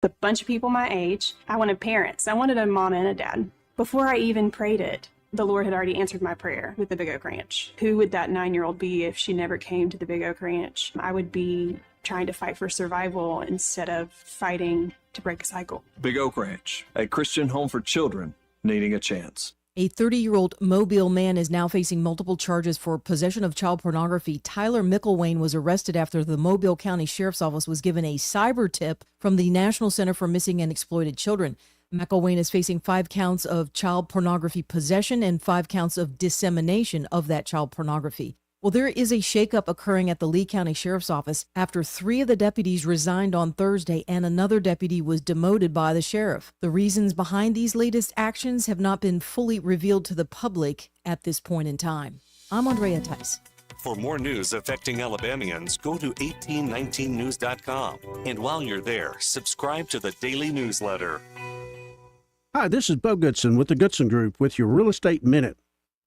a bunch of people my age. I wanted parents. I wanted a mom and a dad. Before I even prayed it, the Lord had already answered my prayer with the Big Oak Ranch. Who would that 9-year-old be if she never came to the Big Oak Ranch? I would be trying to fight for survival instead of fighting to break a cycle. Big Oak Ranch, a Christian home for children needing a chance. A 30-year-old Mobile man is now facing multiple charges for possession of child pornography. Tyler McElwain was arrested after the Mobile County Sheriff's Office was given a cyber tip from the National Center for Missing and Exploited Children. McElwain is facing 5 counts of child pornography possession and 5 counts of dissemination of that child pornography. Well, there is a shakeup occurring at the Lee County Sheriff's Office after 3 of the deputies resigned on Thursday and another deputy was demoted by the sheriff. The reasons behind these latest actions have not been fully revealed to the public at this point in time. I'm Andrea Tice. For more news affecting Alabamians, go to 1819news.com. And while you're there, subscribe to the daily newsletter. Hi, this is Bo Goodson with the Goodson Group with your Real Estate Minute.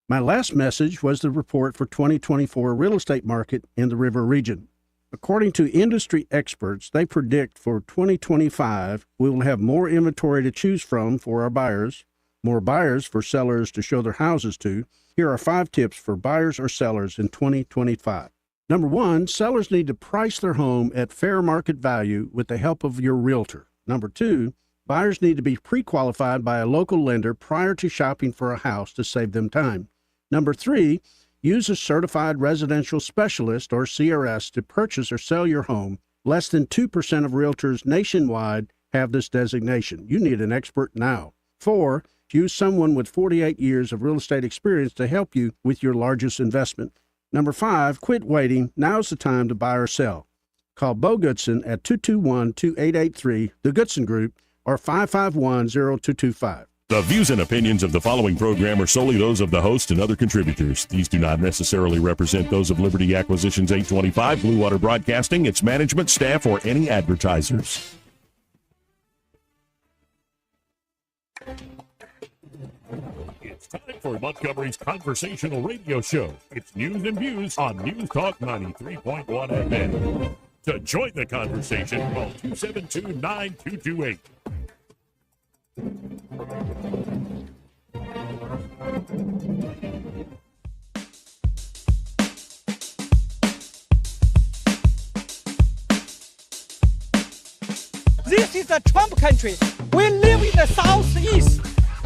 My last message was the report for 2024 real estate market in the River region. According to industry experts, they predict for 2025 we will have more inventory to choose from for our buyers, more buyers for sellers to show their houses to. Here are 5 tips for buyers or sellers in 2025. Number 1, sellers need to price their home at fair market value with the help of your realtor. Number 2, buyers need to be pre-qualified by a local lender prior to shopping for a house to save them time. Number 3, use a certified residential specialist or CRS to purchase or sell your home. Less than 2% of realtors nationwide have this designation. You need an expert now. 4, use someone with 48 years of real estate experience to help you with your largest investment. Number 5, quit waiting. Now's the time to buy or sell. Call Bo Goodson at 221-2883, the Goodson Group, or 551-0225. The views and opinions of the following program are solely those of the host and other contributors. These do not necessarily represent those of Liberty Acquisitions 825, Blue Water Broadcasting, its management, staff, or any advertisers. It's time for Montgomery's conversational radio show. It's News and Views on News Talk 93.1 FM. To join the conversation, call 272-9228. This is a Trump country. We live in the Southeast.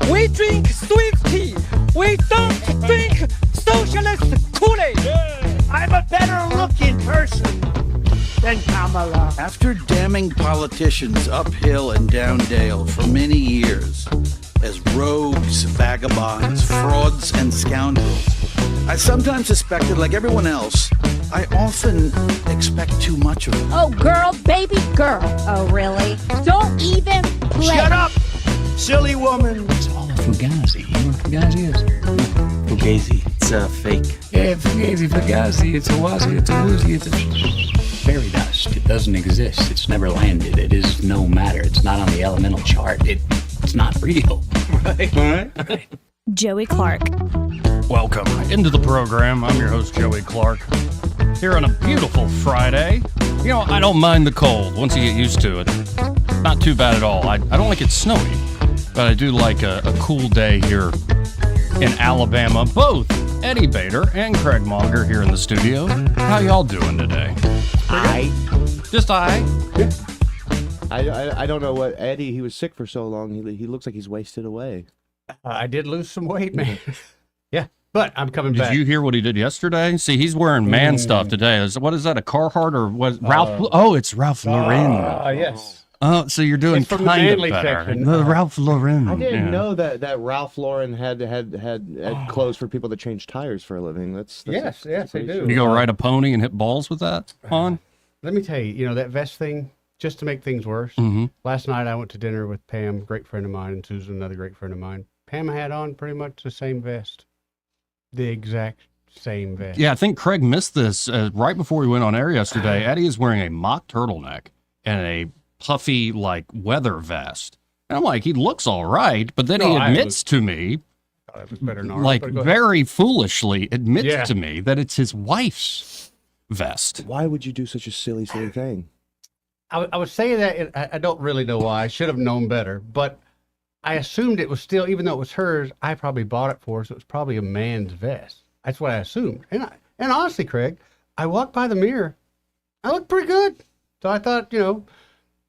We drink sweet tea. We don't drink socialist Kool-Aid. Yeah. I'm a better looking person than Kamala. After damning politicians uphill and down dale for many years as rogues, vagabonds, frauds, and scoundrels, I sometimes suspected, like everyone else, I often expect too much of them. Oh, girl, baby girl. Oh, really? Don't even play. Shut up, silly woman. It's all a Fugazi. You know what Fugazi is? Fugazi. It's a fake. Yeah, Fugazi, Fugazi. It's a wazi, it's a woozy, it's a fairy dust. It doesn't exist. It's never landed. It is no matter. It's not on the elemental chart. It's not real. Right. Joey Clark. Welcome into the program. I'm your host, Joey Clark, here on a beautiful Friday. You know, I don't mind the cold once you get used to it. Not too bad at all. I don't like it snowy, but I do like a cool day here in Alabama. Both Eddie Bader and Craig Monger here in the studio. How y'all doing today? Just I. I don't know what Eddie. He was sick for so long. He looks like he's wasted away. I did lose some weight, man. Yeah, but I'm coming back. Did you hear what he did yesterday? See, he's wearing man stuff today. What is that? A Carhartt or what? Ralph? Oh, it's Ralph Lauren. Yes. Oh, so you're doing kind of better. The Ralph Lauren. I didn't know that Ralph Lauren had clothes for people that change tires for a living. That's yes, they do. You go ride a pony and hit balls with that on? Let me tell you, that vest thing, just to make things worse, last night I went to dinner with Pam, a great friend of mine, and Susan, another great friend of mine. Pam had on pretty much the same vest. The exact same vest. Yeah, I think Craig missed this right before we went on air yesterday. Eddie is wearing a mock turtleneck and a puffy, weather vest. And I'm like, he looks all right, but then he admits to me, very foolishly admits to me, that it's his wife's vest. Why would you do such a silly thing? I was saying that, and I don't really know why. I should have known better, but I assumed it was still, even though it was hers, I probably bought it for her, so it was probably a man's vest. That's what I assumed. And honestly, Craig, I walked by the mirror. I looked pretty good. So I thought,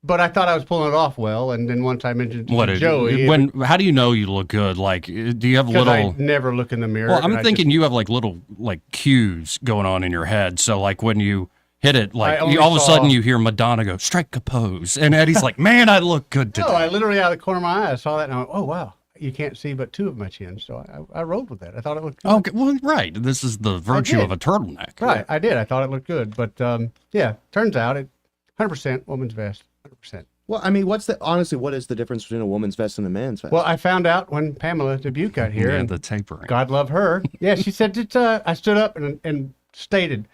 but I thought I was pulling it off well. And then once I mentioned it to Joey. How do you know you look good? Like, do you have little? I never look in the mirror. Well, I'm thinking you have like little cues going on in your head. So like when you hit it, like all of a sudden you hear Madonna go, strike a pose. And Eddie's like, man, I look good today. No, I literally out of the corner of my eye, I saw that and I went, oh, wow. You can't see but two of my chins. So I rolled with that. I thought it looked good. Okay, well, right. This is the virtue of a turtleneck. Right, I did. I thought it looked good. But yeah, turns out it 100% woman's vest, 100%. Well, I mean, what is the difference between a woman's vest and a man's vest? Well, I found out when Pamela Dubuque got here. Yeah, and the tapering. God love her. Yeah, she said, I stood up and stated,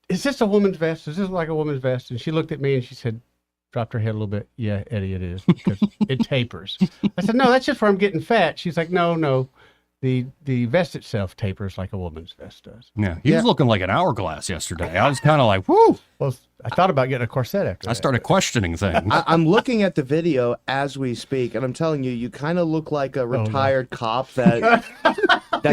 is this a woman's vest? Is this like a woman's vest? And she looked at me and she said, dropped her head a little bit. Yeah, Eddie, it is, because it tapers. I said, no, that's just where I'm getting fat. She's like, no. The vest itself tapers like a woman's vest does. Yeah, he was looking like an hourglass yesterday. I was kind of like, whoo. Well, I thought about getting a corset after that. I started questioning things. I'm looking at the video as we speak, and I'm telling you, you kind of look like a retired cop that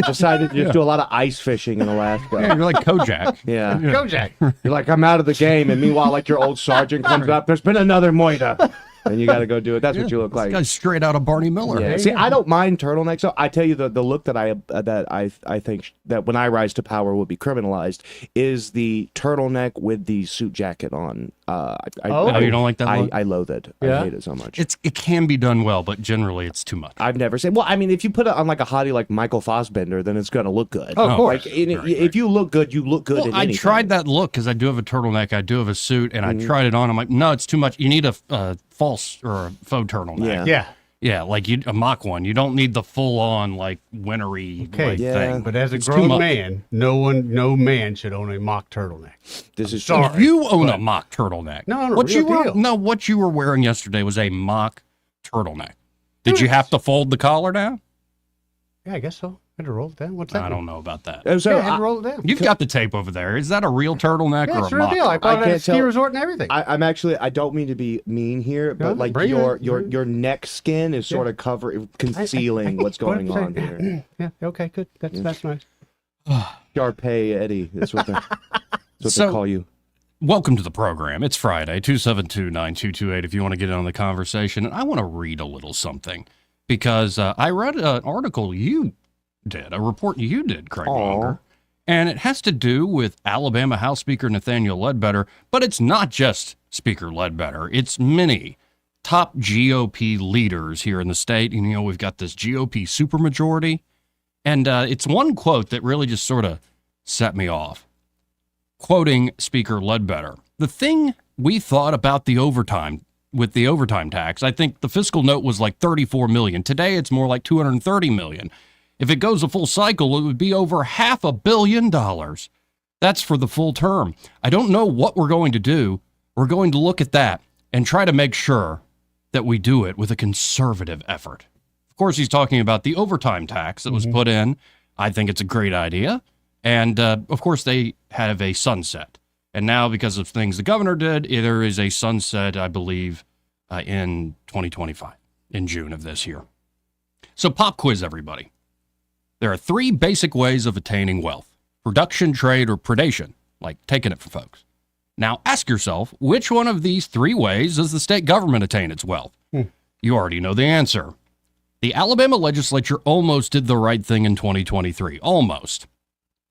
decided to just do a lot of ice fishing in Alaska. Yeah, you're like Kojak. Yeah. Kojak. You're like, I'm out of the game, and meanwhile, like your old sergeant comes up, there's been another moita. And you got to go do it. That's what you look like. This guy's straight out of Barney Miller. Yeah. See, I don't mind turtlenecks. So I tell you, the look that I think that when I rise to power would be criminalized is the turtleneck with the suit jacket on. You don't like that look? I loathe it. Yeah. I hate it so much. It can be done well, but generally it's too much. I've never seen. Well, I mean, if you put it on like a hottie like Michael Fassbender, then it's going to look good. Oh, of course. Like, if you look good, you look good. Well, I tried that look because I do have a turtleneck, I do have a suit, and I tried it on. I'm like, no, it's too much. You need a false or a faux turtleneck. Yeah, like a mock one. You don't need the full-on like wintry thing. But as a grown man, no man should own a mock turtleneck. This is sorry. You own a mock turtleneck. No, what you were wearing yesterday was a mock turtleneck. Did you have to fold the collar down? Yeah, I guess so. I had to roll it down. What's that? I don't know about that. So I had to roll it down. You've got the tape over there. Is that a real turtleneck or it's a a real mock? deal. I bought it at a ski resort and everything. I'm actually. I don't mean to be mean here, but like your neck skin is sort of concealing what's going on here. Yeah. Okay. Good. That's nice. Sharpay Eddie. That's what they call you. Welcome to the program. It's Friday, 272-9228 if you want to get in on the conversation. And I want to read a little something because I read an article you did, a report you did, Craig Longer, and it has to do with Alabama House Speaker Nathaniel Ledbetter, but it's not just Speaker Ledbetter. It's many top GOP leaders here in the state. You know, we've got this GOP supermajority, and it's one quote that really just sort of set me off. Quoting Speaker Ledbetter, the thing we thought about the overtime with the overtime tax, I think the fiscal note was like $34 million. Today, it's more like $230 million. If it goes a full cycle, it would be over $500 million. That's for the full term. I don't know what we're going to do. We're going to look at that and try to make sure that we do it with a conservative effort. Of course, he's talking about the overtime tax that was put in. I think it's a great idea. And, of course, they have a sunset. And now, because of things the governor did, there is a sunset, I believe, in 2025, in June of this year. So pop quiz, everybody. There are three basic ways of attaining wealth: production, trade, or predation, like taking it from folks. Now, ask yourself, which one of these three ways does the state government attain its wealth? You already know the answer. The Alabama legislature almost did the right thing in 2023. Almost.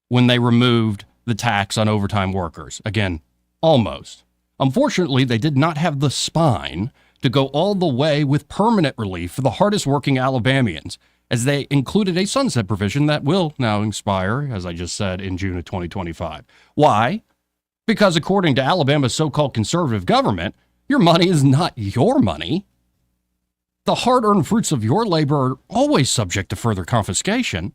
When they removed the tax on overtime workers. Again, almost. Unfortunately, they did not have the spine to go all the way with permanent relief for the hardest working Alabamians, as they included a sunset provision that will now expire, as I just said, in June of 2025. Why? Because according to Alabama's so-called conservative government, your money is not your money. The hard-earned fruits of your labor are always subject to further confiscation.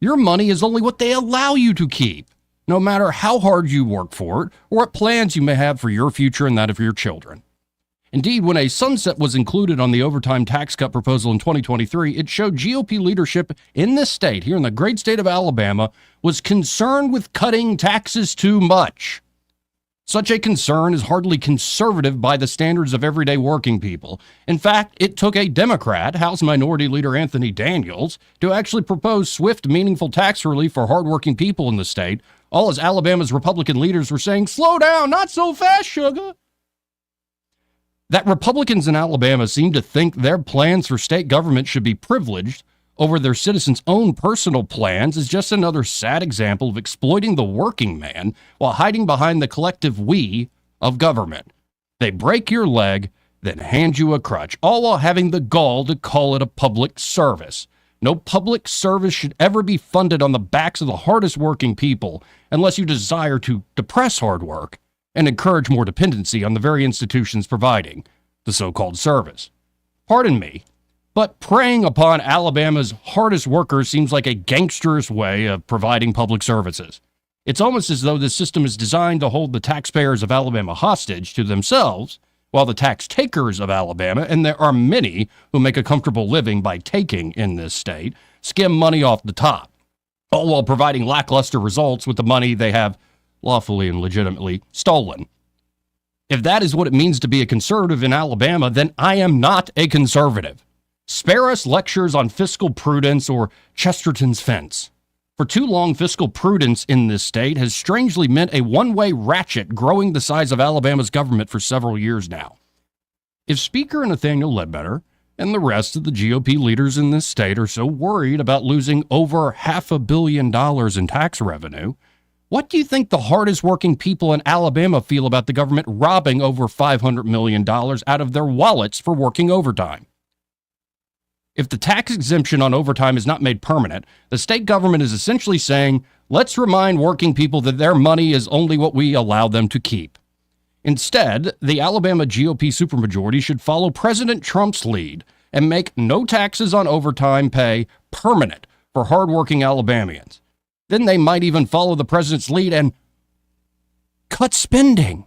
Your money is only what they allow you to keep, no matter how hard you work for it or what plans you may have for your future and that of your children. Indeed, when a sunset was included on the overtime tax cut proposal in 2023, it showed GOP leadership in this state, here in the great state of Alabama, was concerned with cutting taxes too much. Such a concern is hardly conservative by the standards of everyday working people. In fact, it took a Democrat, House Minority Leader Anthony Daniels, to actually propose swift, meaningful tax relief for hardworking people in the state, all as Alabama's Republican leaders were saying, slow down, not so fast, sugar. That Republicans in Alabama seem to think their plans for state government should be privileged over their citizens' own personal plans is just another sad example of exploiting the working man while hiding behind the collective we of government. They break your leg, then hand you a crutch, all while having the gall to call it a public service. No public service should ever be funded on the backs of the hardest working people unless you desire to depress hard work and encourage more dependency on the very institutions providing the so-called service. Pardon me, but preying upon Alabama's hardest workers seems like a gangsterous way of providing public services. It's almost as though this system is designed to hold the taxpayers of Alabama hostage to themselves, while the tax takers of Alabama, and there are many who make a comfortable living by taking in this state, skim money off the top, all while providing lackluster results with the money they have lawfully and legitimately stolen. If that is what it means to be a conservative in Alabama, then I am not a conservative. Spare us lectures on fiscal prudence or Chesterton's fence. For too long, fiscal prudence in this state has strangely meant a one-way ratchet growing the size of Alabama's government for several years now. If Speaker Nathaniel Ledbetter and the rest of the GOP leaders in this state are so worried about losing over $500 million in tax revenue, what do you think the hardest working people in Alabama feel about the government robbing over $500 million out of their wallets for working overtime? If the tax exemption on overtime is not made permanent, the state government is essentially saying, let's remind working people that their money is only what we allow them to keep. Instead, the Alabama GOP supermajority should follow President Trump's lead and make no taxes on overtime pay permanent for hardworking Alabamians. Then they might even follow the president's lead and cut spending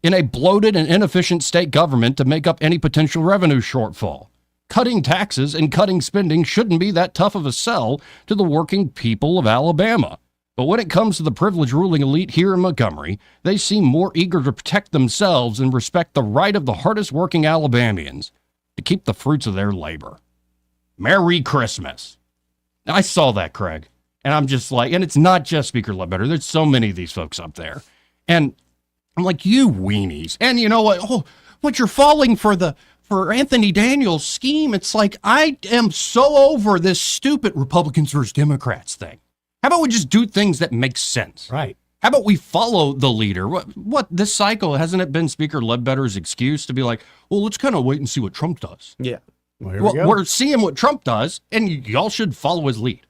in a bloated and inefficient state government to make up any potential revenue shortfall. Cutting taxes and cutting spending shouldn't be that tough of a sell to the working people of Alabama. But when it comes to the privileged ruling elite here in Montgomery, they seem more eager to protect themselves and respect the right of the hardest working Alabamians to keep the fruits of their labor. Merry Christmas. I saw that, Craig. And I'm just like, and it's not just Speaker Ledbetter. There's so many of these folks up there. And I'm like, you weenies. And you know what? Oh, what you're falling for Anthony Daniels' scheme. It's like, I am so over this stupid Republicans versus Democrats thing. How about we just do things that make sense? Right. How about we follow the leader? What this cycle, hasn't it been Speaker Ledbetter's excuse to be like, well, let's kind of wait and see what Trump does? Yeah. Well, we're seeing what Trump does, and y'all should follow his lead.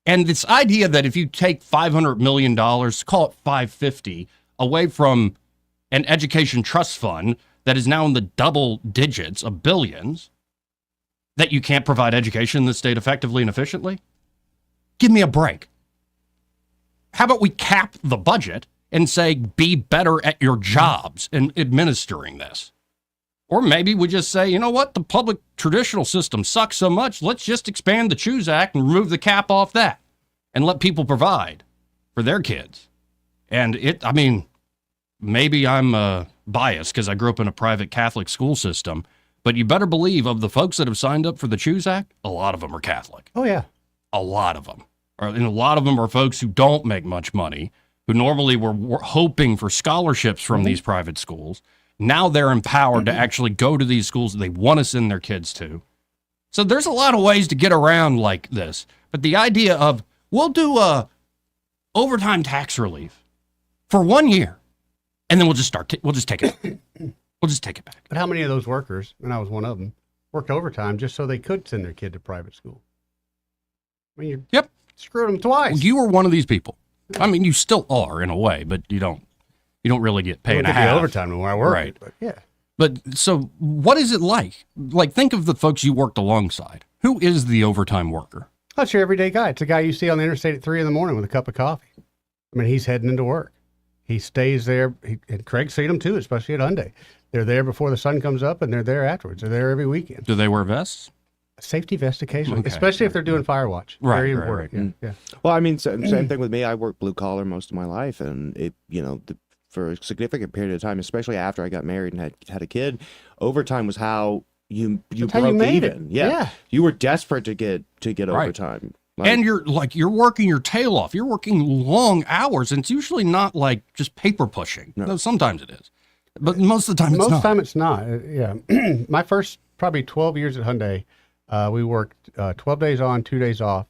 And this idea that if you take $500 million, call it $550, away from an education trust fund that is now in the double digits of billions, that you can't provide education in the state effectively and efficiently? Give me a break. How about we cap the budget and say, be better at your jobs in administering this? Or maybe we just say, you know what, the public traditional system sucks so much, let's just expand the Choose Act and remove the cap off that and let people provide for their kids. And maybe I'm biased because I grew up in a private Catholic school system, but you better believe of the folks that have signed up for the Choose Act, a lot of them are Catholic. Oh, yeah. A lot of them. And a lot of them are folks who don't make much money, who normally were hoping for scholarships from these private schools. Now they're empowered to actually go to these schools that they want to send their kids to. So there's a lot of ways to get around like this. But the idea of, we'll do overtime tax relief for 1 year, and then we'll just take it back. We'll just take it back. But how many of those workers, and I was one of them, worked overtime just so they could send their kid to private school? I mean, you're screwing them twice. Well, you were one of these people. I mean, you still are in a way, but you don't really get paid a half. Overtime when I work. Right. But yeah. But so what is it like? Like, think of the folks you worked alongside. Who is the overtime worker? That's your everyday guy. It's a guy you see on the interstate at 3 a.m. with a cup of coffee. I mean, he's heading into work. He stays there. And Craig's seen them too, especially at Hyundai. They're there before the sun comes up, and they're there afterwards. They're there every weekend. Do they wear vests? A safety vest occasionally, Okay. especially if they're doing fire watch. Right, Very right, important. right. Yeah. Well, I mean, same thing with me. I worked blue collar most of my life, and for a significant period of time, especially after I got married and had a kid. Overtime was how you broke made even. it. Yeah. Yeah. You were desperate to get Right. overtime. And you're working your tail off. You're working long hours, and it's usually not like just paper pushing. No, sometimes it is, but most of the time it's not. Most of the time it's not. Yeah. My first probably 12 years at Hyundai, we worked 12 days on, 2 days off.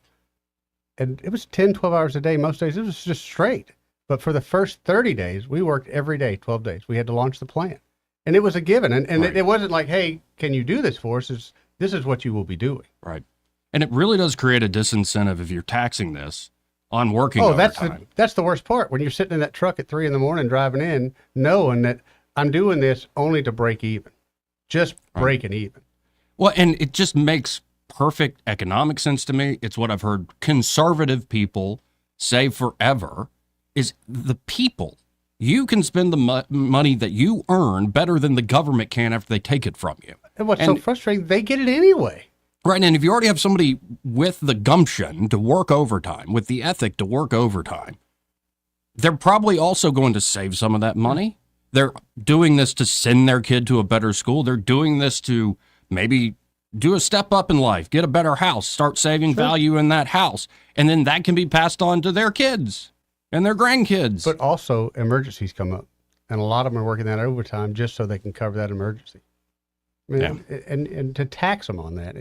And it was 10, 12 hours a day. Most days it was just straight. But for the first 30 days, we worked every day, 12 days. We had to launch the plant. And it was a given. And Right. it wasn't like, hey, can you do this for us? This is what you will be doing. Right. And it really does create a disincentive if you're taxing this on working overtime. That's the worst part. When you're sitting in that truck at 3 a.m. driving in, knowing that I'm doing this only to break even. Just breaking even. Well, and it just makes perfect economic sense to me. It's what I've heard conservative people say forever is the people. You can spend the money that you earn better than the government can after they take it from you. And what's so frustrating, they get it anyway. Right. And if you already have somebody with the gumption to work overtime, with the ethic to work overtime, they're probably also going to save some of that money. They're doing this to send their kid to a better school. They're doing this to maybe do a step up in life, get a better house, start saving value in that house. And then that can be passed on to their kids and their grandkids. But also emergencies come up. And a lot of them are working that overtime just so they can cover that emergency. I mean, and to tax them on that,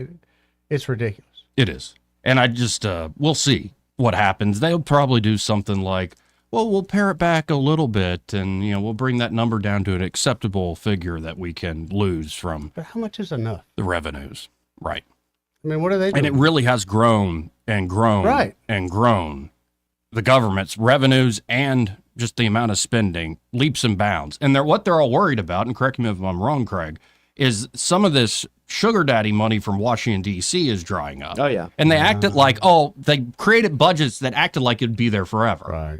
it's ridiculous. It is. And I just, we'll see what happens. They'll probably do something like, well, we'll pare it back a little bit and, we'll bring that number down to an acceptable figure that we can lose from. But how much is enough? The revenues. Right. I mean, what are they doing? And it really has grown and grown and grown. The government's revenues and just the amount of spending, leaps and bounds. And what they're all worried about, and correct me if I'm wrong, Craig, is some of this sugar daddy money from Washington, D.C. is drying up. Oh, yeah. And they acted like, they created budgets that acted like it'd be there forever. Right.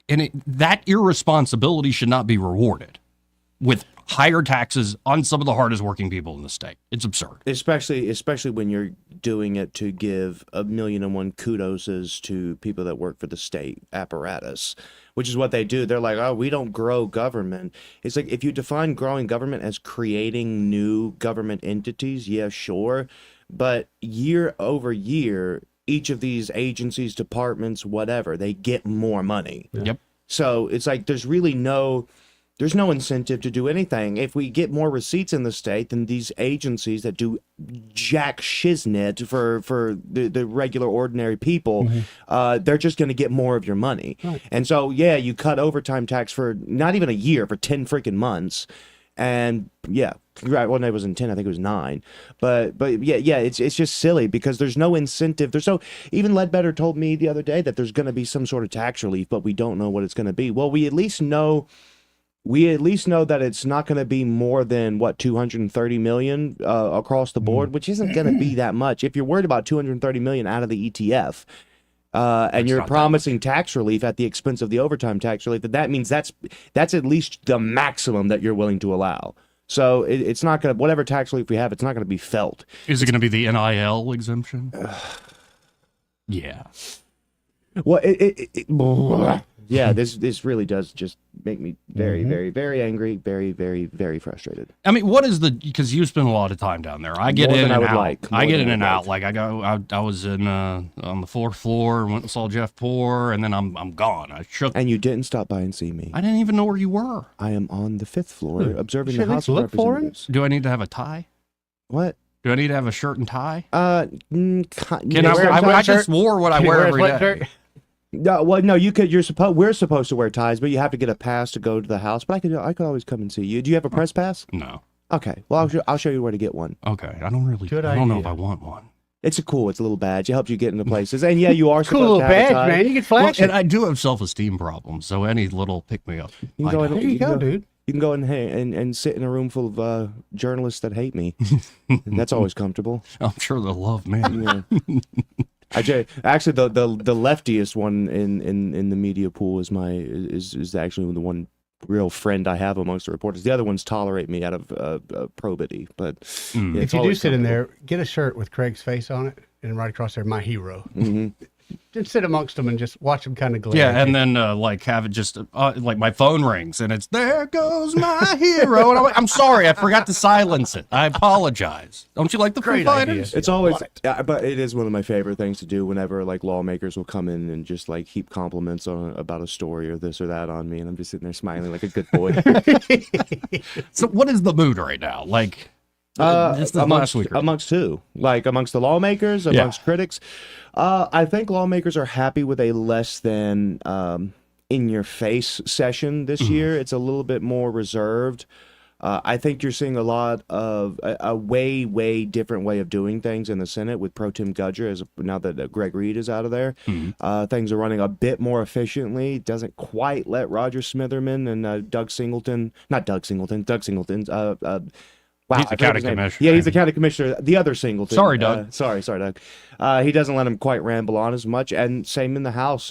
And that irresponsibility should not be rewarded with higher taxes on some of the hardest working people in the state. It's absurd. Especially when you're doing it to give 1,000,001 kudoses to people that work for the state apparatus, which is what they do. They're like, oh, we don't grow government. It's like, if you define growing government as creating new government entities, yeah, sure. But year over year, each of these agencies, departments, whatever, they get more money. Yep. So it's like there's no incentive to do anything. If we get more receipts in the state, then these agencies that do jack shiznit for the regular ordinary people, they're just going to get more of your money. Right. And so, yeah, you cut overtime tax for not even a year, for 10 freaking months. And yeah, right. Well, no, it wasn't 10. I think it was 9. But yeah, it's just silly because there's no incentive. Even Ledbetter told me the other day that there's going to be some sort of tax relief, but we don't know what it's going to be. Well, we at least know that it's not going to be more than $230 million across the board, which isn't going to be that much. If you're worried about $230 million out of the ETF, and you're promising tax relief at the expense of the overtime tax relief, that means that's at least the maximum that you're willing to allow. So it's not going to, whatever tax relief we have, it's not going to be felt. Is it going to be the NIL exemption? Yeah. Well, yeah, this really does just make me very, very, very angry, very, very, very frustrated. I mean, what is because you spend a lot of time down there. I get More in than and I would out. like. I More get than in I and would out. Like I was in on the 4th floor, went and saw Jeff Poor, and then I'm gone. And you didn't stop by and see me. I didn't even know where you were. I am on the 5th floor observing Should the I House of look for him? Representatives. Do I need to have a tie? What? Do I need to have a shirt and tie? Can I just wore what I wear every day. No, well, no, you could. We're supposed to wear ties, but you have to get a pass to go to the house. But I could always come and see you. Do you have a press pass? No. Okay. Well, I'll show you where to get one. Okay. I don't know if I want one. It's a little badge. It helps you get into places. And yeah, you are supposed cool to have badge, a tie. man. You can flash it. And I do have self-esteem problems, so any little pick me up. You can go there you go, dude. You can go and sit in a room full of journalists that hate me. And that's always comfortable. I'm sure they'll love me. Yeah. Actually, the leftiest one in the media pool is actually the one real friend I have amongst the reporters. The other ones tolerate me out of probity. But yeah, if you do sit in there, get a shirt with Craig's face on it, and right across there, my hero. Mm-hmm. Just sit amongst them and just watch them kind of glare. Yeah, and then like have it just like my phone rings and it's "There goes my hero," and I'm like, I'm sorry, I forgot to silence it. I apologize. Don't you like the Foo Fighters? It's always, but it is one of my favorite things to do whenever like lawmakers will come in and just like heap compliments on about a story or this or that on me, and I'm just sitting there smiling like a good boy. So, what is the mood right now? Like, just the last week, amongst who? Like amongst the lawmakers, amongst critics. I think lawmakers are happy with a less than in-your-face session this year. It's a little bit more reserved. I think you're seeing a lot of a way different way of doing things in the Senate with Pro Tem Gudger, now that Greg Reed is out of there. Things are running a bit more efficiently. Doesn't quite let Roger Smitherman and Doug Singleton's. Wow, he's the county commissioner. Yeah, he's the county commissioner. The other Singleton. Sorry, Doug. Sorry, Doug. He doesn't let him quite ramble on as much, and same in the House.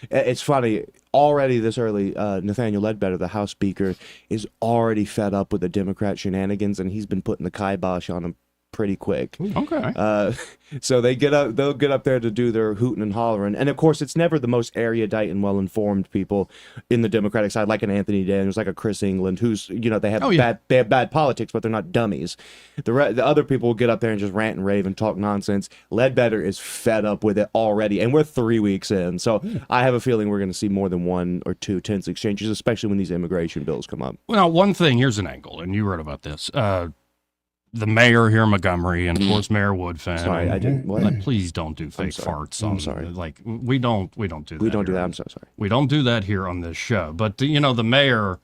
It's funny. Already this early, Nathaniel Ledbetter, the House Speaker, is already fed up with the Democrat shenanigans, and he's been putting the kibosh on him pretty quick. Okay. So they'll get up there to do their hooting and hollering, and of course it's never the most erudite and well-informed people in the Democratic side, like an Anthony Daniels, like a Chris England, who's they have bad politics, but they're not dummies. The other people will get up there and just rant and rave and talk nonsense. Ledbetter is fed up with it already, and we're 3 weeks in, so I have a feeling we're going to see more than one or two tense exchanges, especially when these immigration bills come up. Well, one thing, here's an angle, and you wrote about this. The mayor here in Montgomery, and of course Mayor Woodfin. Sorry, I didn't. What? Like, please don't do fake farts. I'm sorry. Like we don't do that. We don't do that. I'm so sorry. We don't do that here on this show. But the mayor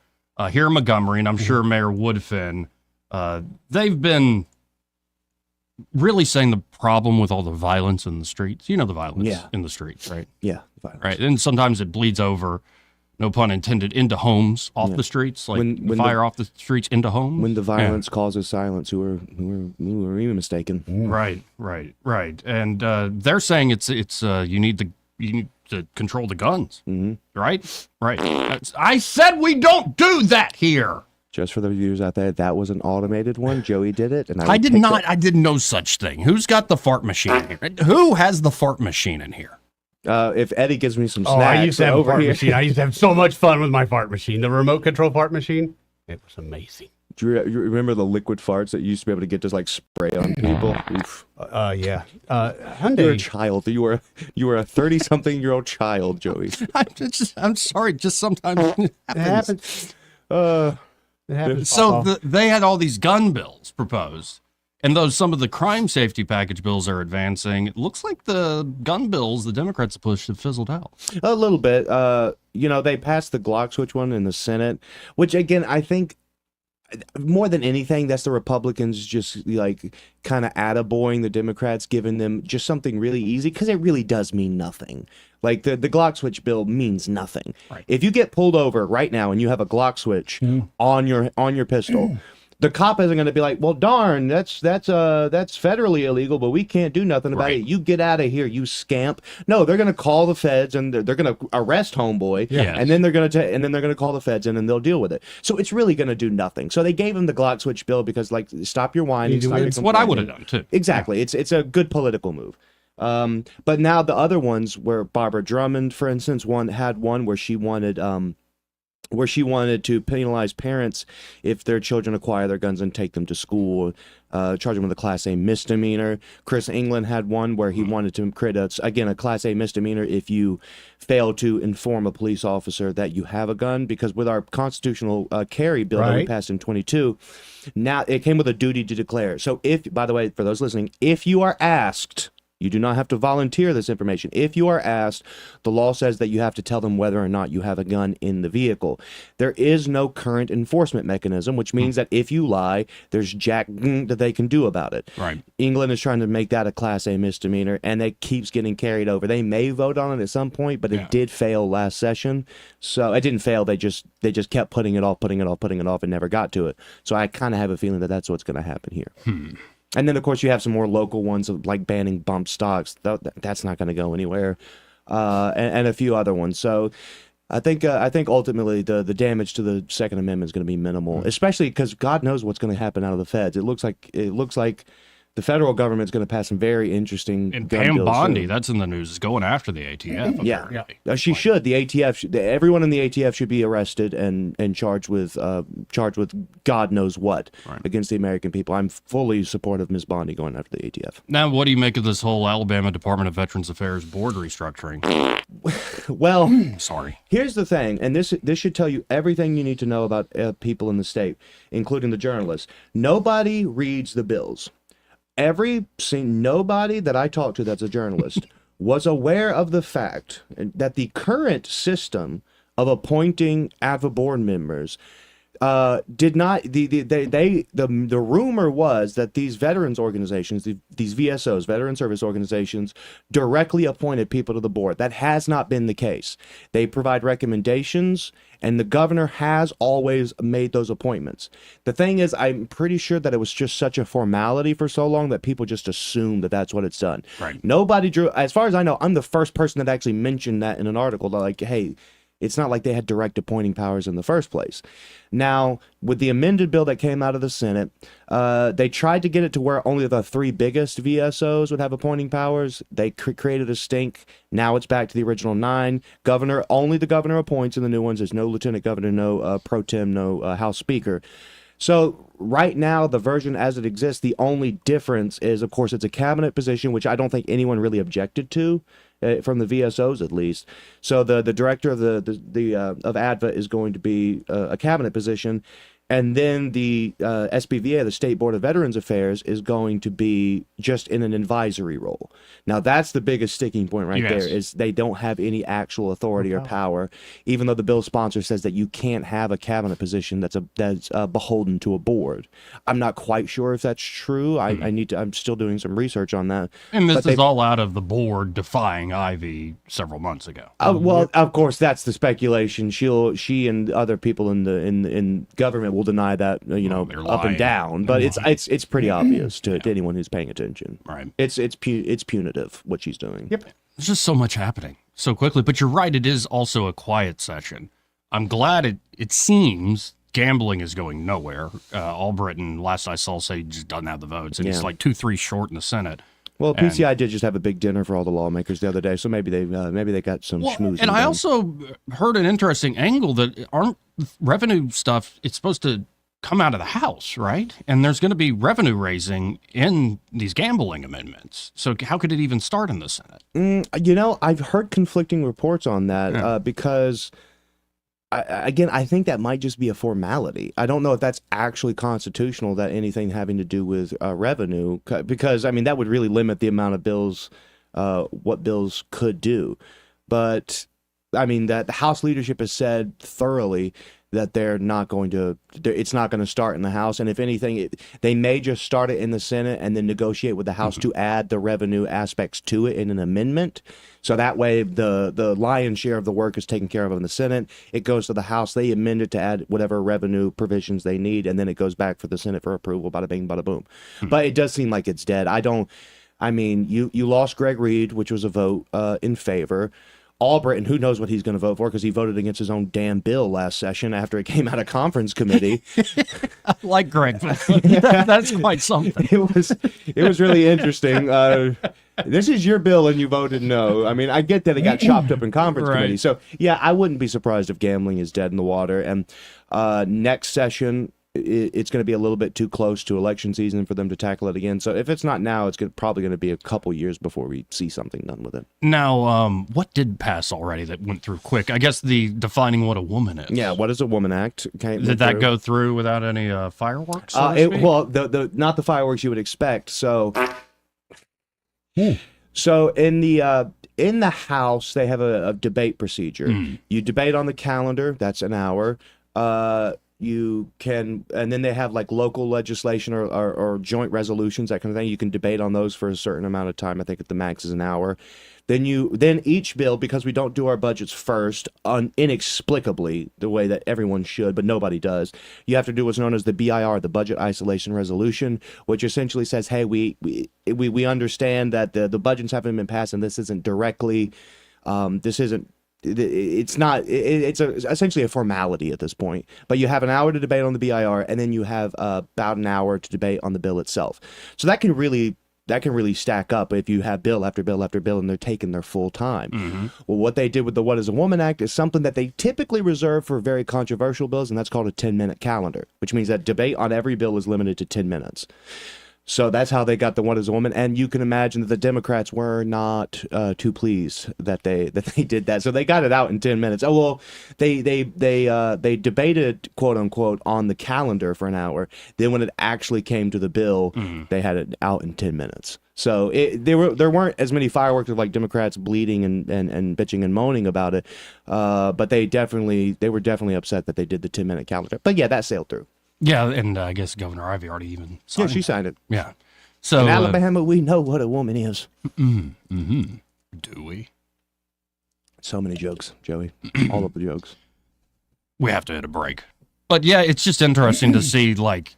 here in Montgomery, and I'm sure Mayor Woodfin, they've been really saying the problem with all the violence in the streets. The violence in the streets, right? Yeah, violence. Right, and sometimes it bleeds over. No pun intended, into homes, off the streets, like when fire off the streets into homes. When the violence causes silence, who are even mistaken? Right. And they're saying it's you need to control the guns, right? I said we don't do that here. Just for the viewers out there, that was an automated one. Joey did it, and I did not. I did no such thing. Who's got the fart machine here? Who has the fart machine in here? If Eddie gives me some snacks, I used to have a fart machine. I used to have so much fun with my fart machine. The remote control fart machine. It was amazing. Do you remember the liquid farts that you used to be able to get just like spray on people? Oof. Yeah. Hyundai. You're a child. You were a 30-something-year-old child, Joey. I'm sorry. Just sometimes it happens. It happens. So they had all these gun bills proposed. And though some of the crime safety package bills are advancing, it looks like the gun bills the Democrats pushed have fizzled out. A little bit. They passed the Glock switch one in the Senate, which, again, I think more than anything, that's the Republicans just like kind of attaboying the Democrats, giving them just something really easy, because it really does mean nothing. Like the Glock switch bill means nothing. Right. If you get pulled over right now and you have a Glock switch on your pistol, the cop isn't going to be like, well, darn, that's federally illegal, but we can't do nothing about it. You get out of here, you scamp. No, they're going to call the feds, and they're going to arrest homeboy, and then they're going to call the feds in, and they'll deal with it. So it's really going to do nothing. So they gave him the Glock switch bill because, like, stop your whining. It's what I would have done too. Exactly. Yeah. It's a good political move. But now the other ones, where Barbara Drummond, for instance, had one where she wanted to penalize parents if their children acquire their guns and take them to school, charge them with a Class A misdemeanor. Chris England had one where he wanted to create a Class A misdemeanor if you fail to inform a police officer that you have a gun, because with our constitutional carry bill that we passed in 22, now it came with a duty to declare. So by the way, for those listening, if you are asked, you do not have to volunteer this information. If you are asked, the law says that you have to tell them whether or not you have a gun in the vehicle. There is no current enforcement mechanism, which means that if you lie, there's jack that they can do about it. Right. England is trying to make that a Class A misdemeanor, and it keeps getting carried over. They may vote on it at some point, but it did fail last session. So it didn't fail. They just kept putting it off, and never got to it. So I kind of have a feeling that that's what's going to happen here. And then, of course, you have some more local ones like banning bump stocks. That's not going to go anywhere, and a few other ones. So I think ultimately the damage to the Second Amendment is going to be minimal, especially because God knows what's going to happen out of the feds. It looks like the federal government's going to pass some very interesting And gun Pam bills Bondi, soon. that's in the news, is going after the ATF. Yeah, apparently. she should. The ATF, everyone in the ATF should be arrested and charged with God knows what against the American people. I'm fully supportive of Ms. Bondi going after the ATF. Now, what do you make of this whole Alabama Department of Veterans Affairs board restructuring? Well, sorry. Here's the thing, and this should tell you everything you need to know about people in the state, including the journalists. Nobody reads the bills. Nobody that I talked to that's a journalist was aware of the fact that the current system of appointing ADVA board members did not. The rumor was that these veterans organizations, these VSOs, veteran service organizations, directly appointed people to the board. That has not been the case. They provide recommendations, and the governor has always made those appointments. The thing is, I'm pretty sure that it was just such a formality for so long that people just assumed that that's what it's done. Right. Nobody drew. As far as I know, I'm the first person that actually mentioned that in an article. Like, hey, it's not like they had direct appointing powers in the first place. Now, with the amended bill that came out of the Senate, they tried to get it to where only the 3 biggest VSOs would have appointing powers. They created a stink. Now it's back to the original 9. Only the governor appoints in the new ones. There's no lieutenant governor, no pro tem, no House Speaker. So right now, the version as it exists, the only difference is, of course, it's a cabinet position, which I don't think anyone really objected to, from the VSOs at least. So the director of of ADVA is going to be a cabinet position, and then the SBVA, the State Board of Veterans Affairs, is going to be just in an advisory role. Now that's the biggest sticking point right there, is they don't have any actual authority or power, even though the bill sponsor says that you can't have a cabinet position that's beholden to a board. I'm not quite sure if that's true. I'm still doing some research on that. And this is all out of the board defying Ivy several months ago. Well, of course, that's the speculation. She and other people in government will deny that, up and down. But it's pretty obvious to anyone who's paying attention. Right. It's punitive what she's doing. Yep. There's just so much happening so quickly. But you're right. It is also a quiet session. I'm glad it seems gambling is going nowhere. Albritton, last I saw, say he just doesn't have the votes, and he's like 2-3 short in the Senate. Well, PCI did just have a big dinner for all the lawmakers the other day, so maybe they got some schmoozing. And I also heard an interesting angle that aren't revenue stuff. It's supposed to come out of the House, right? And there's going to be revenue raising in these gambling amendments. So how could it even start in the Senate? I've heard conflicting reports on that because. I think that might just be a formality. I don't know if that's actually constitutional, that anything having to do with revenue, because, that would really limit the amount of bills, what bills could do. But, that the House leadership has said thoroughly that it's not going to start in the House. And if anything, they may just start it in the Senate and then negotiate with the House to add the revenue aspects to it in an amendment. So that way the lion's share of the work is taken care of in the Senate. It goes to the House. They amend it to add whatever revenue provisions they need. And then it goes back for the Senate for approval. Bada bing, bada boom. But it does seem like it's dead. You lost Greg Reed, which was a vote in favor. Albritton, who knows what he's going to vote for, because he voted against his own damn bill last session after it came out of conference committee. I like Greg. That's quite something. It was really interesting. This is your bill and you voted no. I get that it got chopped up in conference committee. So, yeah, I wouldn't be surprised if gambling is dead in the water. And next session, it's going to be a little bit too close to election season for them to tackle it again. So if it's not now, it's probably going to be a couple years before we see something done with it. Now, what did pass already that went through quick? I guess the defining what a woman is. Yeah, what is a woman act? Did that go through without any fireworks? The not the fireworks you would expect. So in the House, they have a debate procedure. You debate on the calendar. That's an hour. You can, and then they have like local legislation or joint resolutions, that kind of thing. You can debate on those for a certain amount of time. I think at the max is an hour. Then each bill, because we don't do our budgets first, inexplicably the way that everyone should, but nobody does, you have to do what's known as the BIR, the Budget Isolation Resolution, which essentially says, hey, we understand that the budgets haven't been passed, and this isn't directly, it's not. It's essentially a formality at this point. But you have an hour to debate on the BIR, and then you have about an hour to debate on the bill itself. So that can really stack up if you have bill after bill after bill and they're taking their full time. Mm-hmm. Well, what they did with the What is a Woman Act is something that they typically reserve for very controversial bills, and that's called a 10-minute calendar, which means that debate on every bill is limited to 10 minutes. So that's how they got the What is a Woman, and you can imagine that the Democrats were not too pleased that they did that. So they got it out in 10 minutes. Oh well, they debated, quote unquote, on the calendar for an hour. Then when it actually came to the bill, they had it out in 10 minutes. So there weren't as many fireworks of like Democrats bleeding and bitching and moaning about it, but they were definitely upset that they did the 10-minute calendar. But yeah, that sailed through. Yeah, and I guess Governor Ivey already even signed it. Yeah, she signed it. Yeah. So in Alabama, we know what a woman is. Mm-hmm. Do we? So many jokes, Joey. All of the jokes. We have to hit a break. But yeah, it's just interesting to see, like,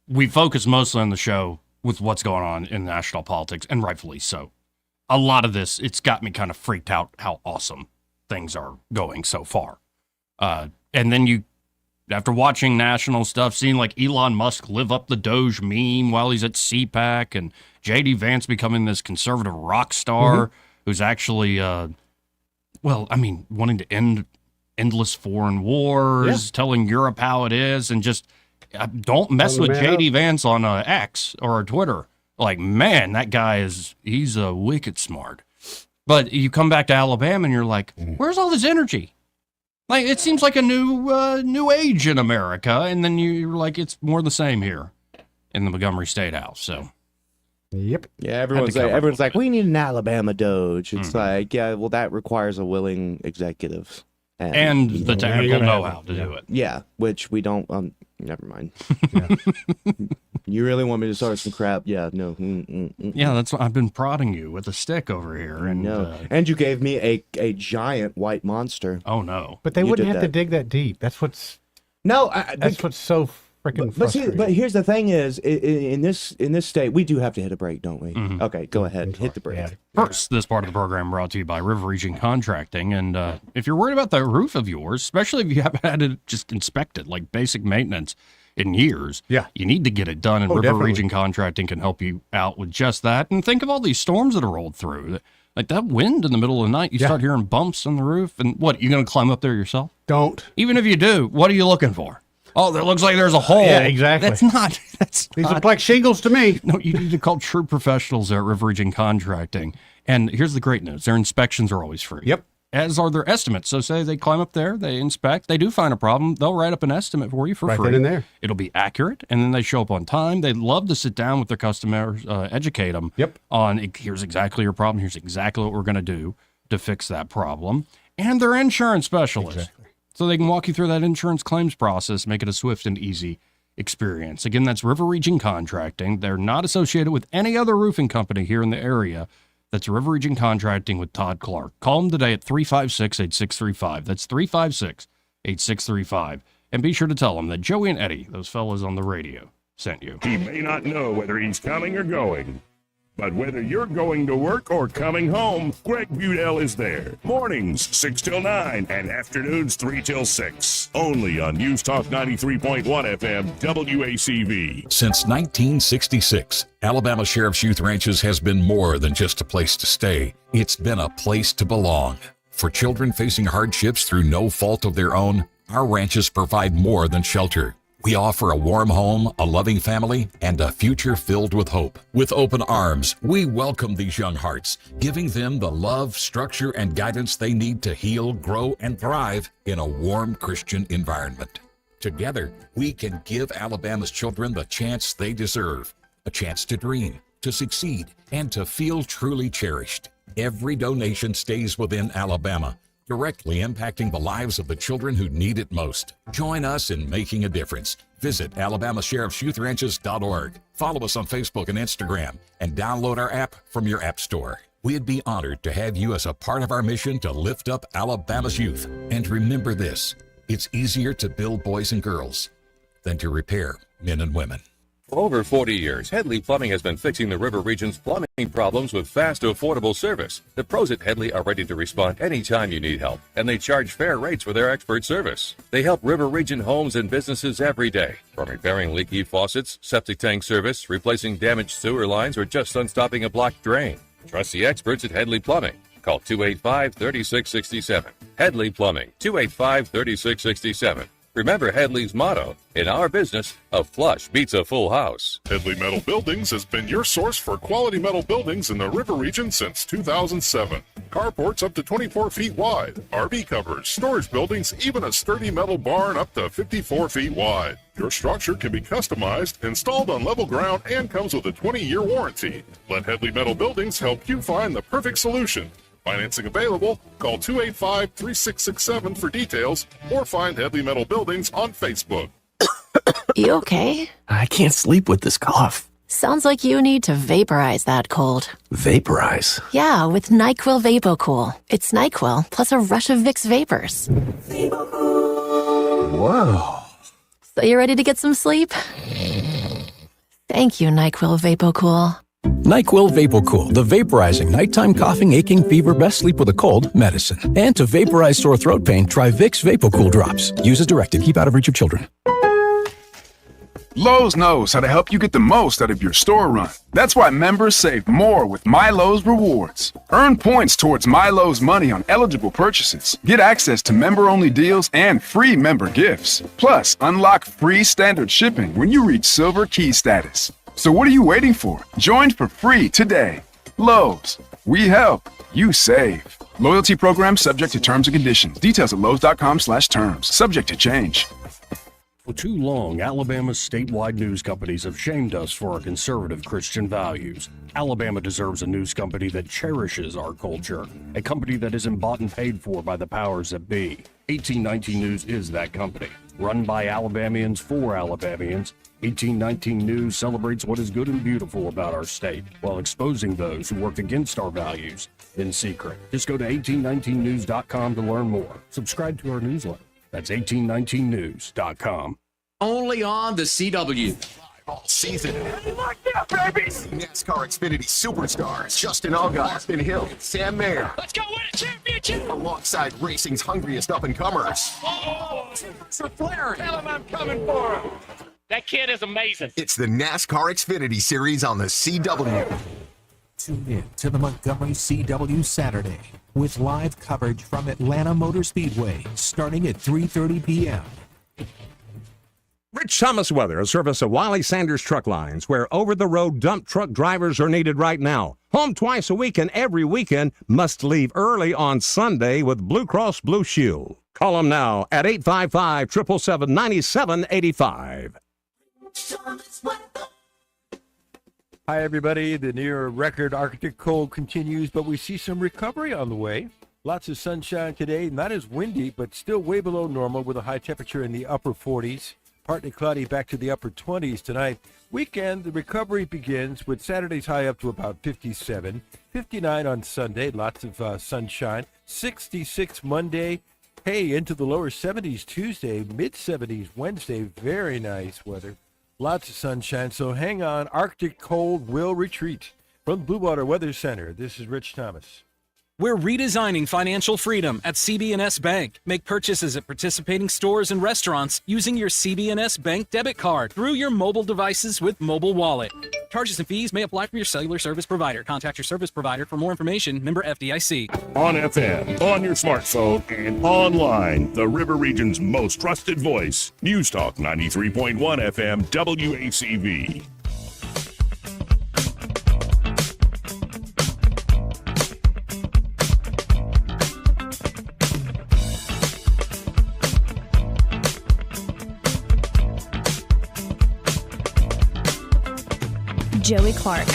we focus mostly on the show with what's going on in national politics, and rightfully so. A lot of this, it's got me kind of freaked out how awesome things are going so far. And then after watching national stuff, seeing like Elon Musk live up the Doge meme while he's at CPAC, and J.D. Vance becoming this conservative rock star who's actually, wanting to end endless foreign wars, telling Europe how it is, and just don't mess with J.D. Vance on X or Twitter. Like, man, that guy he's wicked smart. But you come back to Alabama and you're like, where's all this energy? Like, it seems like a new age in America, and then you're like, it's more the same here in the Montgomery State House. So, yep, yeah, everyone's like, we need an Alabama Doge. It's like, yeah, well, that requires a willing executive and the technical know-how to do it. Yeah, which we don't. Never mind. You really want me to start some crap? Yeah, no. Yeah, that's what I've been prodding you with a stick over here, and and you gave me a giant white monster. Oh no! But they wouldn't have to dig that deep. That's what's what's so freaking frustrating. But here's the thing: is in this state, we do have to hit a break, don't we? Okay, go ahead, hit the break. First, this part of the program brought to you by River Region Contracting, and if you're worried about the roof of yours, especially if you haven't had it just inspected, like basic maintenance in years, you need to get it done, and River Region Contracting can help you out with just that. And think of all these storms that have rolled through. Like that wind in the middle of the night, you start hearing bumps on the roof, and what, you going to climb up there yourself? Don't. Even if you do, what are you looking for? Oh, that looks like there's a hole. Yeah, exactly. These look like shingles to me. No, you need to call true professionals at River Region Contracting. And here's the great news. Their inspections are always free. Yep. As are their estimates. So say they climb up there, they inspect, they do find a problem, they'll write up an estimate for you for free. Right then and there. It'll be accurate, and then they show up on time. They love to sit down with their customers, educate them on here's exactly your problem, here's exactly what we're going to do to fix that problem. And they're insurance specialists. Exactly. So they can walk you through that insurance claims process, make it a swift and easy experience. Again, that's River Region Contracting. They're not associated with any other roofing company here in the area. That's River Region Contracting with Todd Clark. Call them today at 356-8635. That's 356-8635. And be sure to tell them that Joey and Eddie, those fellas on the radio, sent you. He may not know whether he's coming or going, but whether you're going to work or coming home, Greg Budell is there. Mornings, 6 till 9, and afternoons, 3 till 6. Only on News Talk 93.1 FM, WACV. Since 1966, Alabama Sheriff's Youth Ranches has been more than just a place to stay. It's been a place to belong. For children facing hardships through no fault of their own, our ranches provide more than shelter. We offer a warm home, a loving family, and a future filled with hope. With open arms, we welcome these young hearts, giving them the love, structure, and guidance they need to heal, grow, and thrive in a warm Christian environment. Together, we can give Alabama's children the chance they deserve, a chance to dream, to succeed, and to feel truly cherished. Every donation stays within Alabama, directly impacting the lives of the children who need it most. Join us in making a difference. Visit AlabamaSheriffsYouthRanches.org. Follow us on Facebook and Instagram, and download our app from your app store. We'd be honored to have you as a part of our mission to lift up Alabama's youth. And remember this, it's easier to build boys and girls than to repair men and women. For over 40 years, Headley Plumbing has been fixing the River Region's plumbing problems with fast, affordable service. The pros at Headley are ready to respond anytime you need help, and they charge fair rates for their expert service. They help River Region homes and businesses every day, from repairing leaky faucets, septic tank service, replacing damaged sewer lines, or just unstopping a blocked drain. Trust the experts at Headley Plumbing. Call 285-3667. Headley Plumbing, 285-3667. Remember Headley's motto, in our business, a flush beats a full house. Headley Metal Buildings has been your source for quality metal buildings in the River Region since 2007. Carports up to 24 feet wide, RV covers, storage buildings, even a sturdy metal barn up to 54 feet wide. Your structure can be customized, installed on level ground, and comes with a 20-year warranty. Let Headley Metal Buildings help you find the perfect solution. Financing available. Call 285-3667 for details or find Headley Metal Buildings on Facebook. You okay? I can't sleep with this cough. Sounds like you need to vaporize that cold. Vaporize? Yeah, with NyQuil VapoCool. It's NyQuil plus a rush of Vicks vapors. Whoa. So you ready to get some sleep? Thank you, NyQuil VapoCool. NyQuil VapoCool, the vaporizing nighttime coughing, aching, fever, best sleep with a cold medicine. And to vaporize sore throat pain, try Vicks VapoCool drops. Use as directed. Keep out of reach of children. Lowe's knows how to help you get the most out of your store run. That's why members save more with My Lowe's Rewards. Earn points towards My Lowe's money on eligible purchases. Get access to member-only deals and free member gifts. Plus, unlock free standard shipping when you reach Silver Key status. So what are you waiting for? Join for free today. Lowe's. We help. You save. Loyalty program subject to terms and conditions. Details at lowes.com/terms. Subject to change. For too long, Alabama's statewide news companies have shamed us for our conservative Christian values. Alabama deserves a news company that cherishes our culture, a company that isn't bought and paid for by the powers that be. 1819 News is that company. Run by Alabamians for Alabamians, 1819 News celebrates what is good and beautiful about our state, while exposing those who work against our values in secret. Just go to 1819news.com to learn more. Subscribe to our newsletter. That's 1819news.com. Only on the CW. All season. Like that, baby! NASCAR Xfinity superstars Justin Allgaier, Austin Hill, Sam Mayer. Let's go win a championship! Alongside racing's hungriest up-and-comers. Oh, for flaring. Tell him I'm coming for him. That kid is amazing. It's the NASCAR Xfinity Series on the CW. Tune in to the Montgomery CW Saturday with live coverage from Atlanta Motor Speedway starting at 3:30 p.m. Rich Thomas weather, a service of Wiley Sanders Truck Lines, where over-the-road dump truck drivers are needed right now. Home twice a week and every weekend, must leave early on Sunday with Blue Cross Blue Shield. Call them now at 855-777-9785. Hi, everybody. The near record Arctic cold continues, but we see some recovery on the way. Lots of sunshine today, not as windy, but still way below normal with a high temperature in the upper 40s. Partly cloudy back to the upper 20s tonight. Weekend, the recovery begins with Saturday's high up to about 57. 59 on Sunday, lots of sunshine. 66 Monday. Hey, into the lower 70s Tuesday, mid-70s Wednesday. Very nice weather. Lots of sunshine, so hang on. Arctic cold will retreat. From the Blue Water Weather Center, this is Rich Thomas. We're redesigning financial freedom at CB&S Bank. Make purchases at participating stores and restaurants using your CB&S Bank debit card through your mobile devices with Mobile Wallet. Charges and fees may apply for your cellular service provider. Contact your service provider for more information. Member FDIC. On FM, on your smartphone, and online, the River Region's most trusted voice. News Talk 93.1 FM WACV. Joey Clark.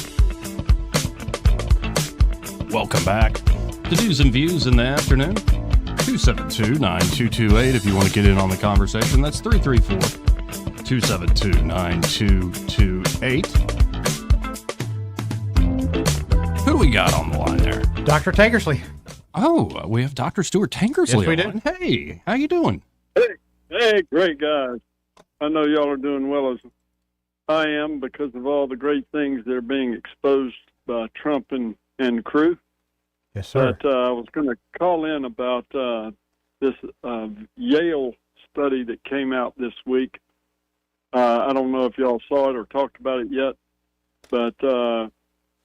Welcome back to News and Views in the afternoon. 272-9228 if you want to get in on the conversation. That's 334-272-9228. Who do we got on the line there? Dr. Tankersley. Oh, we have Dr. Stuart Tankersley. Yes, we do. On. Hey, how you doing? Hey, great guys. I know y'all are doing well as I am, because of all the great things that are being exposed by Trump and crew. Yes, sir. But I was going to call in about this Yale study that came out this week. I don't know if y'all saw it or talked about it yet, but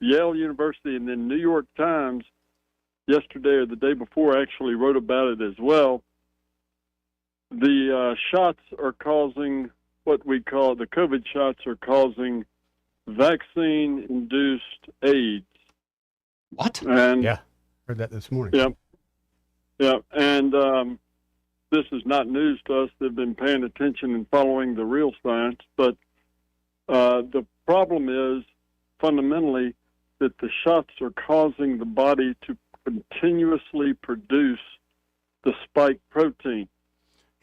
Yale University and then New York Times yesterday or the day before actually wrote about it as well. The shots are causing what we call, the COVID shots are causing vaccine-induced AIDS. What? And yeah, heard that this morning. Yeah, yeah, and this is not news to us. They've been paying attention and following the real science, but the problem is fundamentally that the shots are causing the body to continuously produce the spike protein.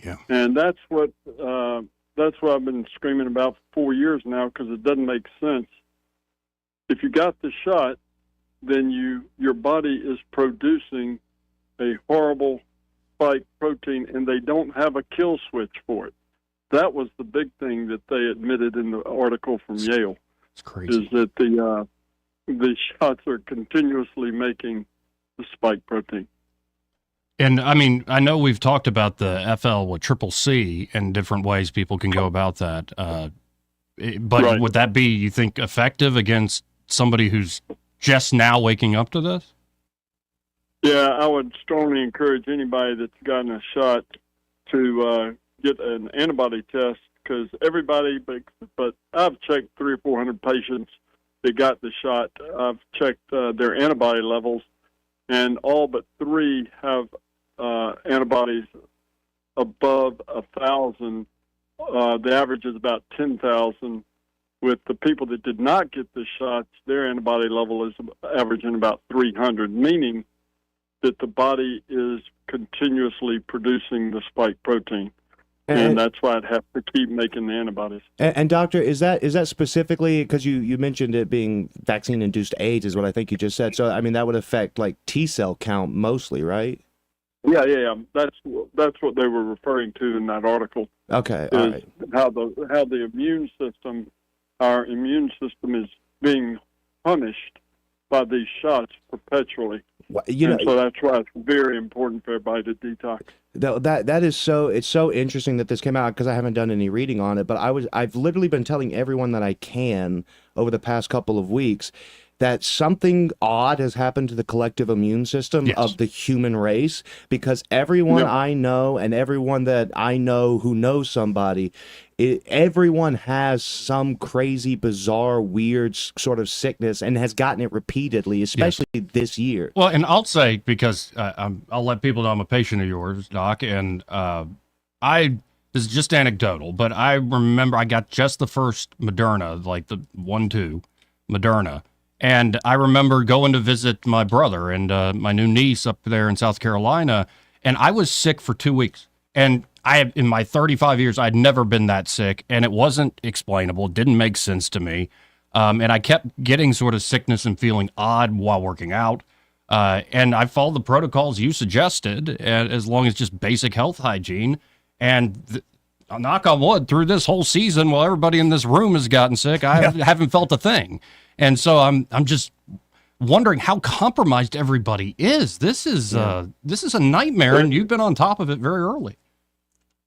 Yeah, and that's what I've been screaming about for 4 years now, because it doesn't make sense. If you got the shot, then your body is producing a horrible spike protein, and they don't have a kill switch for it. That was the big thing that they admitted in the article from Yale. It's crazy. Is that the shots are continuously making the spike protein. And I mean, I know we've talked about the FL/CCC and different ways people can go about that. But Right. would that be, you think, effective against somebody who's just now waking up to this? Yeah, I would strongly encourage anybody that's gotten a shot to get an antibody test, because everybody, but I've checked 300 or 400 patients that got the shot. I've checked their antibody levels, and all but 3 have antibodies above 1,000. The average is about 10,000. With the people that did not get the shots, their antibody level is averaging about 300, meaning that the body is continuously producing the spike protein. And that's why it has to keep making the antibodies. And doctor, is that specifically because you mentioned it being vaccine-induced AIDS is what I think you just said. So I mean that would affect like T cell count mostly, right? Yeah. That's what they were referring to in that article. Okay, all right. How the immune system, our immune system, is being punished by these shots perpetually. So that's why it's very important for everybody to detox. That is so, it's so interesting that this came out, because I haven't done any reading on it, but I've literally been telling everyone that I can over the past couple of weeks that something odd has happened to the collective immune system of the human race, because everyone I know and everyone that I know who knows somebody, everyone has some crazy, bizarre, weird sort of sickness and has gotten it repeatedly, especially this year. Well, and I'll say, because I'll let people know I'm a patient of yours, Doc, and this is just anecdotal, but I remember I got just the first Moderna, like the 1-2 Moderna. And I remember going to visit my brother and my new niece up there in South Carolina, and I was sick for 2 weeks. And in my 35 years, I'd never been that sick, and it wasn't explainable. It didn't make sense to me. And I kept getting sort of sickness and feeling odd while working out. And I followed the protocols you suggested, as long as just basic health hygiene. And knock on wood, through this whole season, while everybody in this room has gotten sick, I haven't felt a thing. And so I'm just wondering how compromised everybody is. This is a nightmare, and you've been on top of it very early.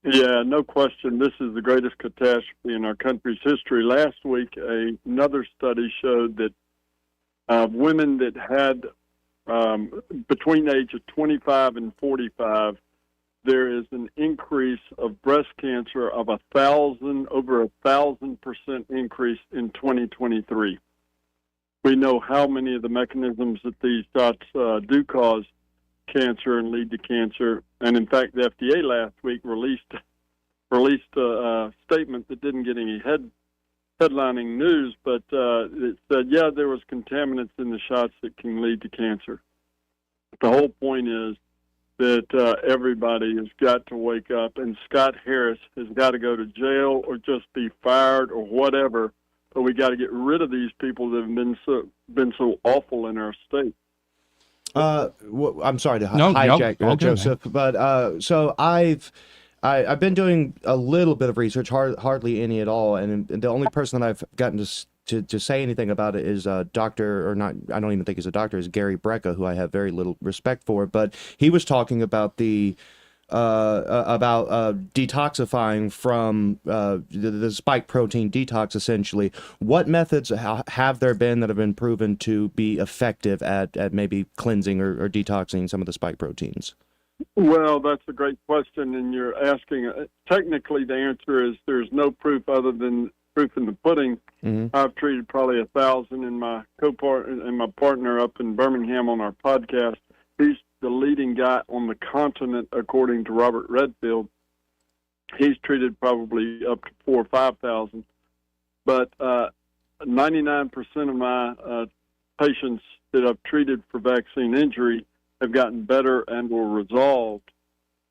Yeah, no question. This is the greatest catastrophe in our country's history. Last week, another study showed that women that had between the age of 25 and 45, there is an increase of breast cancer of over 1,000% increase in 2023. We know how many of the mechanisms that these shots do cause cancer and lead to cancer. And in fact, the FDA last week released a statement that didn't get any headlining news, but it said, there was contaminants in the shots that can lead to cancer. The whole point is that everybody has got to wake up, and Scott Harris has got to go to jail or just be fired or whatever. But we got to get rid of these people that have been so awful in our state. I'm sorry to hijack Joseph, but so I've I've been doing a little bit of research, hardly any at all, and the only person that I've gotten to say anything about it is doctor, or not, I don't even think he's a doctor, is Gary Brecka, who I have very little respect for, but he was talking about detoxifying from the spike protein detox, essentially. What methods have there been that have been proven to be effective at maybe cleansing or detoxing some of the spike proteins? Well, that's a great question, and you're asking. Technically, the answer is there's no proof other than proof in the pudding. Mm-hmm. I've treated probably 1,000, and my partner up in Birmingham on our podcast, he's the leading guy on the continent, according to Robert Redfield. He's treated probably up to 4,000 or 5,000, but 99% of my patients that I've treated for vaccine injury have gotten better and were resolved.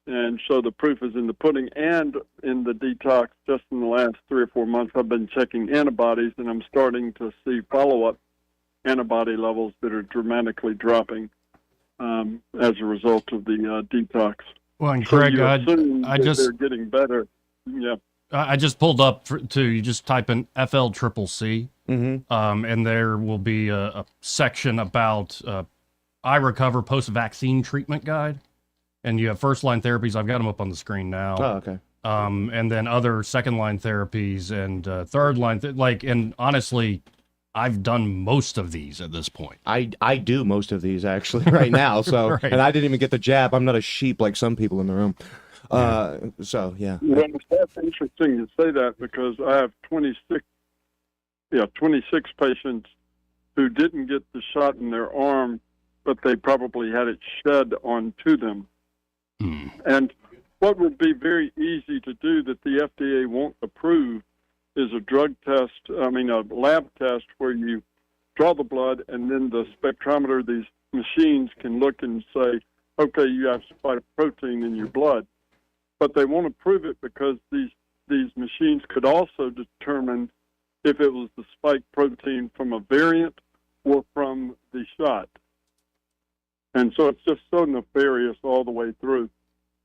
And so the proof is in the pudding and in the detox. Just in the last 3 or 4 months, I've been checking antibodies, and I'm starting to see follow-up antibody levels that are dramatically dropping as a result of the detox. Well, and So Craig, you assume I that just they're getting better. Yeah. I just pulled up you just type in FLCCC, Mm-hmm. and there will be a section about I Recover post-vaccine treatment guide, and you have first-line therapies. I've got them up on the screen now. Oh, okay. And then other second-line therapies and third-line, and honestly, I've done most of these at this point. I do most of these actually right now. So, Right. and I didn't even get the jab. I'm not a sheep like some people in the room. So yeah. Well, that's interesting to say that because I have 26 patients who didn't get the shot in their arm, but they probably had it shed onto them. And what would be very easy to do that the FDA won't approve is a lab test where you draw the blood and then the spectrometer, these machines can look and say, okay, you have spike protein in your blood. But they won't approve it because these machines could also determine if it was the spike protein from a variant or from the shot. And so it's just so nefarious all the way through.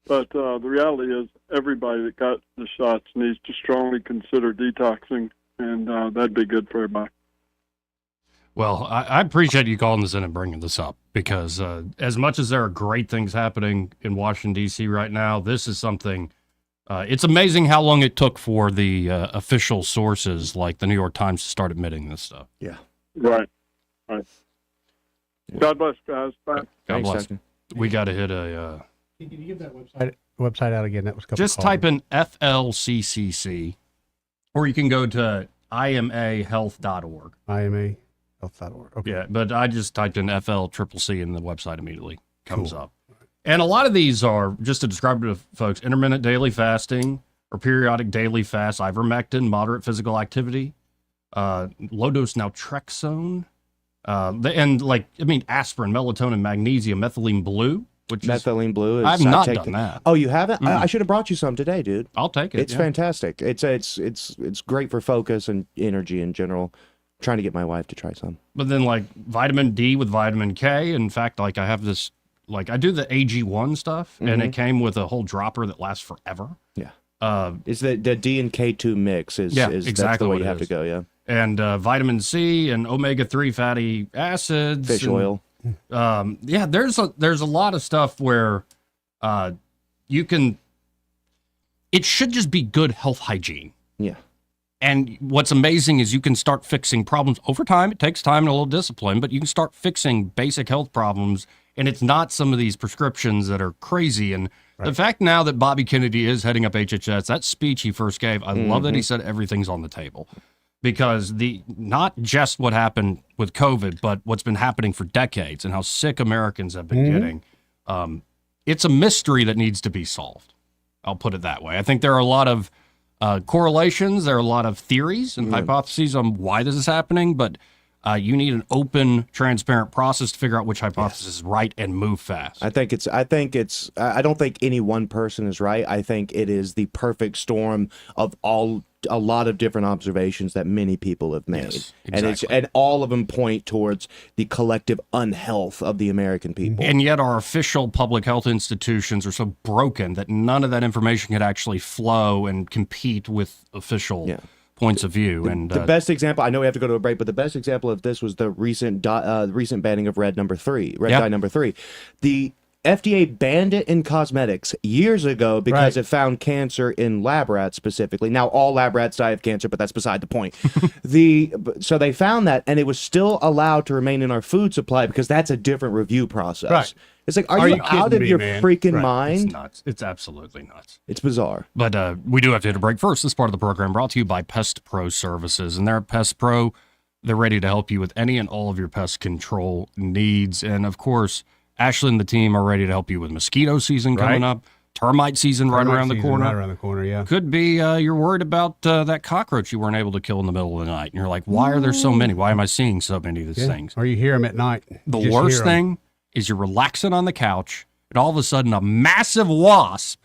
But the reality is everybody that got the shots needs to strongly consider detoxing, and that'd be good for everybody. Well, I appreciate you calling this in and bringing this up because as much as there are great things happening in Washington, D.C. right now, this is something, it's amazing how long it took for the official sources like the New York Times to start admitting this stuff. Yeah. Right. God bless, guys. Bye. God bless. We got to hit a... Can you give that website out again? That was a couple just type in FLCCC, or you can go to imahealth.org. imahealth.org. Okay. Yeah, but I just typed in FLCCC and the website immediately comes up. And a lot of these are, just to describe it to folks, intermittent daily fasting or periodic daily fast, ivermectin, moderate physical activity, low-dose naltrexone, aspirin, melatonin, magnesium, methylene blue. Methylene blue is, I've not done that. Oh, you haven't? Mm. I should have brought you some today, dude. I'll take it. It's fantastic. It's great for focus and energy in general. I'm trying to get my wife to try some. But then vitamin D with vitamin K. In fact, I have this, I do the AG1 stuff, and it came with a whole dropper that lasts forever. Yeah. It's the D and K2 mix is exactly that's the way what you it have to is. go, yeah. And vitamin C and omega-3 fatty acids. Fish oil. There's a lot of stuff where you can, it should just be good health hygiene. Yeah. And what's amazing is you can start fixing problems over time. It takes time and a little discipline, but you can start fixing basic health problems. And it's not some of these prescriptions that are crazy. And the fact now that Bobby Kennedy is heading up HHS, that speech he first gave, I love that he said everything's on the table. Because not just what happened with COVID, but what's been happening for decades and how sick Americans have been getting. It's a mystery that needs to be solved. I'll put it that way. I think there are a lot of correlations. There are a lot of theories and hypotheses on why this is happening, but you need an open, transparent process to figure out which hypothesis is right and move fast. I don't think any one person is right. I think it is the perfect storm of all a lot of different observations that many people have made. Yes, And all of them point towards the collective unhealth of the American people. And yet our official public health institutions are so broken that none of that information could actually flow and compete with official points of view. The best example, I know we have to go to a break, but the best example of this was the recent banning of red dye number 3. The FDA banned it in cosmetics years ago because it found cancer in lab rats specifically. Now, all lab rats die of cancer, but that's beside the point. So they found that, and it was still allowed to remain in our food supply because that's a different review process. Right. It's like, are you out of your freaking mind? It's nuts. It's absolutely nuts. It's bizarre. But we do have to hit a break first. This part of the program brought to you by Pest Pro Services. And they're at Pest Pro. They're ready to help you with any and all of your pest control needs. And, of course, Ashley and the team are ready to help you with mosquito season coming up, termite season right around the corner. Right around the corner, yeah. Could be you're worried about that cockroach you weren't able to kill in the middle of the night. And you're like, why are there so many? Why am I seeing so many of these things? Or you hear them at night. The worst thing is you're relaxing on the couch, and all of a sudden a massive wasp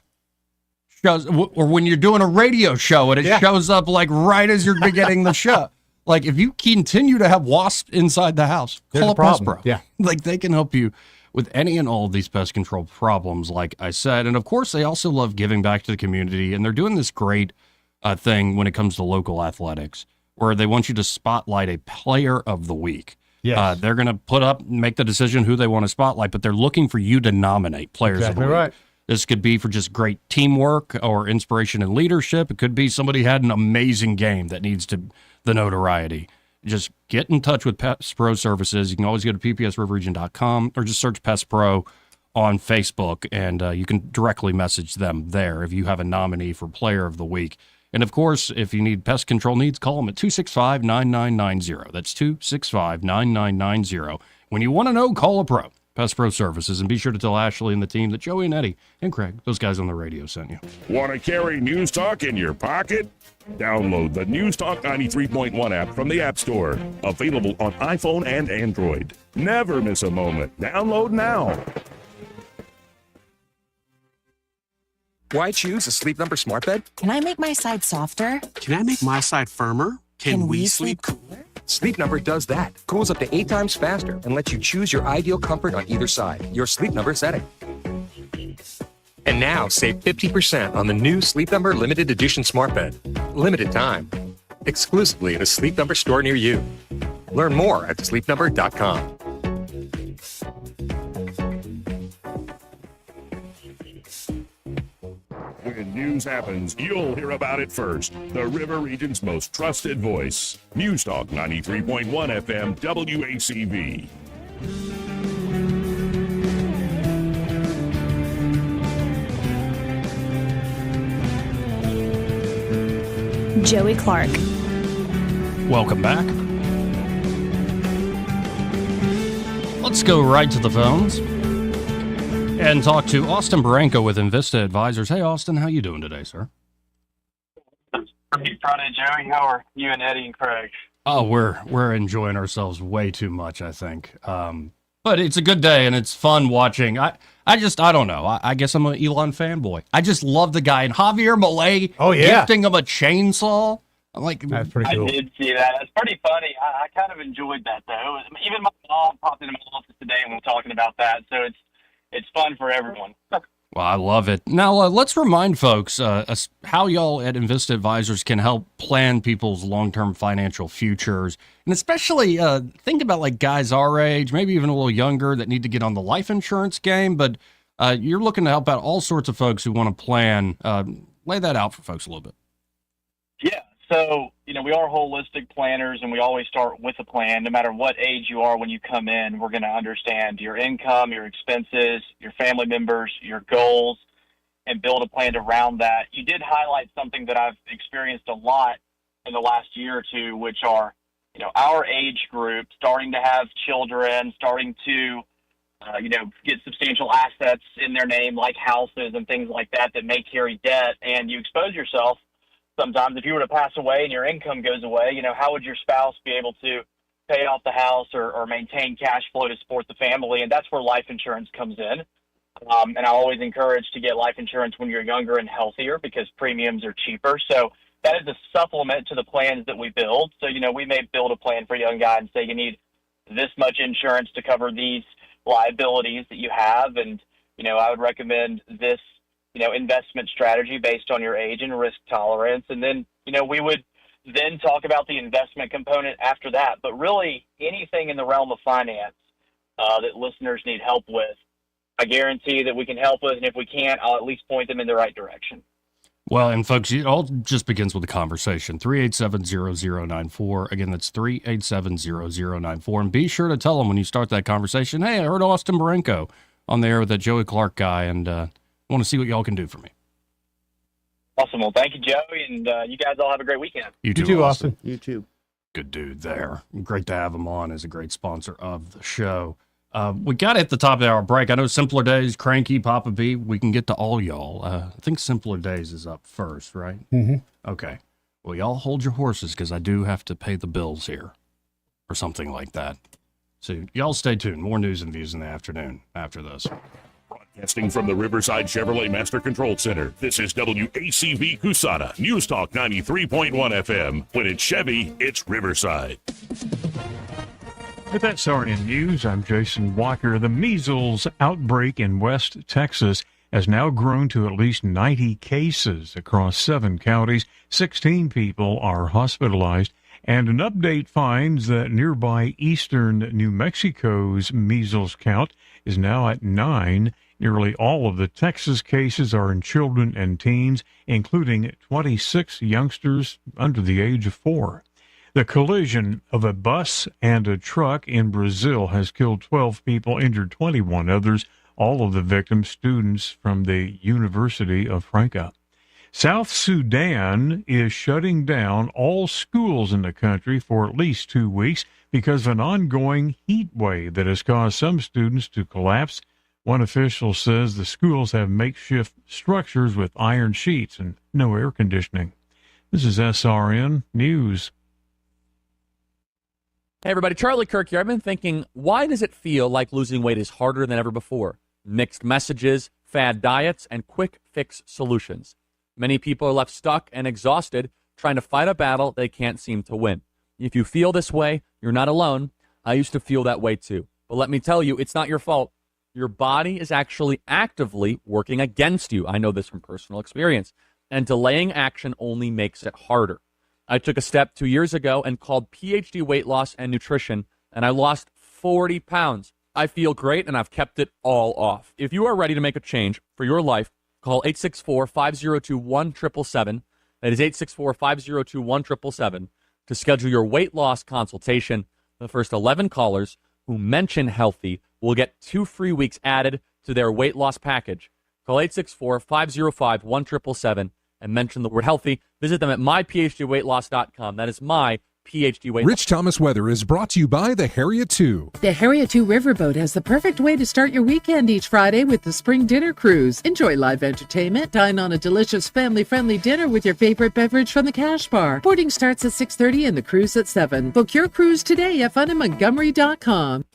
shows, or when you're doing a radio show and it shows up like right as you're beginning the show. Like if you continue to have wasps inside the house, call a Pest Pro. Yeah. Like they can help you with any and all of these pest control problems, like I said. And of course, they also love giving back to the community. And they're doing this great thing when it comes to local athletics, where they want you to spotlight a player of the week. Yes. They're going to make the decision who they want to spotlight, but they're looking for you to nominate players of the week. Right. This could be for just great teamwork or inspiration and leadership. It could be somebody had an amazing game that needs the notoriety. Just get in touch with Pest Pro Services. You can always go to ppsriverregion.com or just search Pest Pro on Facebook, and you can directly message them there if you have a nominee for Player of the Week. And, of course, if you need pest control needs, call them at 265-9990. That's 265-9990. When you want to know, call a pro. Pest Pro Services. And be sure to tell Ashley and the team that Joey and Eddie and Craig, those guys on the radio, sent you. Want to carry News Talk in your pocket? Download the News Talk 93.1 app from the App Store. Available on iPhone and Android. Never miss a moment. Download now. Why choose a Sleep Number smart bed? Can I make my side softer? Can I make my side firmer? Can we sleep cooler? Sleep Number does that. Cools up to 8 times faster and lets you choose your ideal comfort on either side. Your Sleep Number setting. And now save 50% on the new Sleep Number limited edition smart bed. Limited time. Exclusively at a Sleep Number store near you. Learn more at sleepnumber.com. When news happens, you'll hear about it first. The River Region's most trusted voice. News Talk 93.1 FM WACV. Joey Clark. Welcome back. Let's go right to the phones and talk to Austin Baranko with Invista Advisors. Hey, Austin, how you doing today, sir? Happy Friday, Joey. How are you and Eddie and Craig? Oh, we're enjoying ourselves way too much, I think. But it's a good day and it's fun watching. I don't know. I guess I'm an Elon fanboy. I just love the guy. And Javier Milei gifting him a chainsaw. I'm like, that's pretty cool. I did see that. It's pretty funny. I kind of enjoyed that, though. Even my mom popped into my office today and we're talking about that. So it's fun for everyone. Well, I love it. Now, let's remind folks how y'all at Invista Advisors can help plan people's long-term financial futures. And especially think about like guys our age, maybe even a little younger, that need to get on the life insurance game. But you're looking to help out all sorts of folks who want to plan. Lay that out for folks a little bit. Yeah. So, we are holistic planners, and we always start with a plan. No matter what age you are when you come in, we're going to understand your income, your expenses, your family members, your goals, and build a plan around that. You did highlight something that I've experienced a lot in the last year or two, which are, our age group starting to have children, starting to, get substantial assets in their name, like houses and things like that may carry debt, and you expose yourself. Sometimes if you were to pass away and your income goes away, how would your spouse be able to pay off the house or maintain cash flow to support the family? And that's where life insurance comes in. And I always encourage to get life insurance when you're younger and healthier because premiums are cheaper. So that is a supplement to the plans that we build. So, we may build a plan for a young guy and say you need this much insurance to cover these liabilities that you have. And, I would recommend this, investment strategy based on your age and risk tolerance. And then, we would then talk about the investment component after that. But really anything in the realm of finance that listeners need help with, I guarantee that we can help with. And if we can't, I'll at least point them in the right direction. Well, and folks, it all just begins with a conversation. 387-0094. Again, that's 387-0094. And be sure to tell them when you start that conversation, hey, I heard Austin Marenko on the air with that Joey Clark guy, and I want to see what y'all can do for me. Awesome. Well, thank you, Joey, and you guys all have a great weekend. You too, Austin. You too. Good dude there. Great to have him on as a great sponsor of the show. We got at the top of our break. I know Simpler Days, Cranky, Papa B. We can get to all y'all. I think Simpler Days is up first, right? Mm-hmm. Okay. Well, y'all hold your horses because I do have to pay the bills here or something like that. So y'all stay tuned. More news and views in the afternoon after this. Broadcasting from the Riverside Chevrolet Master Control Center, this is WACV Cusana, News Talk 93.1 FM. When it's Chevy, it's Riverside. With that SRN News, I'm Jason Walker. The measles outbreak in West Texas has now grown to at least 90 cases across 7 counties. 16 people are hospitalized, and an update finds that nearby eastern New Mexico's measles count is now at 9. Nearly all of the Texas cases are in children and teens, including 26 youngsters under the age of 4. The collision of a bus and a truck in Brazil has killed 12 people, injured 21 others, all of the victims students from the University of Franca. South Sudan is shutting down all schools in the country for at least 2 weeks because of an ongoing heat wave that has caused some students to collapse. One official says the schools have makeshift structures with iron sheets and no air conditioning. This is SRN News. Hey everybody, Charlie Kirk here. I've been thinking, why does it feel like losing weight is harder than ever before? Mixed messages, fad diets, and quick fix solutions. Many people are left stuck and exhausted trying to fight a battle they can't seem to win. If you feel this way, you're not alone. I used to feel that way too. But let me tell you, it's not your fault. Your body is actually actively working against you. I know this from personal experience. And delaying action only makes it harder. I took a step 2 years ago and called PhD Weight Loss and Nutrition, and I lost 40 pounds. I feel great, and I've kept it all off. If you are ready to make a change for your life, call 864-502-1777. That is 864-502-1777 to schedule your weight loss consultation. The first 11 callers who mention healthy will get 2 free weeks added to their weight loss package. Call 864-505-1777 and mention the word healthy. Visit them at myphdweightloss.com. That is my PhD Weight Loss. Rich Thomas Weather is brought to you by the Harriet 2. The Harriet 2 Riverboat has the perfect way to start your weekend each Friday with the Spring Dinner Cruise. Enjoy live entertainment, dine on a delicious family-friendly dinner with your favorite beverage from the Cash Bar. Boarding starts at 6:30 and the cruise at 7. Book your cruise today at funinmontgomery.com.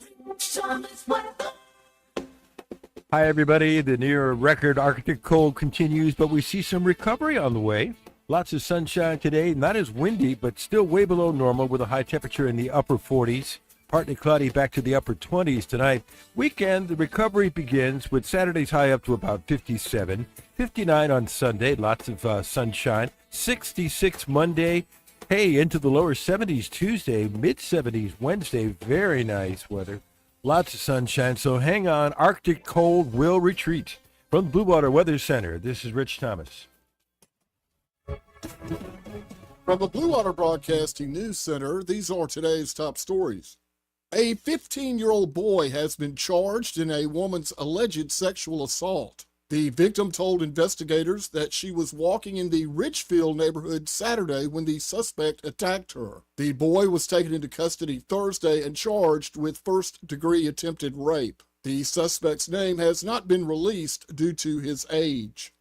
Hi, everybody. The near record Arctic cold continues, but we see some recovery on the way. Lots of sunshine today, not as windy, but still way below normal with a high temperature in the upper 40s. Partly cloudy back to the upper 20s tonight. Weekend, the recovery begins with Saturday's high up to about 57. 59 on Sunday, lots of sunshine. 66 Monday. Hey, into the lower 70s Tuesday, mid-70s Wednesday. Very nice weather. Lots of sunshine, so hang on. Arctic cold will retreat. From the Blue Water Weather Center, this is Rich Thomas. From the Blue Water Broadcasting News Center, these are today's top stories. A 15-year-old boy has been charged in a woman's alleged sexual assault. The victim told investigators that she was walking in the Ridgefield neighborhood Saturday when the suspect attacked her. The boy was taken into custody Thursday and charged with first-degree attempted rape. The suspect's name has not been released due to his age.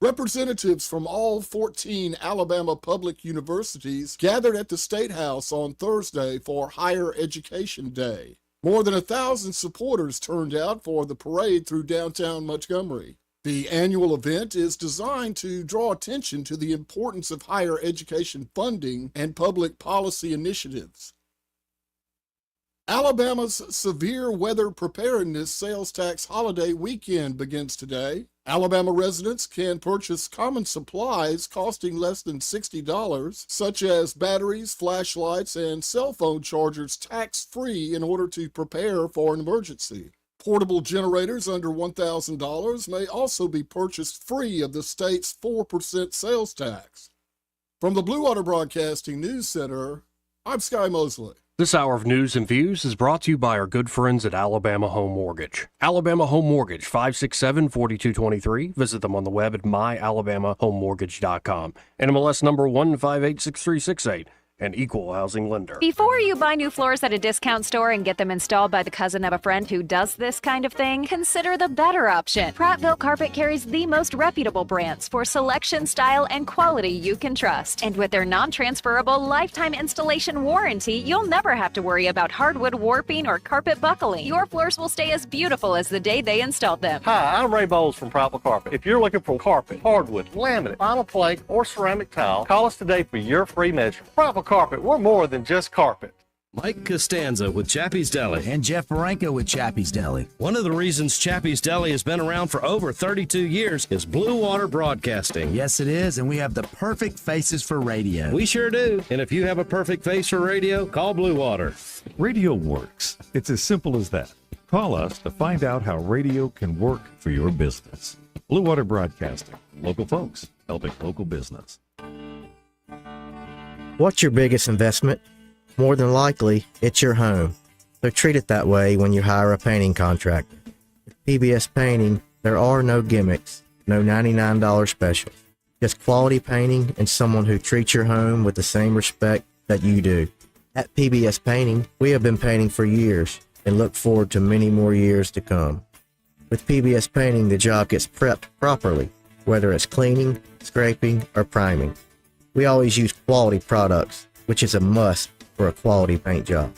Representatives from all 14 Alabama public universities gathered at the State House on Thursday for Higher Education Day. More than 1,000 supporters turned out for the parade through downtown Montgomery. The annual event is designed to draw attention to the importance of higher education funding and public policy initiatives. Alabama's Severe Weather Preparedness Sales Tax Holiday Weekend begins today. Alabama residents can purchase common supplies costing less than $60, such as batteries, flashlights, and cell phone chargers, tax-free in order to prepare for an emergency. Portable generators under $1,000 may also be purchased free of the state's 4% sales tax. From the Blue Water Broadcasting News Center, I'm Sky Mosley. This hour of news and views is brought to you by our good friends at Alabama Home Mortgage. Alabama Home Mortgage, 567-4223. Visit them on the web at myalabamahomemortgage.com. NMLS number 1586368. An equal housing lender. Before you buy new floors at a discount store and get them installed by the cousin of a friend who does this kind of thing, consider the better option. Prattville Carpet carries the most reputable brands for selection, style, and quality you can trust. And with their non-transferable lifetime installation warranty, you'll never have to worry about hardwood warping or carpet buckling. Your floors will stay as beautiful as the day they installed them. Hi, I'm Ray Bowles from Prattville Carpet. If you're looking for carpet, hardwood, laminate, vinyl plank, or ceramic tile, call us today for your free measure. Prattville Carpet, we're more than just carpet. Mike Costanza with Chappie's Deli. And Jeff Baranko with Chappie's Deli. One of the reasons Chappie's Deli has been around for over 32 years is Blue Water Broadcasting. Yes, it is, and we have the perfect faces for radio. We sure do. And if you have a perfect face for radio, call Blue Water. Radio works. It's as simple as that. Call us to find out how radio can work for your business. Blue Water Broadcasting. Local folks helping local business. What's your biggest investment? More than likely, it's your home. So treat it that way when you hire a painting contractor. With PBS Painting, there are no gimmicks, no $99 specials. Just quality painting and someone who treats your home with the same respect that you do. At PBS Painting, we have been painting for years and look forward to many more years to come. With PBS Painting, the job gets prepped properly, whether it's cleaning, scraping, or priming. We always use quality products, which is a must for a quality paint job.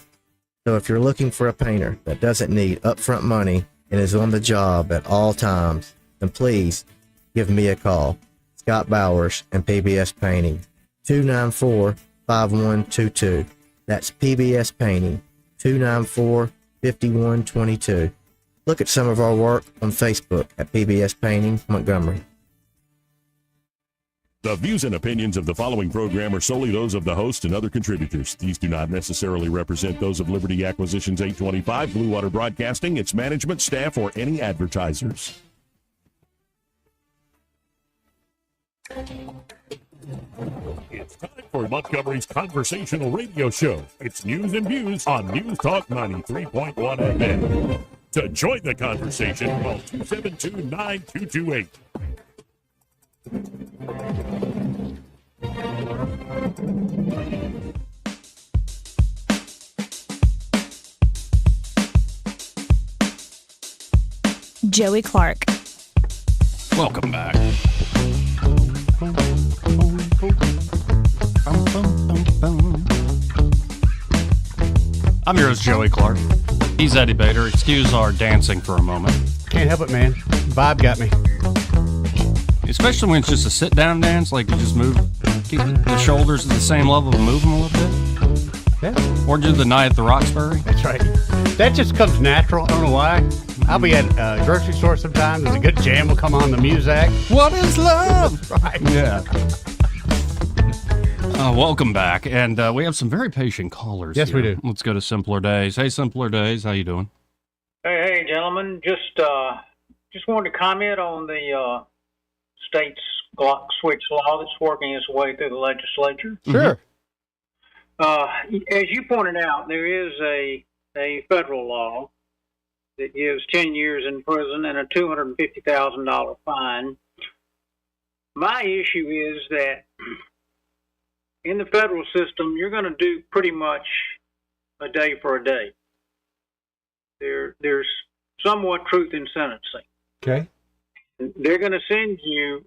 So if you're looking for a painter that doesn't need upfront money and is on the job at all times, then please give me a call. Scott Bowers and PBS Painting, 294-5122. That's PBS Painting, 294-5122. Look at some of our work on Facebook at PBS Painting Montgomery. The views and opinions of the following program are solely those of the host and other contributors. These do not necessarily represent those of Liberty Acquisitions 825, Blue Water Broadcasting, its management, staff, or any advertisers. It's time for Montgomery's conversational radio show. It's news and views on News Talk 93.1 FM. To join the conversation, call 272-9228. Joey Clark. Welcome back. I'm yours, Joey Clark. He's Eddie Bader. Excuse our dancing for a moment. Can't help it, man. Vibe got me. Especially when it's just a sit-down dance, like you just move, keep the shoulders at the same level and move them a little bit. Yeah. Or do the night at the Roxbury. That's right. That just comes natural. I don't know why. I'll be at a grocery store sometimes and a good jam will come on, the music. What is love? Right. Yeah. Welcome back. And we have some very patient callers. Yes, here. we do. Let's go to Simpler Days. Hey, Simpler Days. How you doing? Hey, gentlemen. Just wanted to comment on the state's switch law that's working its way through the legislature. Sure. As you pointed out, there is a federal law that gives 10 years in prison and a $250,000 fine. My issue is that in the federal system, you're going to do pretty much a day for a day. There's somewhat truth in sentencing. Okay. They're going to send you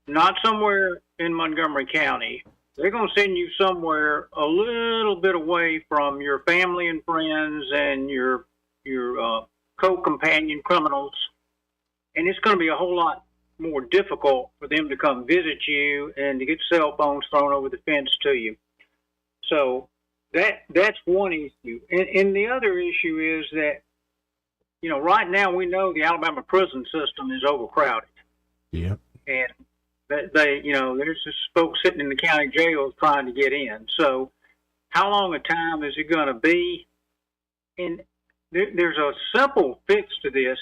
not somewhere in Montgomery County. They're going to send you somewhere a little bit away from your family and friends and your co-companion criminals. and it's going to be a whole lot more difficult for them to come visit you and to get cell phones thrown over the fence to you. So that's one issue. And the other issue is that, right now we know the Alabama prison system is overcrowded. Yeah. And there's just folks sitting in the county jails trying to get in. So how long a time is it going to be? And there's a simple fix to this.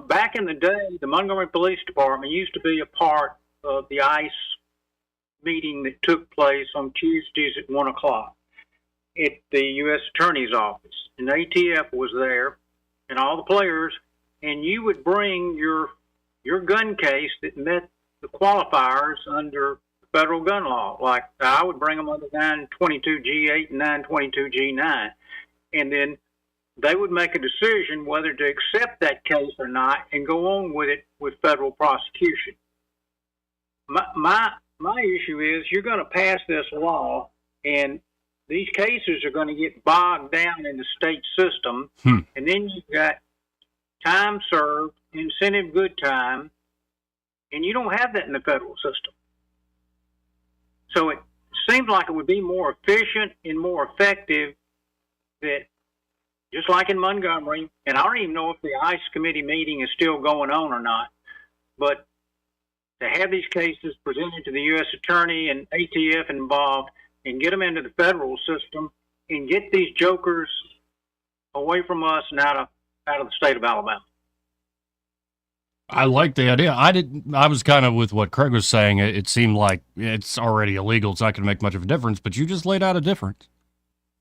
Back in the day, the Montgomery Police Department used to be a part of the ICE meeting that took place on Tuesdays at 1 o'clock at the U.S. Attorney's Office. And the ATF was there and all the players, and you would bring your gun case that met the qualifiers under federal gun law. Like I would bring them under 922G8 and 922G9. And then they would make a decision whether to accept that case or not and go on with it with federal prosecution. My issue is you're going to pass this law, and these cases are going to get bogged down in the state system, and then you've got time served, incentive good time, and you don't have that in the federal system. So it seems like it would be more efficient and more effective that, just like in Montgomery, and I don't even know if the ICE committee meeting is still going on or not, but to have these cases presented to the U.S. Attorney and ATF involved and get them into the federal system and get these jokers away from us and out of the state of Alabama. I like the idea. I was kind of with what Craig was saying. It seemed like it's already illegal. It's not going to make much of a difference, but you just laid out a difference.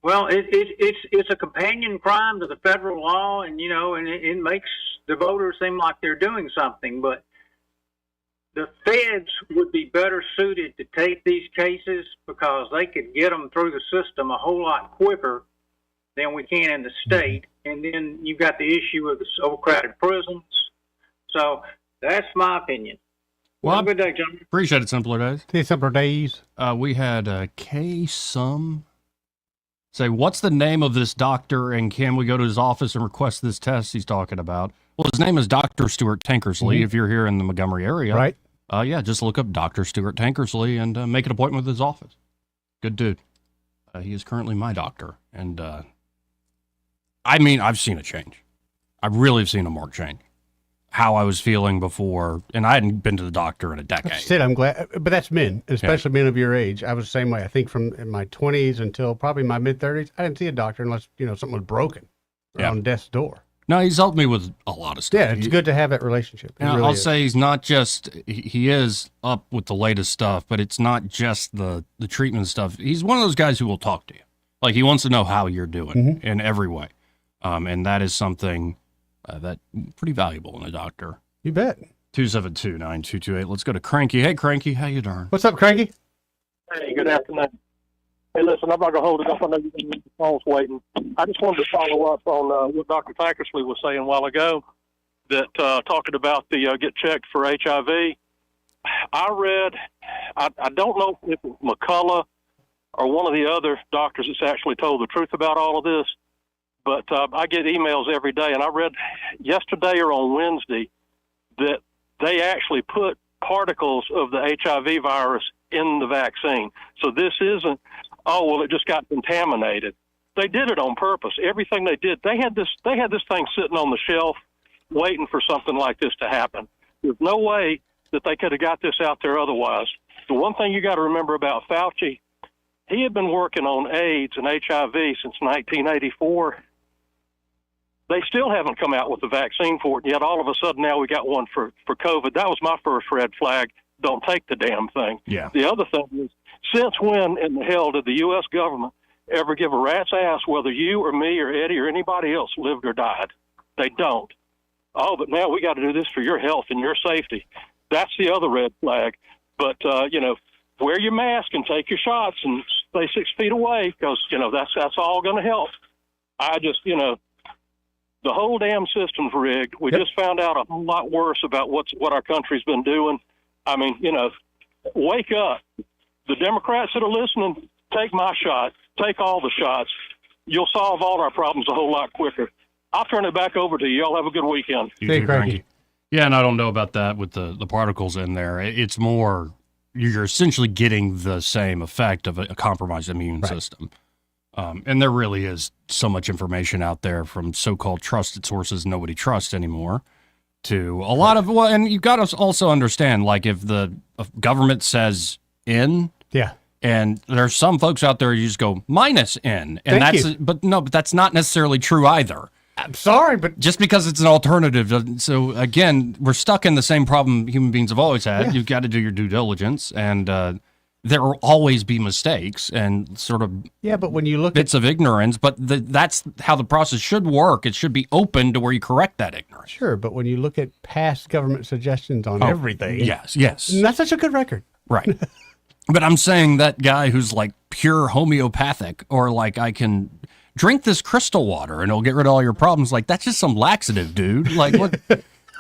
Well, it's a companion crime to the federal law, and it makes the voters seem like they're doing something. But the feds would be better suited to take these cases because they could get them through the system a whole lot quicker than we can in the state. And then you've got the issue of the overcrowded prisons. So that's my opinion. Well, have a good day, gentlemen. Appreciate it, Simpler Days. See, Simpler Days. We had K. Sum say, what's the name of this doctor, and can we go to his office and request this test he's talking about? Well, his name is Dr. Stuart Tankersley, if you're here in the Montgomery area. Right. Yeah, just look up Dr. Stuart Tankersley and make an appointment with his office. Good dude. He is currently my doctor. And, I've seen a change. I really have seen a marked change. How I was feeling before, and I hadn't been to the doctor in a decade. That's it, I'm glad. But that's men, especially men of your age. I was the same way. I think from in my 20s until probably my mid-30s, I didn't see a doctor unless, something was broken or on death's door. No, he's helped me with a lot of stuff. Yeah, it's good to have that relationship. Really I'll say he's not just, he is up with the latest stuff, but it's not just the treatment stuff. He's one of those guys who will talk to you. Like, he wants to know how you're doing in every way. And that is something that pretty valuable in a doctor. You bet. 272-9228. Let's go to Cranky. Hey, Cranky, how you doing? What's up, Cranky? Hey, good afternoon. Hey, listen, I'm not going to hold it up. I know you've been the phone's waiting. I just wanted to follow up on what Dr. Tankersley was saying a while ago, that talking about the get checked for HIV. I read, I don't know if it was McCullough or one of the other doctors that's actually told the truth about all of this, but I get emails every day, and I read yesterday or on Wednesday that they actually put particles of the HIV virus in the vaccine. So this isn't, it just got contaminated. They did it on purpose. Everything they did, they had this thing sitting on the shelf waiting for something like this to happen. There's no way that they could have got this out there otherwise. The one thing you got to remember about Fauci, he had been working on AIDS and HIV since 1984. They still haven't come out with a vaccine for it, yet all of a sudden now we got one for COVID. That was my first red flag. Don't take the damn thing. Yeah. The other thing is, since when in the hell did the U.S. government ever give a rat's ass whether you or me or Eddie or anybody else lived or died? They don't. Oh, but now we got to do this for your health and your safety. That's the other red flag. But, wear your mask and take your shots and stay 6 feet away because, that's all going to help. I just, the whole damn system's rigged. We just found out a whole lot worse about what our country's been doing. I mean, wake up. The Democrats that are listening, take my shot. Take all the shots. You'll solve all our problems a whole lot quicker. I'll turn it back over to you. Y'all have a good weekend. You too, Cranky. Yeah, and I don't know about that with the particles in there. It's more, you're essentially getting the same effect of a compromised immune system. And there really is so much information out there from so-called trusted sources nobody trusts anymore to a lot of, well, and you've got to also understand, like if the government says in, yeah, and there's some folks out there you just go minus in, and but that's not necessarily true either. I'm sorry, but just because it's an alternative. So again, we're stuck in the same problem human beings have always had. Yeah. You've got to do your due diligence, and there will always be mistakes and sort of but when you look bits of ignorance. But that's how the process should work. It should be open to where you correct that ignorance. Sure, but when you look at past government suggestions on everything, yes, not such a good record, right? But I'm saying that guy who's like pure homeopathic, or like I can drink this crystal water and it'll get rid of all your problems. Like, that's just some laxative, dude. Like, what?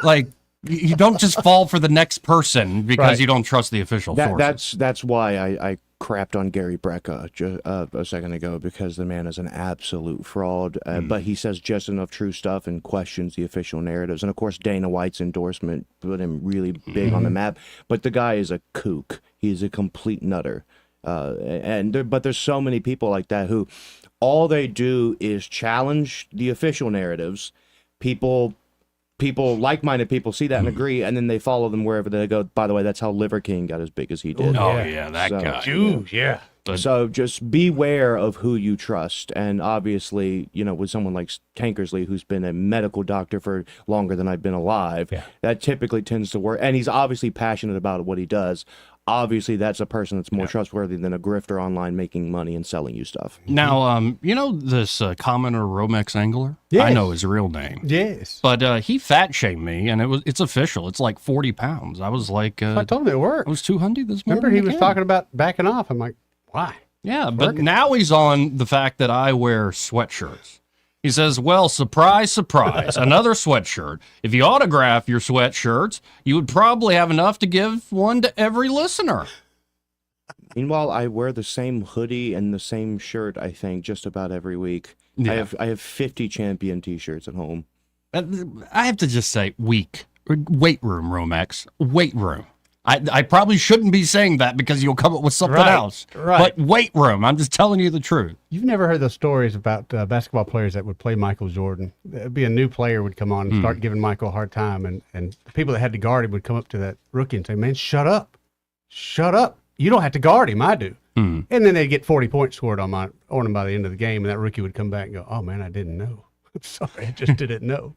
Like, you don't just fall for the next person because you don't trust the official sources. That's why I crapped on Gary Brecka a second ago, because the man is an absolute fraud. But he says just enough true stuff and questions the official narratives. And of course, Dana White's endorsement put him really big on the map. But the guy is a kook. He's a complete nutter. But there's so many people like that who all they do is challenge the official narratives. People, like-minded people see that and agree, and then they follow them wherever they go. By the way, that's how Liver King got as big as he did. Oh, yeah, that guy. Jews, yeah. So just beware of who you trust. And obviously, with someone like Tankersley, who's been a medical doctor for longer than I've been alive, that typically tends to work. And he's obviously passionate about what he does. Obviously, that's a person that's more trustworthy than a grifter online making money and selling you stuff. Now, this commenter Romex Angler? Yes. I know his real name. Yes. But he fat shamed me, and it's official. It's like 40 pounds. I was like... I told him it worked. I was 200 this morning. Remember, he was talking about backing off. I'm like, why? Yeah, but now he's on the fact that I wear sweatshirts. He says, well, surprise, surprise, another sweatshirt. If you autograph your sweatshirts, you would probably have enough to give one to every listener. Meanwhile, I wear the same hoodie and the same shirt, I think, just about every week. Yeah. I have 50 champion T-shirts at home. I have to just say, weight room, Romex, weight room. I probably shouldn't be saying that because you'll come up with something else. Right. But weight room, I'm just telling you the truth. You've never heard those stories about basketball players that would play Michael Jordan. It'd be a new player would come on and start giving Michael a hard time, and the people that had to guard him would come up to that rookie and say, man, shut up. Shut up. You don't have to guard him, I do. And then they'd get 40 points scored on him by the end of the game, and that rookie would come back and go, oh, man, I didn't know. I'm sorry, I just didn't know.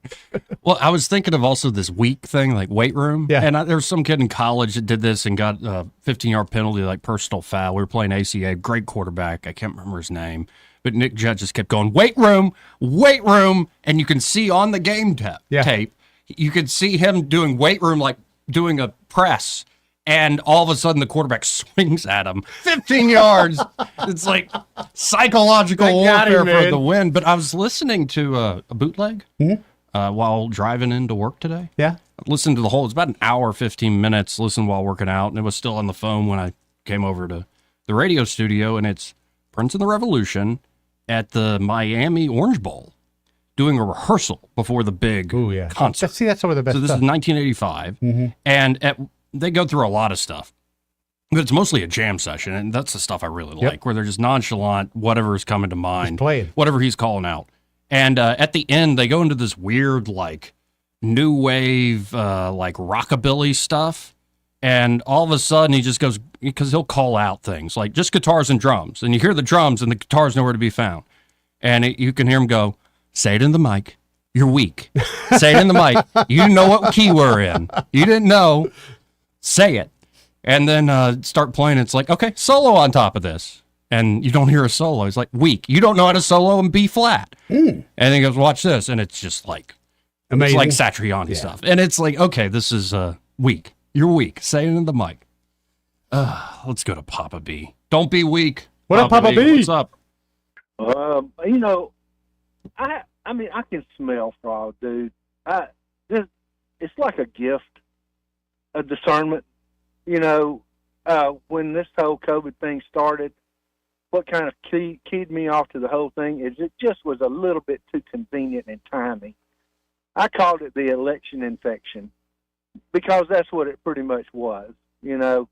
Well, I was thinking of also this week thing, like weight room. Yeah. And there was some kid in college that did this and got a 15-yard penalty, like personal foul. We were playing ACA, great quarterback. I can't remember his name. But Nick Judd just kept going, weight room. And you can see on the game tape, you could see him doing weight room, like doing a press. And all of a sudden, the quarterback swings at him 15 yards. It's like psychological warfare for the win. But I was listening to a bootleg while driving into work today. Yeah. I listened to the whole, it's about an hour, 15 minutes, listened while working out. And it was still on the phone when I came over to the radio studio. And it's Prince of the Revolution at the Miami Orange Bowl doing a rehearsal before the big concert. See, that's some of the best So this stuff. is 1985. And they go through a lot of stuff, but it's mostly a jam session, and that's the stuff I really like, where they're just nonchalant, whatever is coming to mind, whatever he's calling out. And at the end, they go into this weird, like, new wave, like, rockabilly stuff, and all of a sudden he just goes, because he'll call out things, like, just guitars and drums, and you hear the drums, and the guitar's nowhere to be found. And you can hear him go, say it in the mic, you're weak. Say it in the mic. You didn't know what key we're in. You didn't know. Say it, and then start playing. It's like, okay, solo on top of this, and you don't hear a solo. It's like, weak. You don't know how to solo in B flat. And then he goes, watch this, and it's just like, amazing. It's like Satriani stuff, and it's like, okay, this is weak. You're weak. Say it in the mic. Let's go to Papa B. Don't be weak. What up, Papa B? What's up? I mean, I can smell fraud, dude. It's like a gift. A discernment, when this whole COVID thing started, what kind of keyed me off to the whole thing is it just was a little bit too convenient and timely. I called it the election infection. because that's what it pretty much was, you know.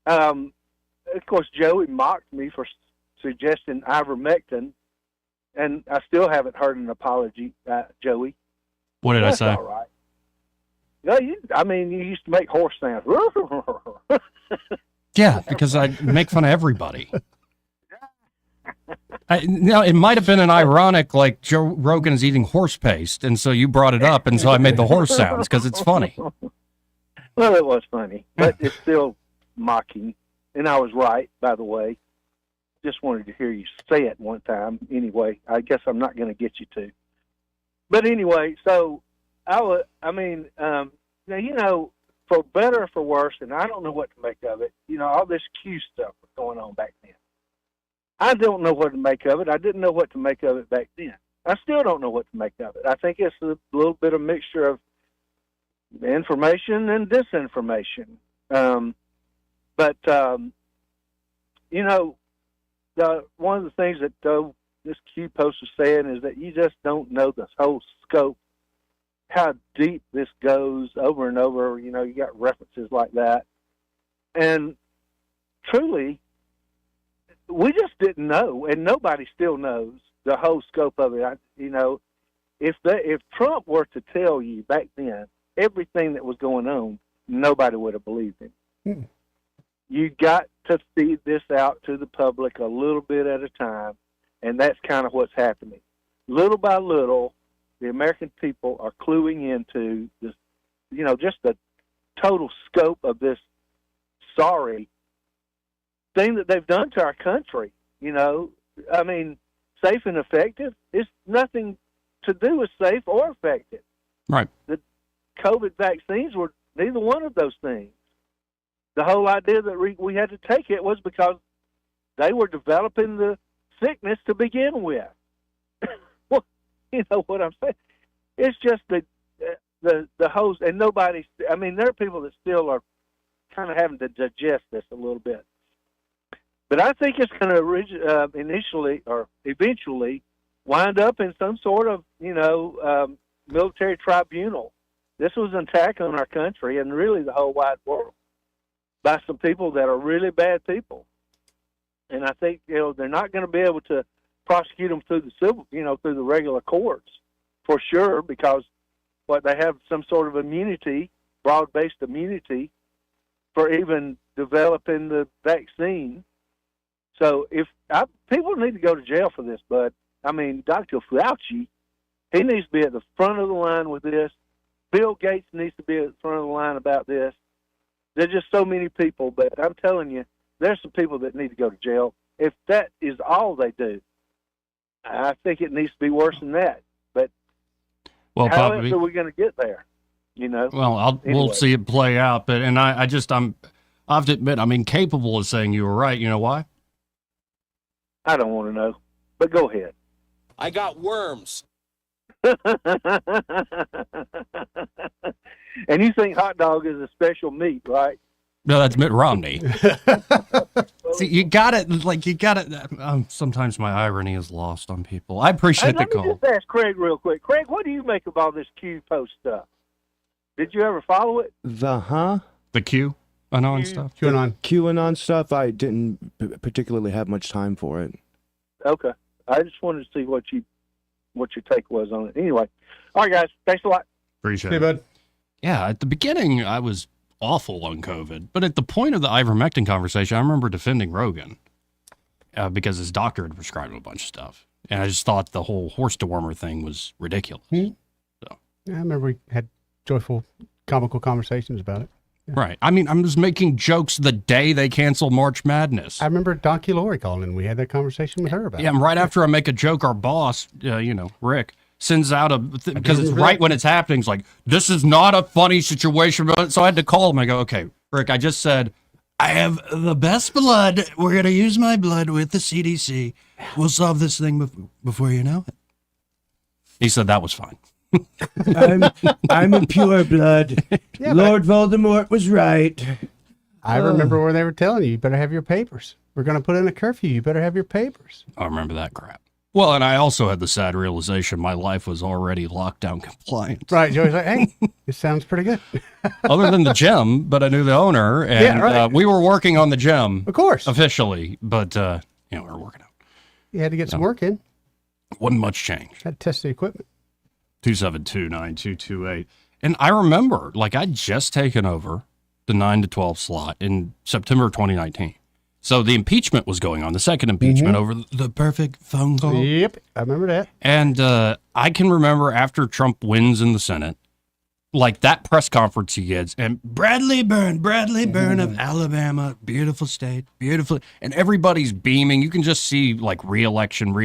Of course, Joey mocked me for suggesting ivermectin, and I still haven't heard an apology, Joey. What did I say? All right. Yeah, you used to make horse sounds. Yeah, because I make fun of everybody. It might have been an ironic, like Joe Rogan is eating horse paste, and so you brought it up, and so I made the horse sounds because it's funny. Well, it was funny, but it's still mocking, and I was right, by the way. Just wanted to hear you say it one time. Anyway, I guess I'm not going to get you to. But anyway, so now, you know, for better or for worse, and I don't know what to make of it, you know, all this Q stuff was going on back then. I don't know what to make of it. I didn't know what to make of it back then. I still don't know what to make of it. I think it's a little bit of mixture of information and disinformation. You know, one of the things that this Q post was saying is that you just don't know the whole scope, how deep this goes over and over. You know, you got references like that. And truly, we just didn't know, and nobody still knows the whole scope of it. You know, if Trump were to tell you back then everything that was going on, nobody would have believed him. You got to feed this out to the public a little bit at a time, and that's kind of what's happening. Little by little, the American people are cluing into this, you know, just the total scope of this sorry thing that they've done to our country. You know, I mean, safe and effective is nothing to do with safe or effective. Right. The COVID vaccines were neither one of those things. The whole idea that we had to take it was because they were developing the sickness to begin with. Well, you know what I'm saying? It's just the whole, and nobody, I mean, there are people that still are kind of having to digest this a little bit. But I think it's going to initially or eventually wind up in some sort of, you know, military tribunal. This was an attack on our country and really the whole wide world by some people that are really bad people. And I think, you know, they're not going to be able to prosecute them through the civil, you know, through the regular courts for sure, because they have some sort of immunity, broad-based immunity for even developing the vaccine. So people need to go to jail for this, bud. I mean, Dr. Fauci, he needs to be at the front of the line with this. Bill Gates needs to be at the front of the line about this. There's just so many people, but I'm telling you, there's some people that need to go to jail. If that is all they do, I think it needs to be worse than that. But how else are we going to get there? You know. Well, we'll see it play out. But I have to admit, I'm incapable of saying you were right. You know why? I don't want to know, but go ahead. I got worms. And you think hot dog is a special meat, right? No, that's Mitt Romney. See, you got it. Sometimes my irony is lost on people. I appreciate the call. Let me just ask Craig real quick. Craig, what do you make of all this Q post stuff? Did you ever follow it? The QAnon stuff? QAnon stuff, I didn't particularly have much time for it. Okay. I just wanted to see what your take was on it. Anyway. All right, guys. Thanks a lot. Appreciate it. Hey, bud. Yeah, at the beginning, I was awful on COVID. But at the point of the ivermectin conversation, I remember defending Rogan because his doctor had prescribed him a bunch of stuff. And I just thought the whole horse dewormer thing was ridiculous. So. Yeah, I remember we had joyful, comical conversations about it. Yeah. Right. I mean, I'm just making jokes the day they canceled March Madness. I remember Donkey Lori calling and we had that conversation with her about it. Yeah, and right after I make a joke, our boss, Rick, sends out because it's right when it's happening. It's like, this is not a funny situation. So I had to call him. I go, okay, Rick, I just said, I have the best blood. We're going to use my blood with the CDC. We'll solve this thing before you know it. He said that was fine. I'm a pure blood. Yeah, Lord Voldemort was right. I remember where they were telling you better have your papers. We're going to put in a curfew. You better have your papers. I remember that crap. Well, and I also had the sad realization my life was already lockdown compliant. Right. Joey's like, hey, this sounds pretty good. Other than the gym, but I knew the owner, and Yeah, right. we were working on the gym. Of course. Officially, but, we were working out. You had to get some work in. Wasn't much change. Had to test the equipment. 272-9228. And I remember, I'd just taken over the 9 to 12 slot in September of 2019. So the impeachment was going on, the second impeachment over the perfect phone call. Yep, I remember that. And I can remember after Trump wins in the Senate, that press conference he gets, and Bradley Byrne of Alabama, beautiful state, beautiful. And everybody's beaming. You can just see re-election.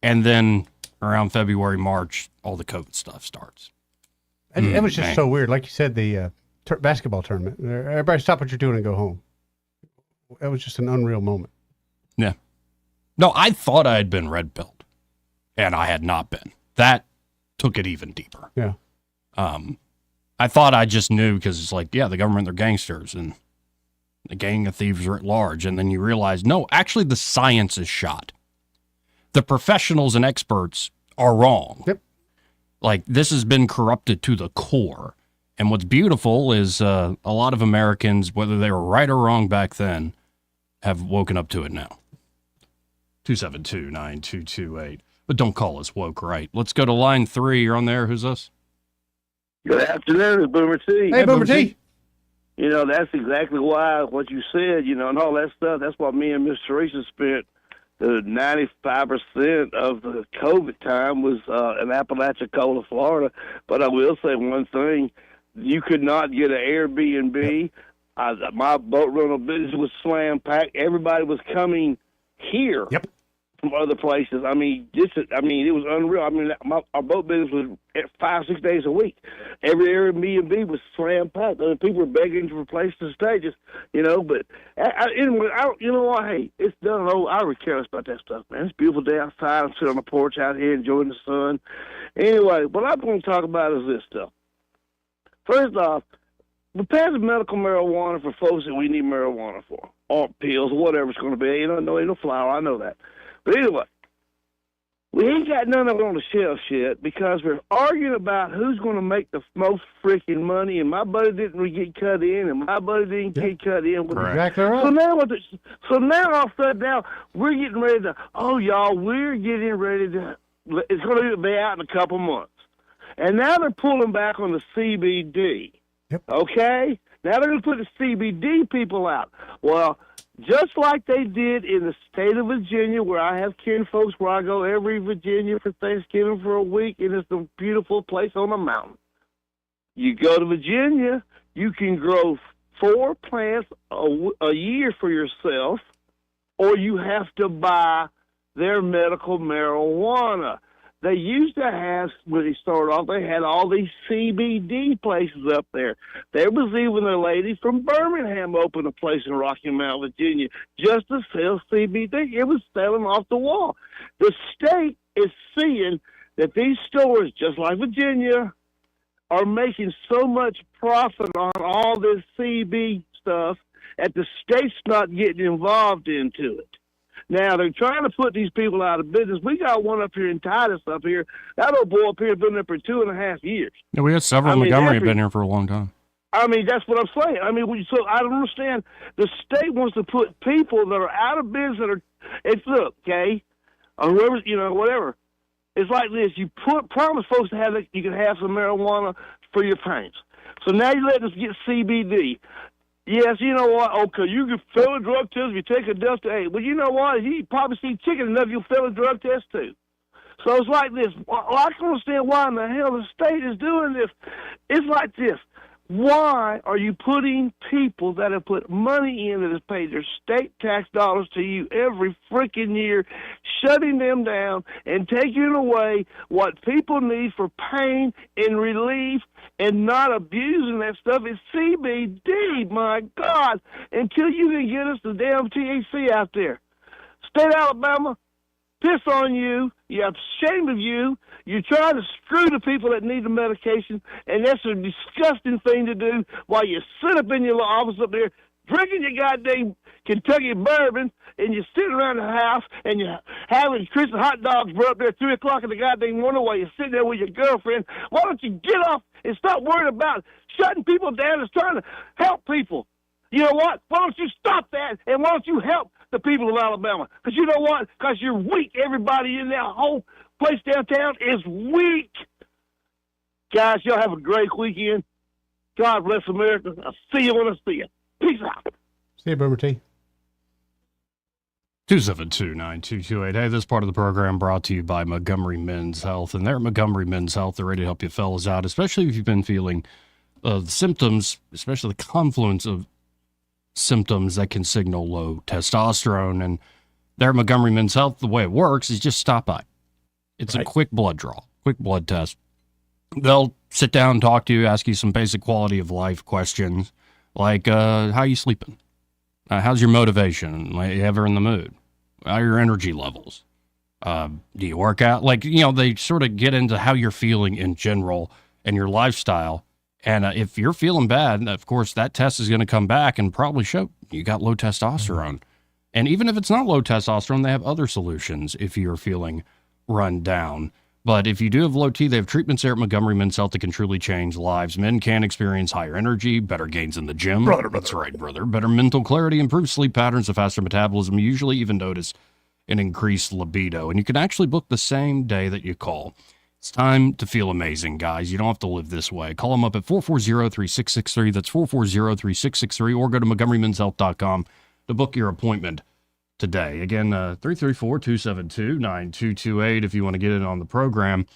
And then around February, March, all the COVID stuff starts. It was just so weird. Like you said, the basketball tournament. Everybody stop what you're doing and go home. It was just an unreal moment. Yeah. No, I thought I had been red-pilled, and I had not been. That took it even deeper. Yeah. I thought I just knew because it's the government, they're gangsters, and the gang of thieves are at large. And then you realize, no, actually the science is shot. The professionals and experts are wrong. Yep. This has been corrupted to the core. And what's beautiful is a lot of Americans, whether they were right or wrong back then, have woken up to it now. 272-9228. But don't call us woke, right? Let's go to line 3. You're on there. Who's this? Good afternoon, it's Boomer T. Hey, Boomer T. That's exactly why what you said, and all that stuff. That's why me and Miss Teresa spent 95% of the COVID time was in Apalachicola, Florida. But I will say one thing. You could not get an Airbnb. My boat rental business was slam packed. Everybody was coming here from other places. It was unreal. Our boat business was 5-6 days a week. Every Airbnb was slam packed. People were begging for places to stay. But anyway, you know what? Hey, it's done. I really care about that stuff, man. It's a beautiful day outside. I'm sitting on the porch out here enjoying the sun. Anyway, what I'm going to talk about is this stuff. First off, we're passing medical marijuana for folks that we need marijuana for, or pills, or whatever it's going to be. No, ain't no flower. I know that. But anyway, we ain't got none of it on the shelf yet because we're arguing about who's going to make the most freaking money, and my buddy didn't get cut in, and my buddy didn't get cut in. Exactly right. So now all of a sudden, now we're getting ready to, we're getting ready to, it's going to be out in a couple months. And now they're pulling back on the CBD. Yep. Okay? Now they're going to put the CBD people out. Well, just like they did in the state of Virginia, where I have kin folks where I go every Virginia for Thanksgiving for a week, and it's a beautiful place on a mountain. You go to Virginia, you can grow 4 plants a year for yourself, or you have to buy their medical marijuana. They used to have, when they started off, they had all these CBD places up there. There was even a lady from Birmingham opened a place in Rocky Mount, Virginia, just to sell CBD. It was selling off the wall. The state is seeing that these stores, just like Virginia, are making so much profit on all this CBD stuff that the state's not getting involved into it. Now, they're trying to put these people out of business. We got one up here in Titus up here. That old boy up here has been there for 2.5 years. Yeah, we had several in Montgomery have been here for a long time. That's what I'm saying. So I don't understand. The state wants to put people that are out of business look, okay, or whoever, whatever. It's like this. You promise folks to you can have some marijuana for your pains. So now you let us get CBD. Yes, you know what? Okay, you can fail a drug test if you take a Delta 8. Well, you know what? You probably see chicken enough, you'll fail a drug test too. So it's like this. Well, I can understand why in the hell the state is doing this. It's like this. Why are you putting people that have put money in that has paid their state tax dollars to you every freaking year, shutting them down and taking away what people need for pain and relief and not abusing that stuff? It's CBD, my God, until you can get us the damn THC out there. State of Alabama, piss on you. I'm ashamed of you. You're trying to screw the people that need the medication, and that's a disgusting thing to do while you sit up in your office up there drinking your goddamn Kentucky bourbon, and you're sitting around the house, and you're having Christmas hot dogs brought up there at 3 o'clock in the goddamn morning while you're sitting there with your girlfriend. Why don't you get off and stop worrying about shutting people down and trying to help people? You know what? Why don't you stop that, and why don't you help the people of Alabama? Because you know what? Because you're weak. Everybody in that whole place downtown is weak. Guys, y'all have a great weekend. God bless America. I'll see you when I see you. Peace out. See you, Boomer T. 272-9228. Hey, this part of the program brought to you by Montgomery Men's Health. And they're at Montgomery Men's Health. They're ready to help you fellas out, especially if you've been feeling the symptoms, especially the confluence of symptoms that can signal low testosterone. And there at Montgomery Men's Health, the way it works is just stop by. It's a quick blood draw, quick blood test. They'll sit down and talk to you, ask you some basic quality of life questions like, how you sleeping? How's your motivation? Are you ever in the mood? How are your energy levels? Do you work out? Like, you know, they sort of get into how you're feeling in general and your lifestyle. And if you're feeling bad, of course, that test is going to come back and probably show you got low testosterone. Mm-hmm. And even if it's not low testosterone, they have other solutions if you're feeling run down. But if you do have low T, they have treatments there at Montgomery Men's Health that can truly change lives. Men can experience higher energy, better gains in the gym. That's right, brother. Better mental clarity, improved sleep patterns, a faster metabolism. You usually even notice an increased libido. And you can actually book the same day that you call. It's time to feel amazing, guys. You don't have to live this way. Call them up at 440-3663. That's 440-3663. Or go to montgomerymenshealth.com to book your appointment today. Again, 334-272-9228 if you want to get in on the program.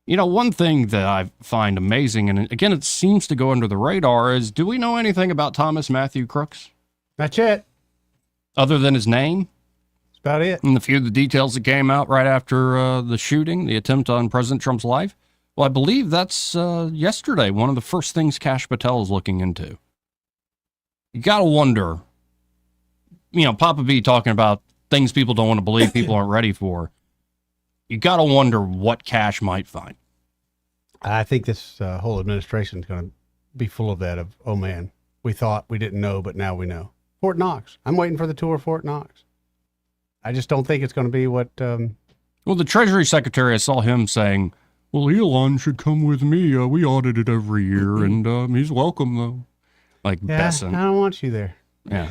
You know, one thing that I find amazing, and again, it seems to go under the radar, is do we know anything about Thomas Matthew Crooks? That's it. Other than his name? That's about it. And a few of the details that came out right after the shooting, the attempt on President Trump's life. Well, I believe that's yesterday, one of the first things Kash Patel is looking into. You got to wonder, you know, Papa B talking about things people don't want to believe, people aren't ready for. You got to wonder what Kash might find. I think this whole administration is going to be full of that of, oh man, we thought we didn't know, but now we know. Fort Knox. I'm waiting for the tour of Fort Knox. I just don't think it's going to be what... Well, the Treasury Secretary, I saw him saying, well, Elon should come with me. We audit it every year, and he's welcome, though. Like Besson. I don't want you there. Yeah.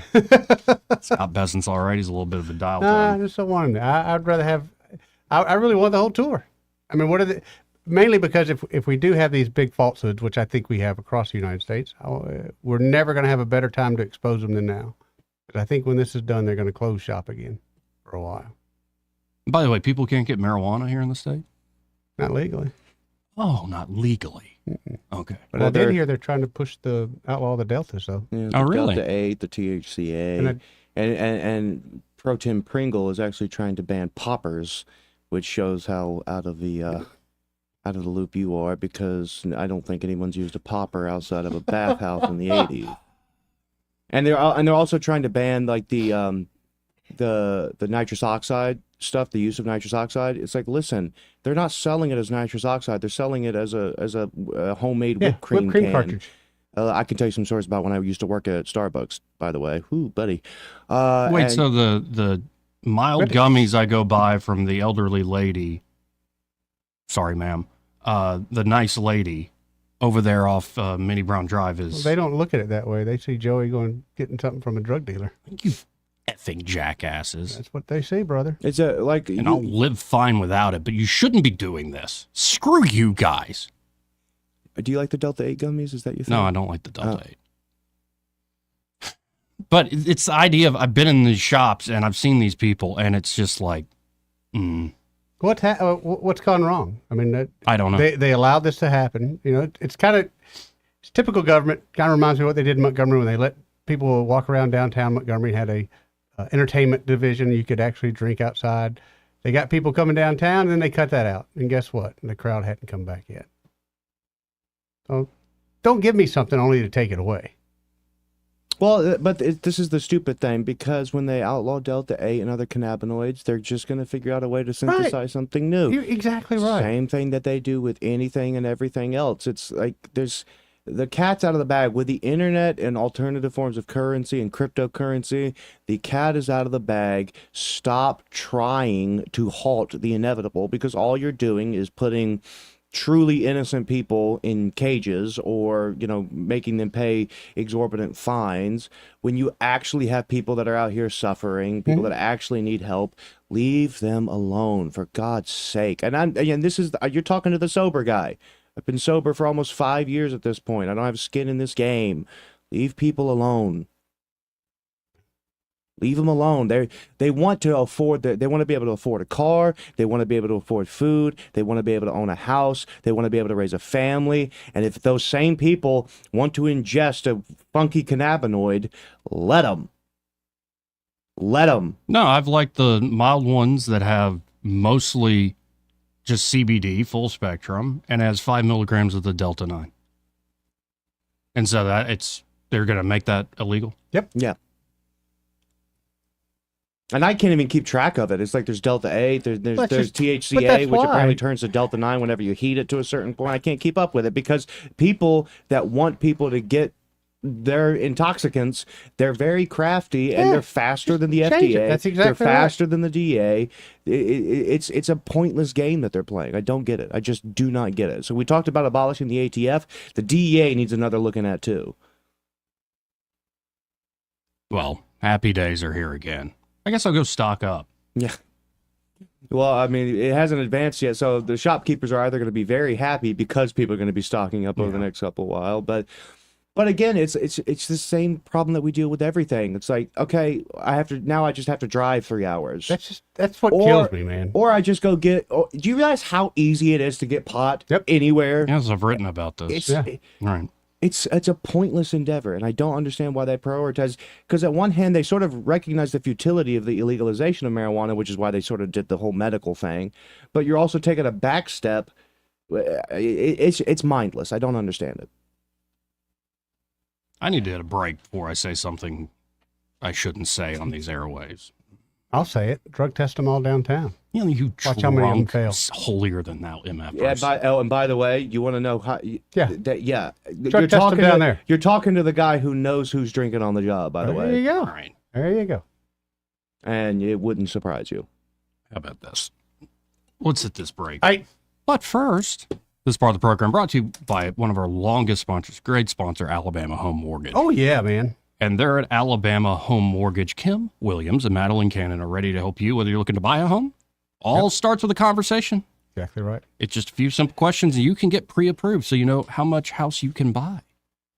Scott Bessent's all right. He's a little bit of a dial tone. I just don't want him. I'd rather have... I really want the whole tour. I mean, what are the... Mainly because if we do have these big falsehoods, which I think we have across the United States, we're never going to have a better time to expose them than now. But I think when this is done, they're going to close shop again for a while. By the way, people can't get marijuana here in the state? Not legally. Oh, not legally. Mm-mm. Okay. But I did hear they're trying to outlaw the Deltas, though. Yeah, oh, really? Delta 8, the THCA. And Pro Tim Pringle is actually trying to ban poppers, which shows how out of the loop you are, because I don't think anyone's used a popper outside of a bathhouse in the 80s. And they're also trying to ban like the nitrous oxide stuff, the use of nitrous oxide. It's like, listen, they're not selling it as nitrous oxide. They're selling it as a homemade whipped cream cartridge. I can tell you some stories about when I used to work at Starbucks, by the way. Ooh, buddy. Wait, so the mild gummies I go buy from the elderly lady, sorry, ma'am, the nice lady over there off Minnie Brown Drive is... Well, they don't look at it that way. They see Joey getting something from a drug dealer. You effing jackasses. That's what they see, brother. It's like... And I'll live fine without it, but you shouldn't be doing this. Screw you guys. Do you like the Delta 8 gummies? Is that your thing? No, I don't like the Delta 8. But it's the idea of, I've been in these shops and I've seen these people, and it's just like, What's gone wrong? I mean, I don't know. They allowed this to happen. You know, it's typical government. Kind of reminds me of what they did in Montgomery when they let people walk around downtown Montgomery and had a entertainment division. You could actually drink outside. They got people coming downtown, and then they cut that out. And guess what? The crowd hadn't come back yet. So don't give me something only to take it away. Well, but this is the stupid thing, because when they outlaw Delta 8 and other cannabinoids, they're just going to figure out a way to synthesize something new. You're exactly right. Same thing that they do with anything and everything else. It's like the cat's out of the bag with the internet and alternative forms of currency and cryptocurrency. The cat is out of the bag. Stop trying to halt the inevitable, because all you're doing is putting truly innocent people in cages, or making them pay exorbitant fines, when you actually have people that are out here suffering, people that actually need help. Leave them alone, for God's sake. And you're talking to the sober guy. I've been sober for almost 5 years at this point. I don't have skin in this game. Leave people alone. Leave them alone. They want to afford they want to be able to afford a car. They want to be able to afford food. They want to be able to own a house. They want to be able to raise a family. And if those same people want to ingest a funky cannabinoid, let them. Let them. No, I've liked the mild ones that have mostly just CBD, full spectrum, and has 5 milligrams of the Delta 9. And so they're going to make that illegal? Yep. Yeah. And I can't even keep track of it. It's like there's Delta 8, there's THCA, which apparently turns to Delta 9 whenever you heat it to a certain point. I can't keep up with it, because people that want people to get their intoxicants, they're very crafty, and they're faster than the FDA. That's exactly They're faster than the DA. It's a pointless game that they're playing. I don't get it. I just do not get it. So we talked about abolishing the ATF. The DEA needs another looking at too. Well, happy days are here again. I guess I'll go stock up. Yeah. Well, I mean, it hasn't advanced yet, so the shopkeepers are either going to be very happy because people are going to be stocking up over the next couple of while, but again, it's the same problem that we deal with everything. It's like, okay, I just have to drive 3 hours. That's what kills me, man. Or I just go get. Do you realize how easy it is to get pot anywhere? Yes, I've written about this. Right. It's a pointless endeavor, and I don't understand why they prioritize. Because at one hand, they sort of recognize the futility of the illegalization of marijuana, which is why they sort of did the whole medical thing. But you're also taking a back step. It's mindless. I don't understand it. I need to hit a break before I say something I shouldn't say on these airwaves. I'll say it. Drug test them all downtown. You watch how many of them fail. Holier than thou MF. Yeah. And by the way, you want to know how? Drug test them down there. You're talking to the guy who knows who's drinking on the job. By the way. There you go. All right. There you go. And it wouldn't surprise you. How about this? Let's hit this break. But first, this part of the program brought to you by one of our longest sponsors, great sponsor, Alabama Home Mortgage. Oh, yeah, man. And they're at Alabama Home Mortgage. Kim Williams and Madeline Cannon are ready to help you, whether you're looking to buy a home. All starts with a conversation. Exactly right. It's just a few simple questions, and you can get pre-approved so you know how much house you can buy.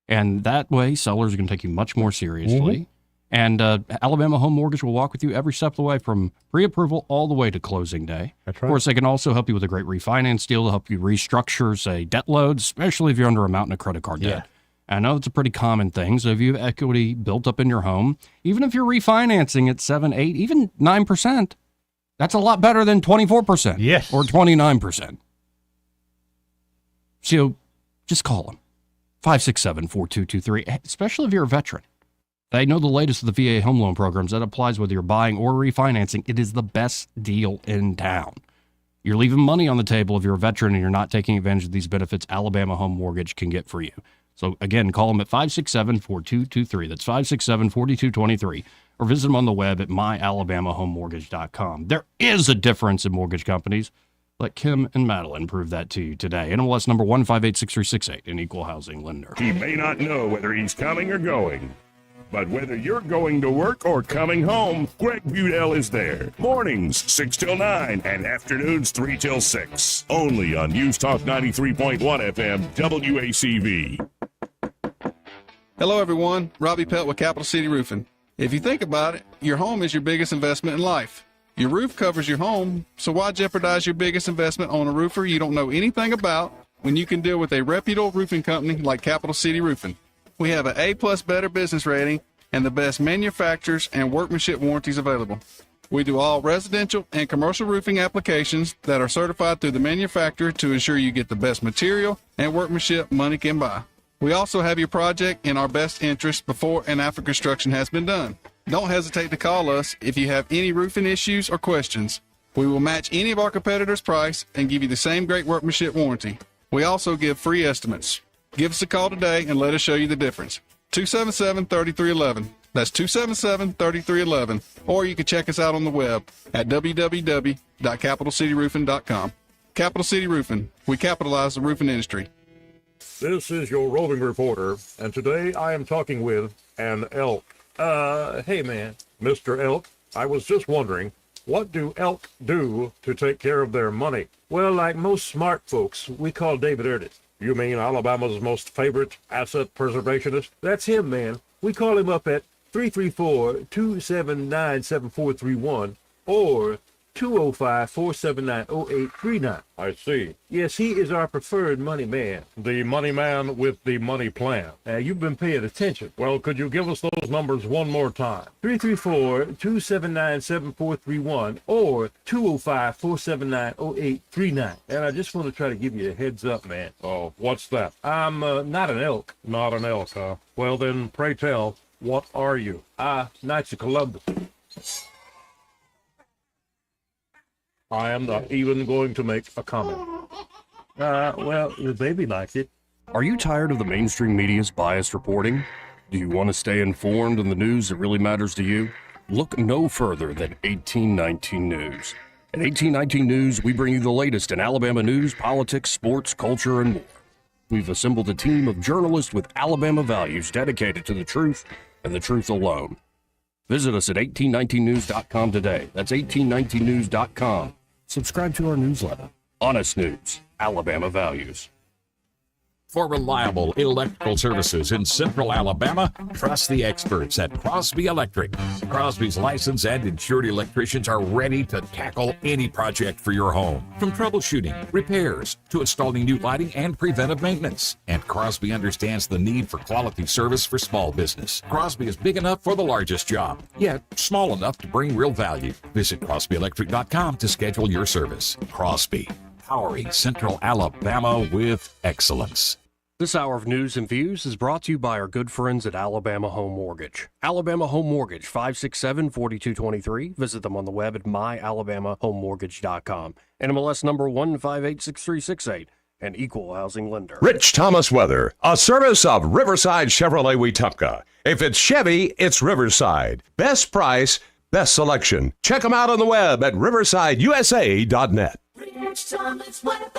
And that way, sellers are going to take you much more seriously. And Alabama Home Mortgage will walk with you every step of the way, from pre-approval all the way to closing day. That's right. Of course, they can also help you with a great refinance deal to help you restructure, say, debt loads, especially if you're under a mountain of credit card debt. I know it's a pretty common thing. So if you have equity built up in your home, even if you're refinancing at 7, 8, even 9%, that's a lot better than 24%. Yes. Or 29%. So just call them. 567-4223, especially if you're a veteran. They know the latest of the VA home loan programs. That applies whether you're buying or refinancing. It is the best deal in town. You're leaving money on the table if you're a veteran and you're not taking advantage of these benefits. Alabama Home Mortgage can get for you. So again, call them at 567-4223. That's 567-4223. Or visit them on the web at myalabamahomemortgage.com. There is a difference in mortgage companies. Let Kim and Madeline prove that to you today. NMLS number 1586368, an equal housing lender. He may not know whether he's coming or going, but whether you're going to work or coming home, Greg Budell is there. Mornings, 6 till 9, and afternoons, 3 till 6. Only on News Talk 93.1 FM, WACV. Hello, everyone. Robbie Pelt with Capital City Roofing. If you think about it, your home is your biggest investment in life. Your roof covers your home, so why jeopardize your biggest investment on a roofer you don't know anything about when you can deal with a reputable roofing company like Capital City Roofing? We have an A+ Better Business rating and the best manufacturers and workmanship warranties available. We do all residential and commercial roofing applications that are certified through the manufacturer to ensure you get the best material and workmanship money can buy. We also have your project in our best interest before and after construction has been done. Don't hesitate to call us if you have any roofing issues or questions. We will match any of our competitors' price and give you the same great workmanship warranty. We also give free estimates. Give us a call today and let us show you the difference. 277-3311. That's 277-3311. Or you can check us out on the web at www.capitalcityroofing.com. Capital City Roofing. We capitalize the roofing industry. This is your roving reporter, and today I am talking with an elk. Hey man, Mr. Elk, I was just wondering, what do elk do to take care of their money? Well, like most smart folks, we call David Erdit. You mean Alabama's most favorite asset preservationist? That's him, man. We call him up at 334-279-7431 or 205-479-0839. I see. Yes, he is our preferred money man. The money man with the money plan. You've been paying attention. Well, could you give us those numbers one more time? 334-279-7431 or 205-479-0839. And I just want to try to give you a heads up, man. Oh, what's that? I'm not an elk. Not an elk, huh? Well, then, pray tell, what are you? Knights of Columbus. I am not even going to make a comment. Well, the baby liked it. Are you tired of the mainstream media's biased reporting? Do you want to stay informed on the news that really matters to you? Look no further than 1819 News. At 1819 News, we bring you the latest in Alabama news, politics, sports, culture, and more. We've assembled a team of journalists with Alabama values dedicated to the truth and the truth alone. Visit us at 1819news.com today. That's 1819news.com. Subscribe to our newsletter. Honest News, Alabama Values. For reliable electrical services in Central Alabama, trust the experts at Crosby Electric. Crosby's licensed and insured electricians are ready to tackle any project for your home, from troubleshooting, repairs, to installing new lighting and preventive maintenance. And Crosby understands the need for quality service for small business. Crosby is big enough for the largest job, yet small enough to bring real value. Visit CrosbyElectric.com to schedule your service. Crosby, powering Central Alabama with excellence. This hour of news and views is brought to you by our good friends at Alabama Home Mortgage. Alabama Home Mortgage, 567-4223. Visit them on the web at myalabamahomemortgage.com. NMLS number 1586368. An equal housing lender. Rich Thomas Weather, a service of Riverside Chevrolet Wetumpka. If it's Chevy, it's Riverside. Best price, best selection. Check them out on the web at riversideusa.net. Rich Thomas Weather.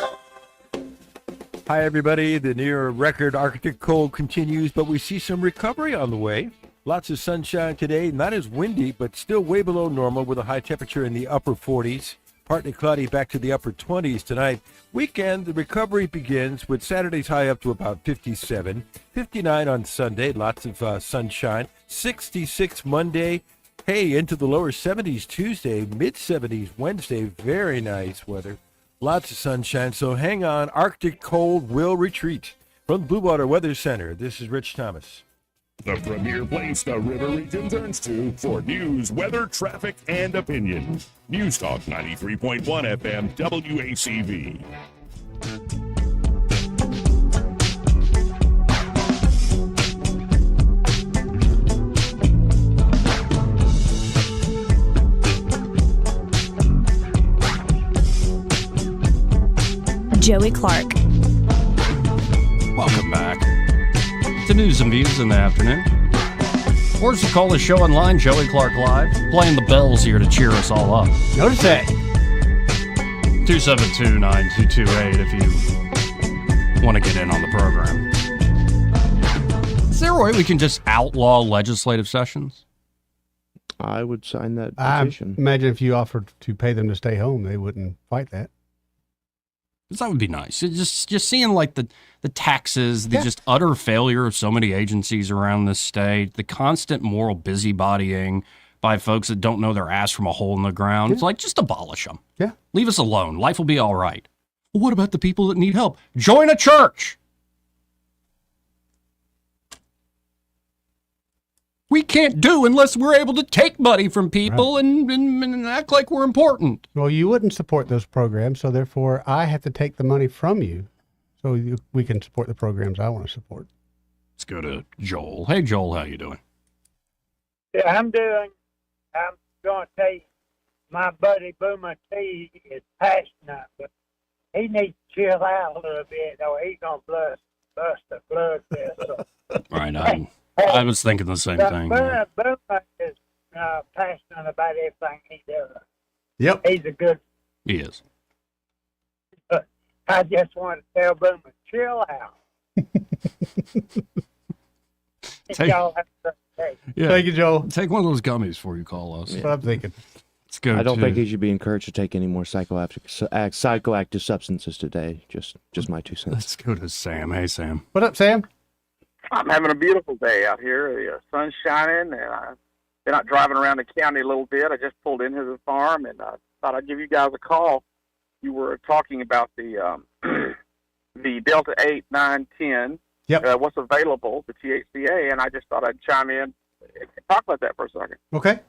Hi, everybody. The near record Arctic cold continues, but we see some recovery on the way. Lots of sunshine today. Not as windy, but still way below normal with a high temperature in the upper 40s. Partly cloudy back to the upper 20s tonight. Weekend, the recovery begins with Saturday's high up to about 57. 59 on Sunday. Lots of sunshine. 66 Monday. Hey, into the lower 70s Tuesday. Mid-70s Wednesday. Very nice weather. Lots of sunshine, so hang on. Arctic cold will retreat. From the Blue Water Weather Center, this is Rich Thomas. The premier place the river region turns to for news, weather, traffic, and opinion. News Talk 93.1 FM WACV. Joey Clark. Welcome back to News and Views in the afternoon. Or as you call the show online, Joey Clark Live, playing the bells here to cheer us all up. Notice that. 272-9228 if you want to get in on the program. Is there a way we can just outlaw legislative sessions? I would sign that petition. I imagine if you offered to pay them to stay home, they wouldn't fight that. That would be nice. Just seeing like the taxes, the just utter failure of so many agencies around this state, the constant moral busybodying by folks that don't know their ass from a hole in the ground. It's like, just abolish them. Yeah. Leave us alone. Life will be all right. Well, what about the people that need help? Join a church. We can't do unless we're able to take money from people and act like we're important. Well, you wouldn't support those programs, so therefore I have to take the money from you so we can support the programs I want to support. Let's go to Joel. Hey, Joel, how you doing? Yeah, I'm going to tell you, my buddy Boomer T is passionate, but he needs to chill out a little bit, or he's going to bust bust a blood vessel. Right. I was thinking the same thing. Boomer is passionate about everything he does. Yep. He's a good. He is. I just want to tell Boomer, chill out. Y'all have a great day. Yeah. Thank you, Joel. Take one of those gummies before you call us. That's what I'm thinking. Let's go. I don't think he should be encouraged to take any more psychoactive substances today. Just my 2 cents. Let's go to Sam. Hey, Sam. What up, Sam? I'm having a beautiful day out here. The sun's shining, and I've been out driving around the county a little bit. I just pulled into the farm, and I thought I'd give you guys a call. You were talking about the the Delta 8, 9, 10. Yep. What's available, the THCA, and I just thought I'd chime in and talk about that for a second. Okay.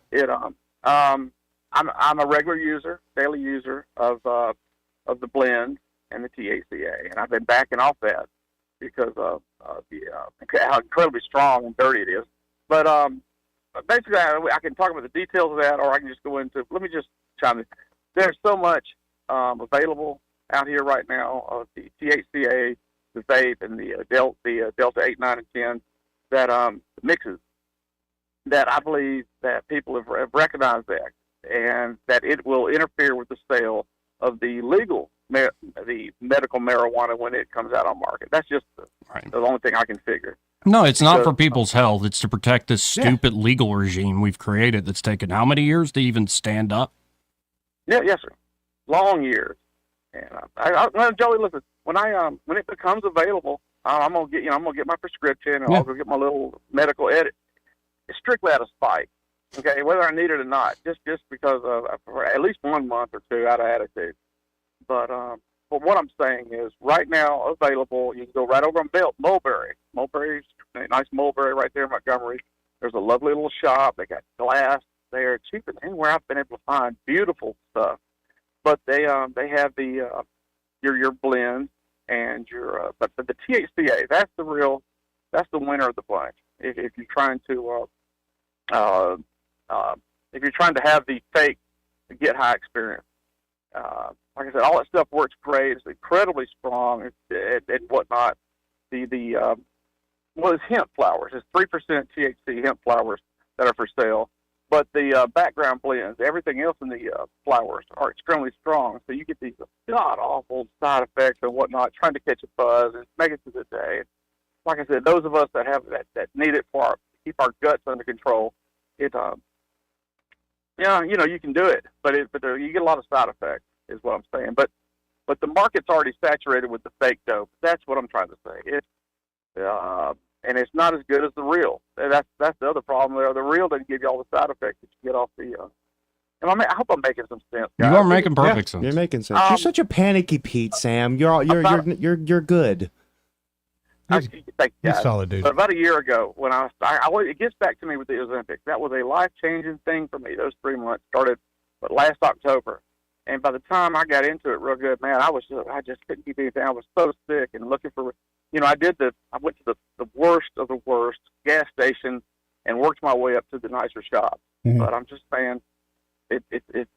I'm a regular user, daily user of the blend and the THCA, and I've been backing off that because of how incredibly strong and dirty it is. But basically, I can talk about the details of that, or I can just go into. Let me just chime in. There's so much available out here right now of the THCA, the vape, and the Delta 8, 9, and 10 that mixes that I believe that people have recognized that, and that it will interfere with the sale of the legal the medical marijuana when it comes out on market. That's just the only thing I can figure. No, it's not for people's health. It's to protect this stupid legal regime we've created that's taken how many years to even stand up? Yeah, yes, sir. Long years. And Joey, listen, when it becomes available, I'm gonna get my prescription and I'll go get my little medical edit. It's strictly out of spite. Okay, whether I need it or not, just because for at least 1 month or two out of attitude. But what I'm saying is, right now available, you can go right over on Mulberry. Mulberry's nice Mulberry right there in Montgomery. There's a lovely little shop. They got glass there, cheaper than anywhere I've been able to find. Beautiful stuff. But they have the your blend and your but the THCA. That's the winner of the bunch. If you're trying to have the fake get high experience. Like I said, all that stuff works great. It's incredibly strong and whatnot. It's hemp flowers. It's 3% THC hemp flowers that are for sale. But the background blends, everything else in the flowers are extremely strong. So you get these god-awful side effects and whatnot, trying to catch a buzz and make it through the day. Like I said, those of us that have that need it to keep our guts under control, you can do it, but you get a lot of side effects, is what I'm saying. But the market's already saturated with the fake dope. That's what I'm trying to say. And it's not as good as the real. That's the other problem there. The real doesn't give you all the side effects that you get off the. And I hope I'm making some sense, guys. You are making perfect sense. You're making sense. You're such a panicky Pete, Sam. You're good. Thank you, guys. Solid, dude. But about a year ago, when it gets back to me with the Ozempic. That was a life-changing thing for me. Those 3 months started last October, and by the time I got into it real good, man, I just couldn't keep anything. I was so sick and looking for, I went to the worst of the worst gas station and worked my way up to the nicer shop. Mm-hmm. But I'm just saying, it's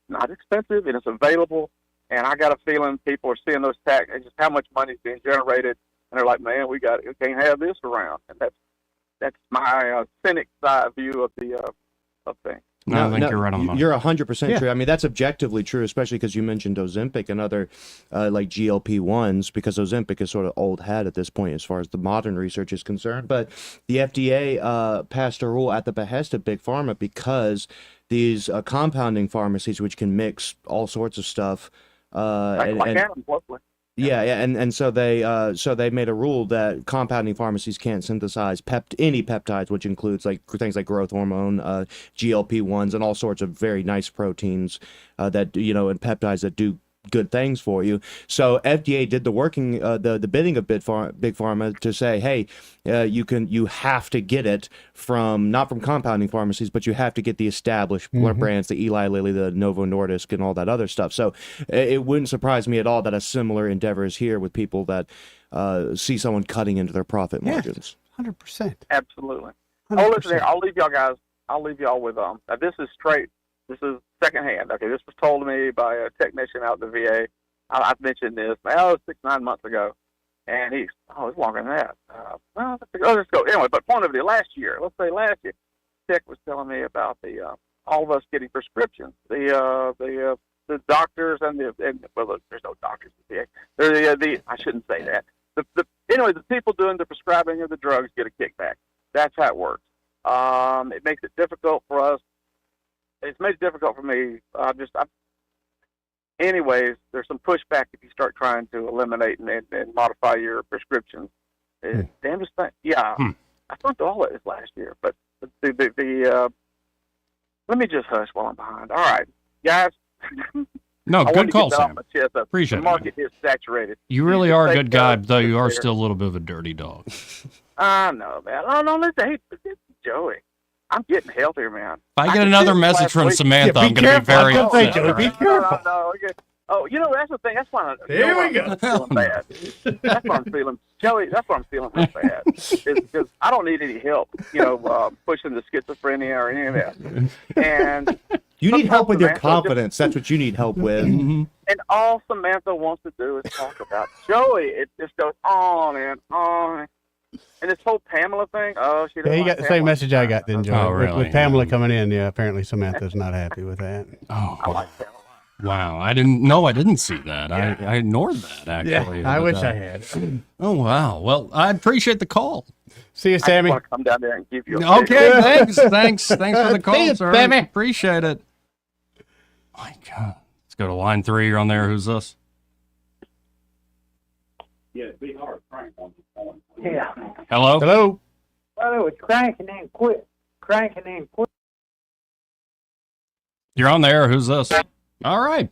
not expensive and it's available, and I got a feeling people are seeing those tax, just how much money is being generated. And they're like, man, we can't have this around. And that's my cynic side view of things. No, I think you're right on the money. You're 100% true. I mean, that's objectively true, especially because you mentioned Ozempic and other like GLP-1s, because Ozempic is sort of old hat at this point as far as the modern research is concerned. But the FDA passed a rule at the behest of Big Pharma because these compounding pharmacies, which can mix all sorts of stuff, and so they made a rule that compounding pharmacies can't synthesize any peptides, which includes like things like growth hormone, GLP-1s, and all sorts of very nice proteins and peptides that do good things for you. So FDA did the working, the bidding of Big Pharma to say, hey, you have to get it not from compounding pharmacies, but you have to get the established brands, the Eli Lilly, the Novo Nordisk, and all that other stuff. So it wouldn't surprise me at all that a similar endeavor is here with people that see someone cutting into their profit margins. 100%. Absolutely. 100%. Oh, listen here. I'll leave y'all guys. I'll leave y'all with this is straight. This is secondhand. Okay, this was told to me by a technician out at the VA. I've mentioned this 6-9 months ago, And it's longer than that. Well, let's go. Anyway, but point of view, last year, Tech was telling me about all of us getting prescriptions. The doctors and well, there's no doctors. I shouldn't say that. Anyway, the people doing the prescribing of the drugs get a kickback. That's how it works. It makes it difficult for us. It's made it difficult for me. Anyways, there's some pushback if you start trying to eliminate and modify your prescriptions. Damnedest thing. Yeah, I thought all of this last year, but let me just hush while I'm behind. All right, guys. No, good call, Sam. Appreciate it. The market is saturated. You really are a good guy, though you are still a little bit of a dirty dog. I know, man. Oh, no, listen, hey, Joey. I'm getting healthier, man. If I get another message from Samantha, I'm going to be very upset. Be careful. No, okay. Oh, that's the thing. That's why I'm feeling bad. That's why I'm feeling, Joey, that's why I'm feeling real bad. Is because I don't need any help, pushing the schizophrenia or any of that. And you need help with your confidence. That's what you need help with. And all Samantha wants to do is talk about Joey. It just goes on and on. And this whole Pamela thing, she doesn't you got the same message I got then, Joey. Oh, really? With Pamela coming in, apparently Samantha's not happy with that. Oh, I like Pamela. Wow, I didn't see that. Yeah. I ignored that, actually. Yeah, I wish I had. Oh, wow. Well, I appreciate the call. See you, Sammy. I just want to come down there and give you Okay, thanks for the call, you, sir. Sammy. Appreciate it. My God. Let's go to line 3. You're on there. Who's this? Yeah, it'd be hard. Crank on the phone. Yeah. Hello? Well, it was cranking and quit. You're on there. Who's this? All right.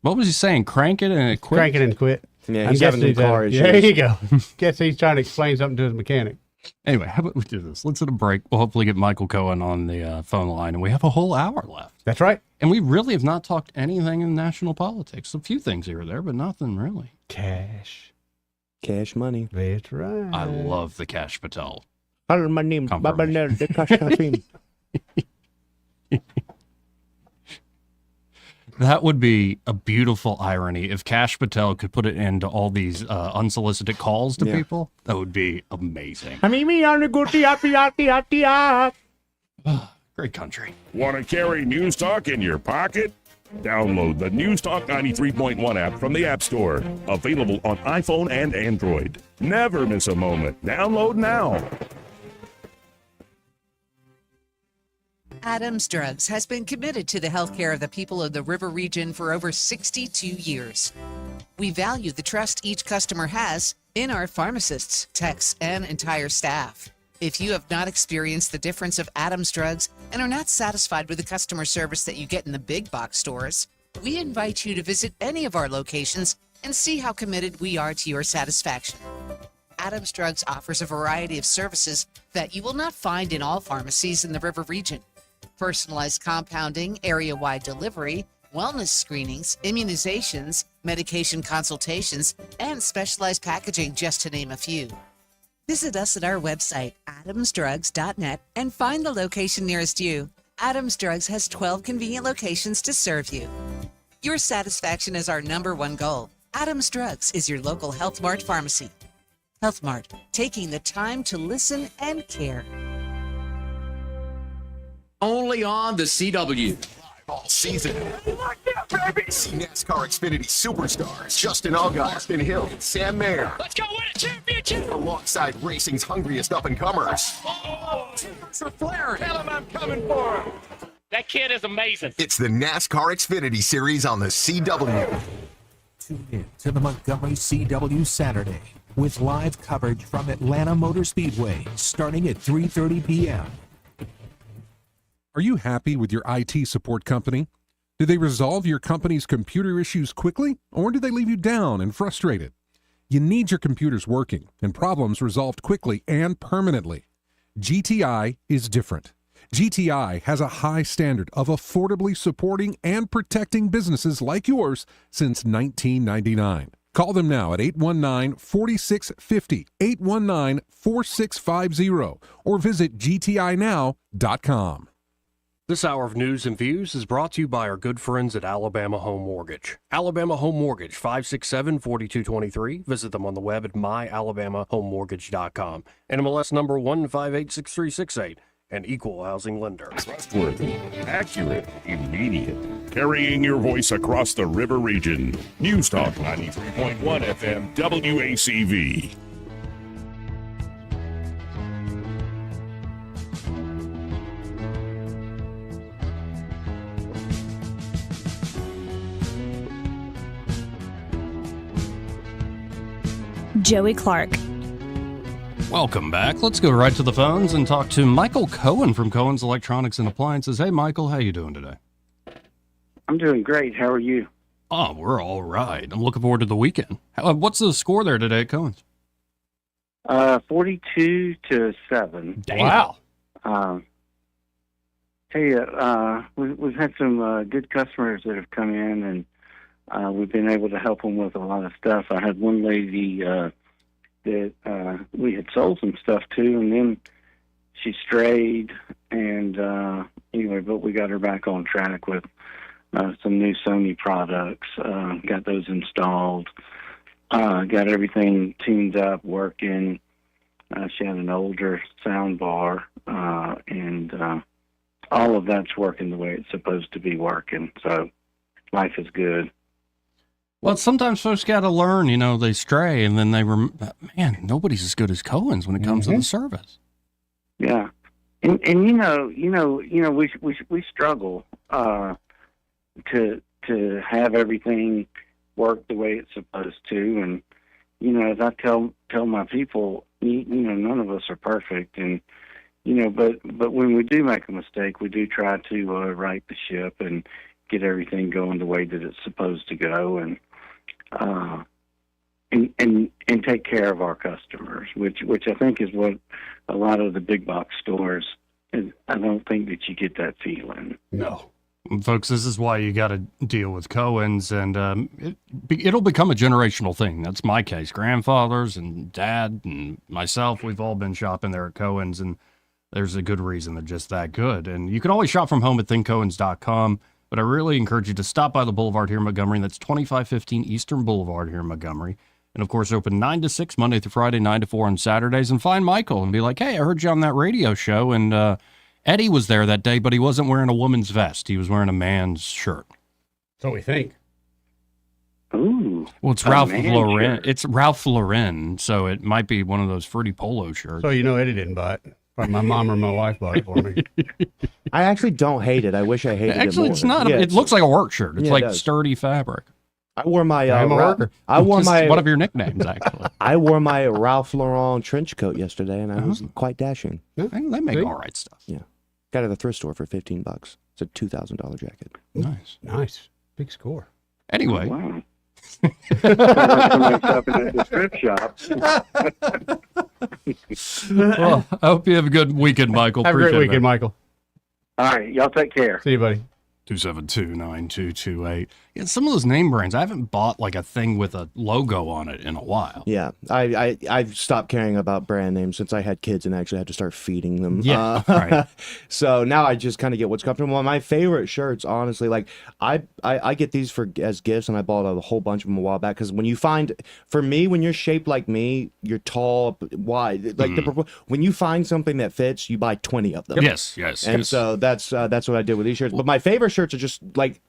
What was he saying? Crank it and it quit? Crank it and quit. Yeah, he's having new car issues. There you go. Guess he's trying to explain something to his mechanic. Anyway, how about we do this? Let's hit a break. We'll hopefully get Michael Cohen on the phone line, and we have a whole hour left. That's right. And we really have not talked anything in national politics. A few things here or there, but nothing really. Cash money. That's right. I love the Cash Patel. My name is That would be a beautiful irony if Cash Patel could put it into all these unsolicited calls to people. That would be amazing. Great country. Want to carry News Talk in your pocket? Download the News Talk 93.1 app from the App Store. Available on iPhone and Android. Never miss a moment. Download now. Adams Drugs has been committed to the healthcare of the people of the River Region for over 62 years. We value the trust each customer has in our pharmacists, techs, and entire staff. If you have not experienced the difference of Adams Drugs and are not satisfied with the customer service that you get in the big box stores, we invite you to visit any of our locations and see how committed we are to your satisfaction. Adams Drugs offers a variety of services that you will not find in all pharmacies in the River Region. Personalized compounding, area-wide delivery, wellness screenings, immunizations, medication consultations, and specialized packaging, just to name a few. Visit us at our website, adamsdrugs.net, and find the location nearest you. Adams Drugs has 12 convenient locations to serve you. Your satisfaction is our #1 goal. Adams Drugs is your local Health Mart pharmacy. Health Mart, taking the time to listen and care. Only on the CW. All season. See NASCAR Xfinity superstars Justin Allgaier, Austin Hill, and Sam Mayer. Let's go win a championship! Alongside racing's hungriest up-and-comers. Tickets are flaring. Tell him I'm coming for him. That kid is amazing. It's the NASCAR Xfinity Series on the CW. Tune in to the Montgomery CW Saturday with live coverage from Atlanta Motor Speedway starting at 3:30 p.m. Are you happy with your IT support company? Do they resolve your company's computer issues quickly, or do they leave you down and frustrated? You need your computers working and problems resolved quickly and permanently. GTI is different. GTI has a high standard of affordably supporting and protecting businesses like yours since 1999. Call them now at 819-4650, 819-4650, or visit gtinow.com. This hour of news and views is brought to you by our good friends at Alabama Home Mortgage. Alabama Home Mortgage, 567-4223. Visit them on the web at myalabamahomemortgage.com. NMLS number 1586368. An equal housing lender. Trustworthy, accurate, immediate. Carrying your voice across the river region. News Talk 93.1 FM WACV. Joey Clark. Welcome back. Let's go right to the phones and talk to Michael Cohen from Cohen's Electronics and Appliances. Hey, Michael, how you doing today? I'm doing great. How are you? Oh, we're all right. I'm looking forward to the weekend. What's the score there today at Cohen's? 42-7. Wow. Hey, we've had some good customers that have come in, and we've been able to help them with a lot of stuff. I had one lady that we had sold some stuff to, and then she strayed, and anyway, but we got her back on track with some new Sony products, got those installed, got everything tuned up, working. She had an older sound bar, and all of that's working the way it's supposed to be working, so life is good. Well, sometimes folks got to learn, they stray, and then man, nobody's as good as Cohen's when it comes to the service. Yeah. And we struggle to have everything work the way it's supposed to, and as I tell my people, none of us are perfect, and but when we do make a mistake, we do try to right the ship and get everything going the way that it's supposed to go, and take care of our customers, which I think is what a lot of the big box stores. I don't think that you get that feeling. No. Folks, this is why you got to deal with Cohen's, and it'll become a generational thing. That's my case. Grandfathers and dad and myself, we've all been shopping there at Cohen's, and there's a good reason they're just that good. And you can always shop from home at thinkcohens.com, but I really encourage you to stop by the Boulevard here in Montgomery. That's 2515 Eastern Boulevard here in Montgomery. And, of course, open 9 to 6, Monday through Friday, 9 to 4 on Saturdays. And find Michael and be like, hey, I heard you on that radio show, and Eddie was there that day, but he wasn't wearing a woman's vest. He was wearing a man's shirt. So we think. Ooh. Well, it's Ralph Lauren. It's Ralph Lauren, so it might be one of those fruity polo shirts. So Eddie didn't buy it. Probably my mom or my wife bought it for me. I actually don't hate it. I wish I hated it more. Actually, it's not. It looks like a work shirt. It's like sturdy fabric. I wore my. I'm a worker. I wore my. One of your nicknames, actually. I wore my Ralph Lauren trench coat yesterday, and I was quite dashing. They make all right stuff. Yeah, got it at the thrift store for $15. It's a $2,000 jacket. Nice, big score. Anyway. Wow. Up in the strip shop. Well, I hope you have a good weekend, Michael. Have a great weekend, Michael. All right, y'all take care. See you, buddy. 272-9228. Yeah, some of those name brands, I haven't bought like a thing with a logo on it in a while. Yeah, I've stopped caring about brand names since I had kids and actually had to start feeding them. Yeah, right. So now I just kind of get what's comfortable. My favorite shirts, honestly, like I get these as gifts, and I bought a whole bunch of them a while back because when you find, for me, when you're shaped like me, you're tall, wide, like when you find something that fits, you buy 20 of them. Yes. And so that's what I did with these shirts. But my favorite shirts are just like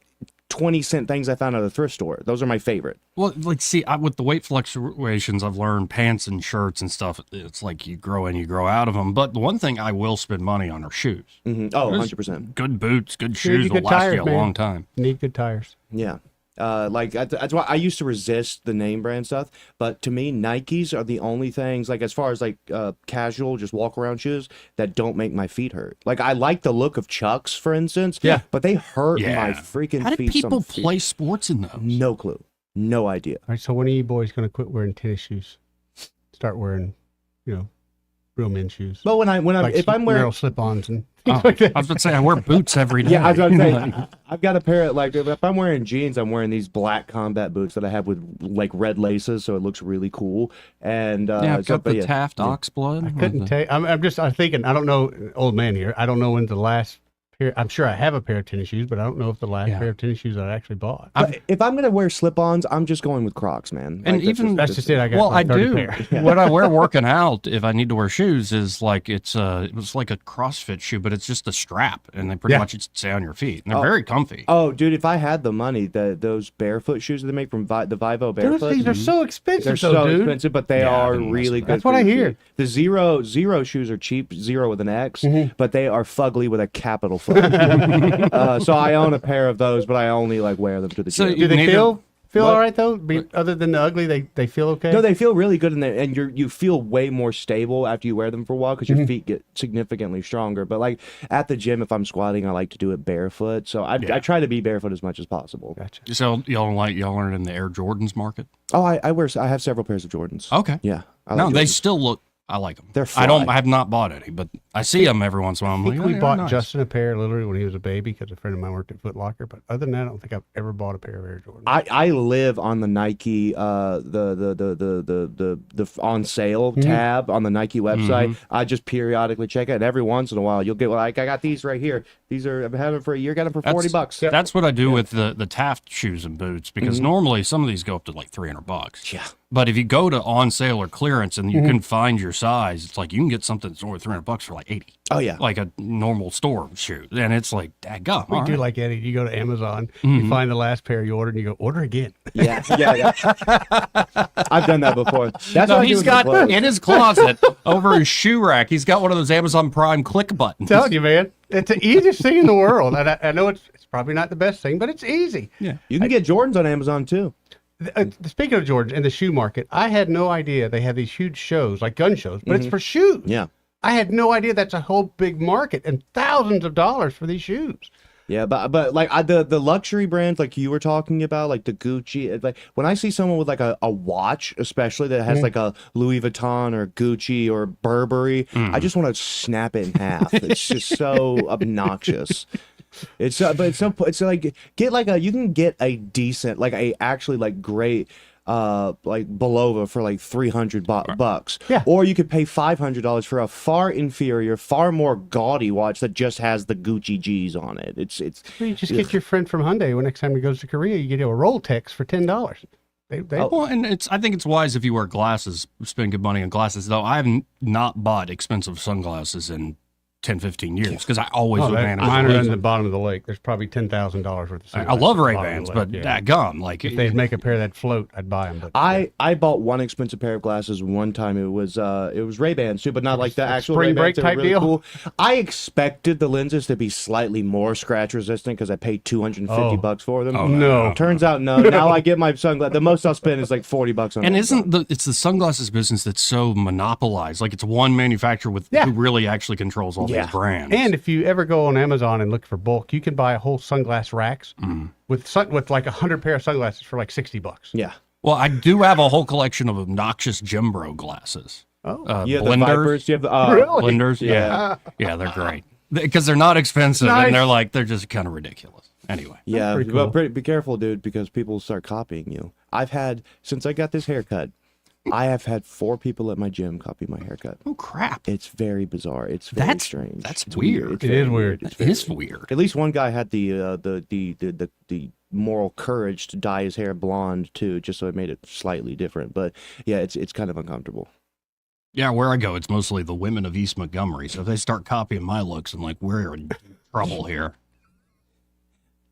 20-cent things I found at a thrift store. Those are my favorite. Well, like, see, with the weight fluctuations, I've learned pants and shirts and stuff, it's like you grow in, you grow out of them. But the one thing I will spend money on are shoes. Mm-hmm. Oh, 100%. Good boots, good shoes will last you a long time. Need good tires. Yeah. That's why I used to resist the name brand stuff, but to me, Nikes are the only things, like as far as like casual, just walk around shoes that don't make my feet hurt. Like I like the look of Chucks, for instance, but they hurt my freaking feet. How did people play sports in those? No clue, no idea. All right, so when are you boys going to quit wearing tennis shoes? Start wearing, real men's shoes. Well, if I'm wearing slip-ons and like that. I was about to say I wear boots every day. Yeah, I was about to say I've got a pair of, like, if I'm wearing jeans, I'm wearing these black combat boots that I have with like red laces, so it looks really cool. And I've got the Taft ox blood. I couldn't tell you. I'm thinking. I don't know, old man here. I don't know when the last I'm sure I have a pair of tennis shoes, but I don't know if the last pair of tennis shoes that I actually bought. But if I'm gonna wear slip-ons, I'm just going with Crocs, man. And that's just it. I got well, I 30 do. pair. What I wear working out, if I need to wear shoes, is like it was like a CrossFit shoe, but it's just a strap, and they pretty much just stay on your feet, and they're very comfy. Oh, dude, if I had the money, those barefoot shoes that they make from the Vivo barefoot, Those things are so expensive. they're so expensive, but they are really good. That's what I hear. The zero shoes are cheap, zero with an X, but they are fugly with a capital fug. So I own a pair of those, but I only like wear them to the gym. Do they feel all right though? Other than the ugly, they feel okay. No, they feel really good, and you feel way more stable after you wear them for a while because your feet get significantly stronger. But like at the gym, if I'm squatting, I like to do it barefoot. So I try to be barefoot as much as possible. Gotcha. So y'all are in the Air Jordans market? Oh, I have several pairs of Jordans. Okay. Yeah. No, they still look. I like them. They're I have not bought any, but I see them every once in a while. I think we bought Justin a pair literally when he was a baby because a friend of mine worked at Foot Locker. But other than that, I don't think I've ever bought a pair of Air Jordans. I live on the Nike the on sale tab on the Nike website. I just periodically check it, and every once in a while you'll get like I got these right here. These are I've had them for a year. Got them for $40. That's what I do with the Taft shoes and boots because normally some of these go up to like $300. Yeah. But if you go to on sale or clearance and you can find your size, it's like you can get something that's over $300 for like $80. Oh yeah, like a normal store shoe, and it's like, daggum. We do like Eddie. You go to Amazon, you find the last pair you ordered, and you go order again. Yeah. I've done that before. That's what he's got in his closet over his shoe rack. He's got one of those Amazon Prime click buttons. I'm telling you, man, it's the easiest thing in the world. And I know it's probably not the best thing, but it's easy. Yeah, you can get Jordans on Amazon too. Speaking of Jordans, in the shoe market, I had no idea they have these huge shows, like gun shows, but it's for shoes. Yeah. I had no idea that's a whole big market and thousands of dollars for these shoes. Yeah, but like the luxury brands like you were talking about, like the Gucci, like when I see someone with like a watch, especially that has like a Louis Vuitton or Gucci or Burberry, I just want to snap it in half. It's just so obnoxious. It's like get like you can get a decent like a actually like great like Belova for like $300 yeah, or you could pay $500 for a far inferior, far more gaudy watch that just has the Gucci G's on it. It's well, you just get your friend from Hyundai when next time he goes to Korea, you get a Rolex for $10. Well, and I think it's wise if you wear glasses, spend good money on glasses. Though I have not bought expensive sunglasses in 10, 15 years because I always manage. Mine are in the bottom of the lake. There's probably $10,000 worth of sunglasses. I love Ray-Bans, but gum, like if they'd make a pair that float, I'd buy them. But I bought one expensive pair of glasses one time. It was Ray-Bans too, but not like the actual spring Ray-Bans. break type really deal. Cool. I expected the lenses to be slightly more scratch resistant because I paid $250 for them. Oh, no. Turns out no. Now I get my sunglasses. The most I'll spend is like $40 on. And it's the sunglasses business that's so monopolized? Like it's one manufacturer who really actually controls all these brands. And if you ever go on Amazon and look for bulk, you can buy a whole sunglass racks with like 100 pair of sunglasses for like $60. Yeah. Well, I do have a whole collection of obnoxious Jimbro glasses. Oh, you have blenders. the Vipers. You have the blenders. Yeah, they're great because they're not expensive and they're just kind of ridiculous. Anyway. Yeah, cool. but be careful, dude, because people start copying you. Since I got this haircut, I have had 4 people at my gym copy my haircut. Oh crap! It's very bizarre. It's very strange. That's it's weird. It is weird. It is weird. At least one guy had the moral courage to dye his hair blonde too, just so it made it slightly different. But yeah, it's kind of uncomfortable. Yeah, where I go, it's mostly the women of East Montgomery. So if they start copying my looks, I'm like, we're in trouble here.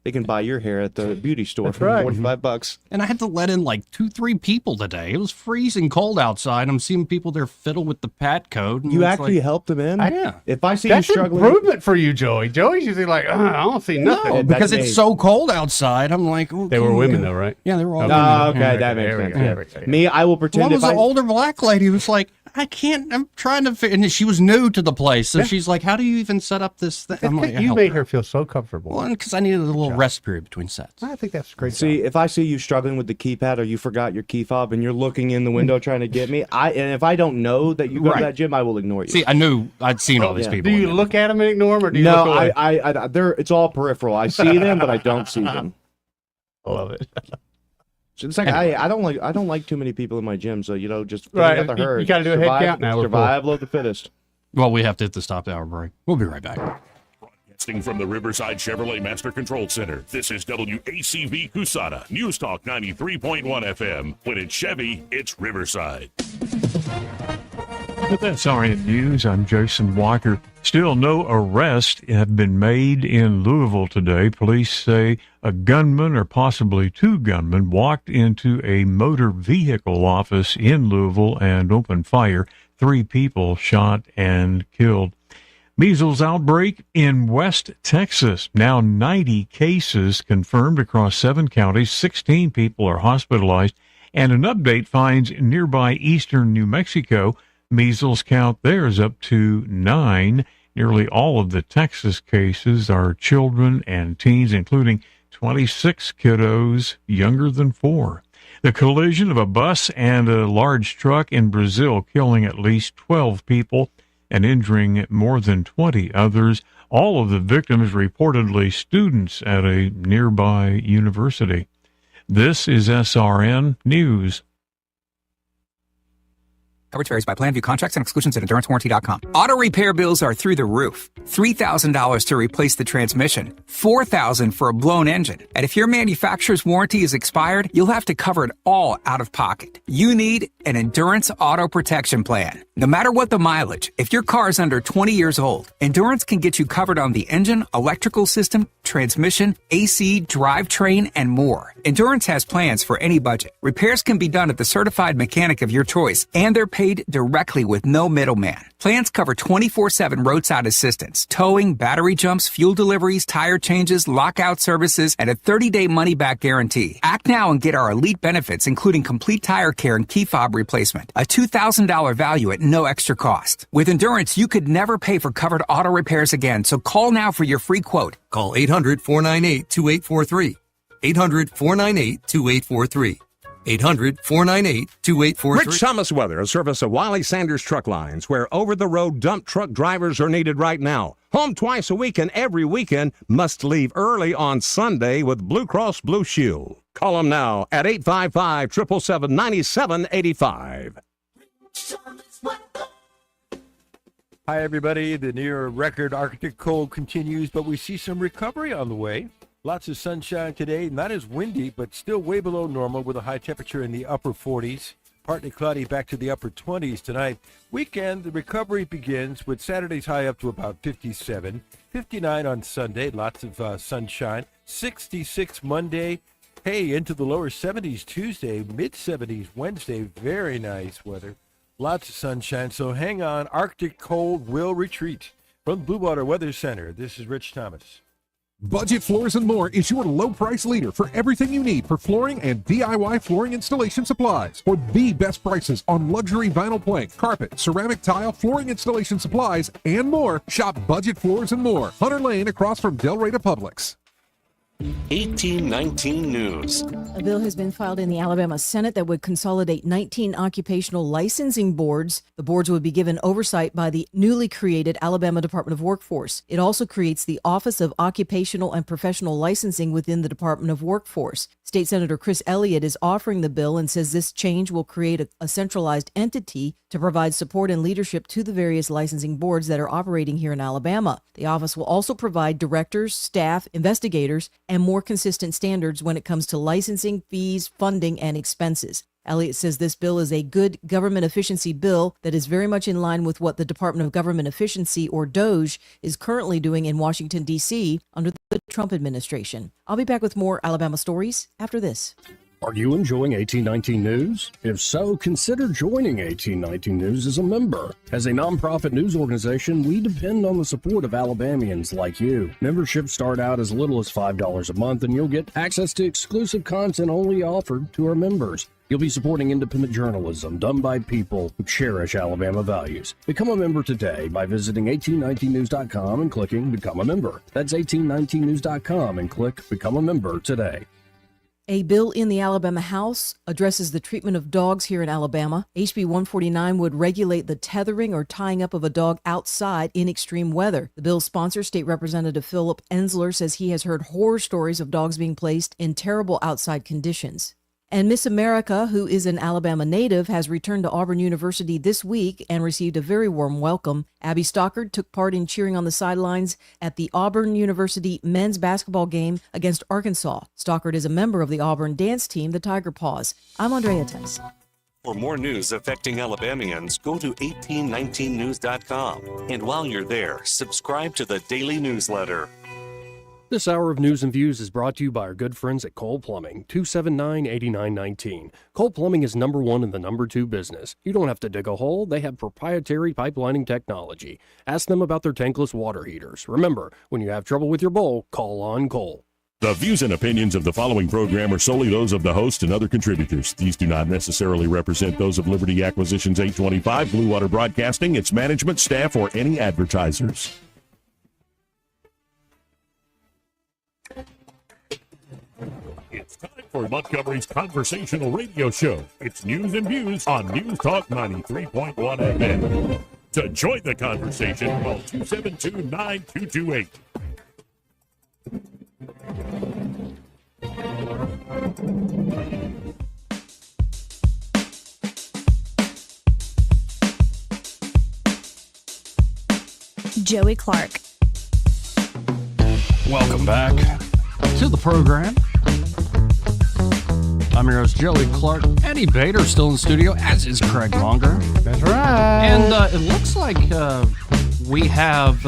They can buy your hair at the beauty store for $45. And I had to let in like 2-3 people today. It was freezing cold outside. I'm seeing people there fiddle with the pat code. You actually helped them in? Yeah. If I see That's you struggling, improvement for you, Joey. Joey's usually like, I don't see nothing. No, because it's so cold outside. I'm like, they were women though, right? Yeah, they were all women. Oh, okay, that makes sense. Yeah. Me, I will pretend. One was an older black lady who was like, I'm trying to, and she was new to the place. So she's like, how do you even set up this thing? I'm like, you made her feel so comfortable. Well, because I needed a little rest period between sets. I think that's great. See, if I see you struggling with the keypad or you forgot your key fob and you're looking in the window trying to get me, and if I don't know that you go to that gym, I will ignore you. See, I knew I'd seen all these people. Do you look at them and ignore them, or do you look away? It's all peripheral. I see them, but I don't see them. I love it. So it's like I don't like too many people in my gym, so just right. the herd. You got to do a head count now. Survival of the fittest. Well, we have to hit the stop hour break. We'll be right back. Broadcasting from the Riverside Chevrolet Master Control Center, this is WACV Cusana, News Talk 93.1 FM. When it's Chevy, it's Riverside. With SRN News, I'm Jason Walker. Still no arrests have been made in Louisville today. Police say a gunman or possibly two gunmen walked into a motor vehicle office in Louisville and opened fire. 3 people shot and killed. Measles outbreak in West Texas. Now 90 cases confirmed across 7 counties. 16 people are hospitalized. And an update finds nearby eastern New Mexico, measles count there is up to 9. Nearly all of the Texas cases are children and teens, including 26 kiddos younger than 4. The collision of a bus and a large truck in Brazil killing at least 12 people and injuring more than 20 others. All of the victims reportedly students at a nearby university. This is SRN News. Coverage varies by plan. View contracts and exclusions at EnduranceWarranty.com. Auto repair bills are through the roof. $3,000 to replace the transmission. $4,000 for a blown engine. And if your manufacturer's warranty is expired, you'll have to cover it all out of pocket. You need an Endurance Auto Protection Plan. No matter what the mileage, if your car is under 20 years old, Endurance can get you covered on the engine, electrical system, transmission, AC, drivetrain, and more. Endurance has plans for any budget. Repairs can be done at the certified mechanic of your choice, and they're paid directly with no middleman. Plans cover 24/7 roadside assistance, towing, battery jumps, fuel deliveries, tire changes, lockout services, and a 30-day money-back guarantee. Act now and get our elite benefits, including complete tire care and key fob replacement. A $2,000 value at no extra cost. With Endurance, you could never pay for covered auto repairs again, so call now for your free quote. Call 800-498-2843. 800-498-2843. 800-498-2843. Rich Thomas weather, a service of Wiley Sanders Truck Lines, where over-the-road dump truck drivers are needed right now. Home twice a week and every weekend. Must leave early on Sunday with Blue Cross Blue Shield. Call them now at 855-777-9785. Hi, everybody. The near record Arctic cold continues, but we see some recovery on the way. Lots of sunshine today, not as windy, but still way below normal with a high temperature in the upper 40s. Partly cloudy back to the upper 20s tonight. Weekend, the recovery begins with Saturday's high up to about 57. 59 on Sunday, lots of sunshine. 66 Monday. Hey, into the lower 70s Tuesday, mid-70s Wednesday. Very nice weather. Lots of sunshine, so hang on. Arctic cold will retreat. From the Blue Water Weather Center, this is Rich Thomas. Budget Floors and More is your low price leader for everything you need for flooring and DIY flooring installation supplies. For the best prices on luxury vinyl plank, carpet, ceramic tile, flooring installation supplies, and more, shop Budget Floors and More, Hunter Lane across from Del Rey to Publix. 1819 News. A bill has been filed in the Alabama Senate that would consolidate 19 occupational licensing boards. The boards would be given oversight by the newly created Alabama Department of Workforce. It also creates the Office of Occupational and Professional Licensing within the Department of Workforce. State Senator Chris Elliott is offering the bill and says this change will create a centralized entity to provide support and leadership to the various licensing boards that are operating here in Alabama. The office will also provide directors, staff, investigators, and more consistent standards when it comes to licensing, fees, funding, and expenses. Elliott says this bill is a good government efficiency bill that is very much in line with what the Department of Government Efficiency, or DOGE, is currently doing in Washington, D.C. under the Trump administration. I'll be back with more Alabama stories after this. Are you enjoying 1819 News? If so, consider joining 1819 News as a member. As a nonprofit news organization, we depend on the support of Alabamians like you. Memberships start out as little as $5 a month, and you'll get access to exclusive content only offered to our members. You'll be supporting independent journalism done by people who cherish Alabama values. Become a member today by visiting 1819news.com and clicking Become a Member. That's 1819news.com and click Become a Member today. A bill in the Alabama House addresses the treatment of dogs here in Alabama. HB 149 would regulate the tethering or tying up of a dog outside in extreme weather. The bill's sponsor, State Representative Philip Ensler, says he has heard horror stories of dogs being placed in terrible outside conditions. And Miss America, who is an Alabama native, has returned to Auburn University this week and received a very warm welcome. Abby Stockard took part in cheering on the sidelines at the Auburn University men's basketball game against Arkansas. Stockard is a member of the Auburn dance team, the Tiger Paws. I'm Andrea Tice. For more news affecting Alabamians, go to 1819news.com. And while you're there, subscribe to the daily newsletter. This hour of News and Views is brought to you by our good friends at Cole Plumbing, 279-8919. Cole Plumbing is number one in the number two business. You don't have to dig a hole. They have proprietary pipelining technology. Ask them about their tankless water heaters. Remember, when you have trouble with your bowl, call on Cole. The views and opinions of the following program are solely those of the host and other contributors. These do not necessarily represent those of Liberty Acquisitions 825, Blue Water Broadcasting, its management, staff, or any advertisers. It's time for Montgomery's conversational radio show. It's News and Views on News Talk 93.1 FM. To join the conversation, call 272-9228. Joey Clark. Welcome back to the program. I'm your host, Joey Clark. Eddie Bader still in the studio, as is Craig Monger. That's right. And it looks like we have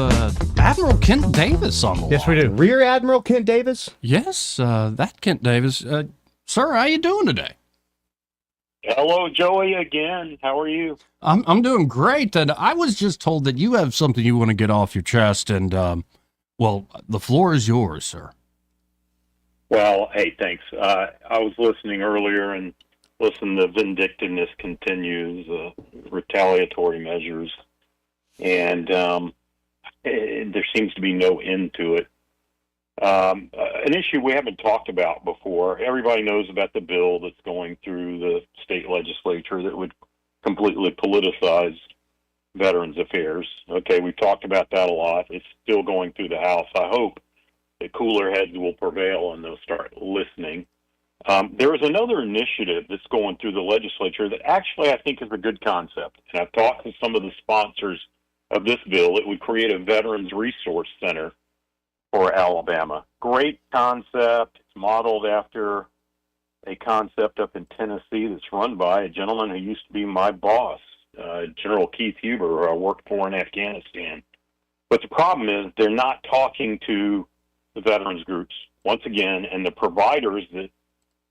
Admiral Kent Davis on the line. Yes, we do. Rear Admiral Kent Davis? Yes, that Kent Davis. Sir, how you doing today? Hello, Joey, again. How are you? I'm doing great, and I was just told that you have something you want to get off your chest, and, well, the floor is yours, sir. Well, hey, thanks. I was listening earlier and listened to vindictiveness continues, retaliatory measures, and there seems to be no end to it. An issue we haven't talked about before, everybody knows about the bill that's going through the state legislature that would completely politicize Veterans Affairs. Okay, we've talked about that a lot. It's still going through the House. I hope that cooler heads will prevail and they'll start listening. There is another initiative that's going through the legislature that actually I think is a good concept. And I've talked to some of the sponsors of this bill. It would create a Veterans Resource Center for Alabama. Great concept. It's modeled after a concept up in Tennessee that's run by a gentleman who used to be my boss, General Keith Huber, who I worked for in Afghanistan. But the problem is they're not talking to the veterans groups, once again, and the providers that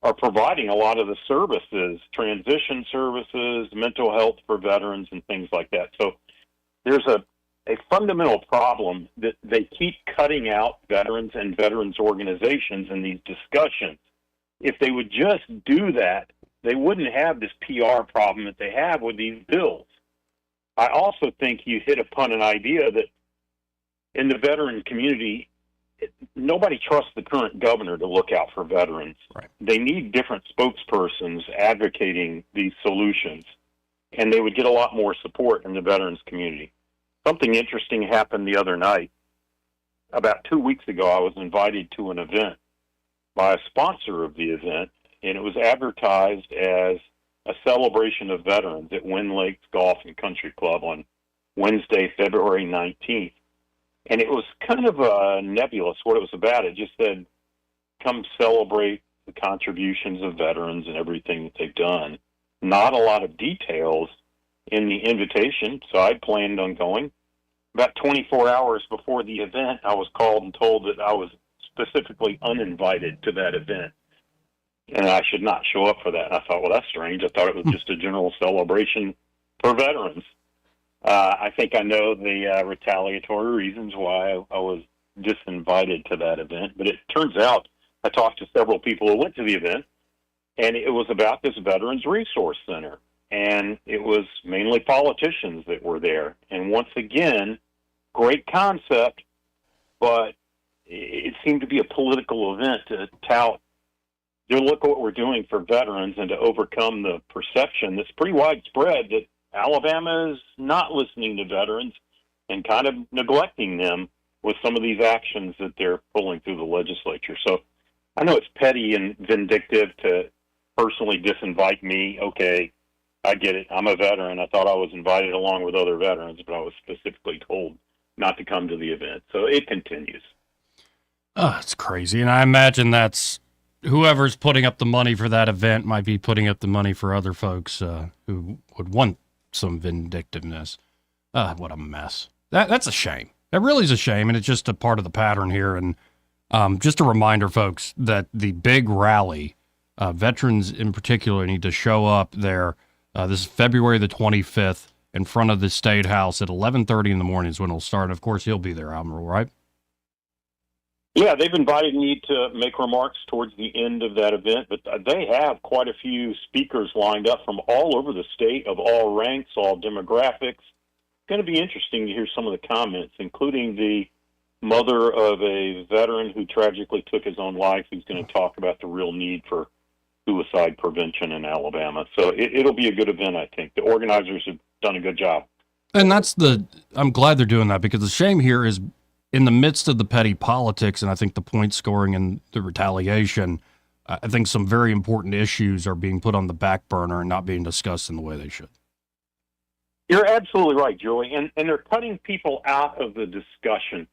are providing a lot of the services, transition services, mental health for veterans, and things like that. So there's a fundamental problem that they keep cutting out veterans and veterans organizations in these discussions. If they would just do that, they wouldn't have this PR problem that they have with these bills. I also think you hit upon an idea that in the veteran community, nobody trusts the current governor to look out for veterans. Right. They need different spokespersons advocating these solutions, and they would get a lot more support in the veterans community. Something interesting happened the other night. About 2 weeks ago, I was invited to an event by a sponsor of the event, and it was advertised as a celebration of veterans at Wind Lakes Golf and Country Club on Wednesday, February 19th. And it was kind of nebulous what it was about. It just said, come celebrate the contributions of veterans and everything that they've done. Not a lot of details in the invitation, so I planned on going. About 24 hours before the event, I was called and told that I was specifically uninvited to that event, and I should not show up for that. And I thought, well, that's strange. I thought it was just a general celebration for veterans. I think I know the retaliatory reasons why I was disinvited to that event, but it turns out I talked to several people who went to the event, and it was about this Veterans Resource Center, and it was mainly politicians that were there. And once again, great concept, but it seemed to be a political event to tout, look what we're doing for veterans, and to overcome the perception that's pretty widespread that Alabama is not listening to veterans and kind of neglecting them with some of these actions that they're pulling through the legislature. So I know it's petty and vindictive to personally disinvite me, okay, I get it. I'm a veteran. I thought I was invited along with other veterans, but I was specifically told not to come to the event. So it continues. Oh, it's crazy. And I imagine that's whoever's putting up the money for that event might be putting up the money for other folks who would want some vindictiveness. What a mess. That's a shame. That really is a shame, and it's just a part of the pattern here. And just a reminder, folks, that the big rally, veterans in particular need to show up there. This is February the 25th in front of the State House at 11:30 in the morning is when it'll start. And of course, he'll be there, Admiral, right? Yeah, they've invited me to make remarks towards the end of that event, but they have quite a few speakers lined up from all over the state of all ranks, all demographics. It's going to be interesting to hear some of the comments, including the mother of a veteran who tragically took his own life, who's going to talk about the real need for suicide prevention in Alabama. So it'll be a good event, I think. The organizers have done a good job. And I'm glad they're doing that, because the shame here is in the midst of the petty politics, and I think the point scoring and the retaliation, I think some very important issues are being put on the back burner and not being discussed in the way they should. You're absolutely right, Joey. And they're cutting people out of the discussion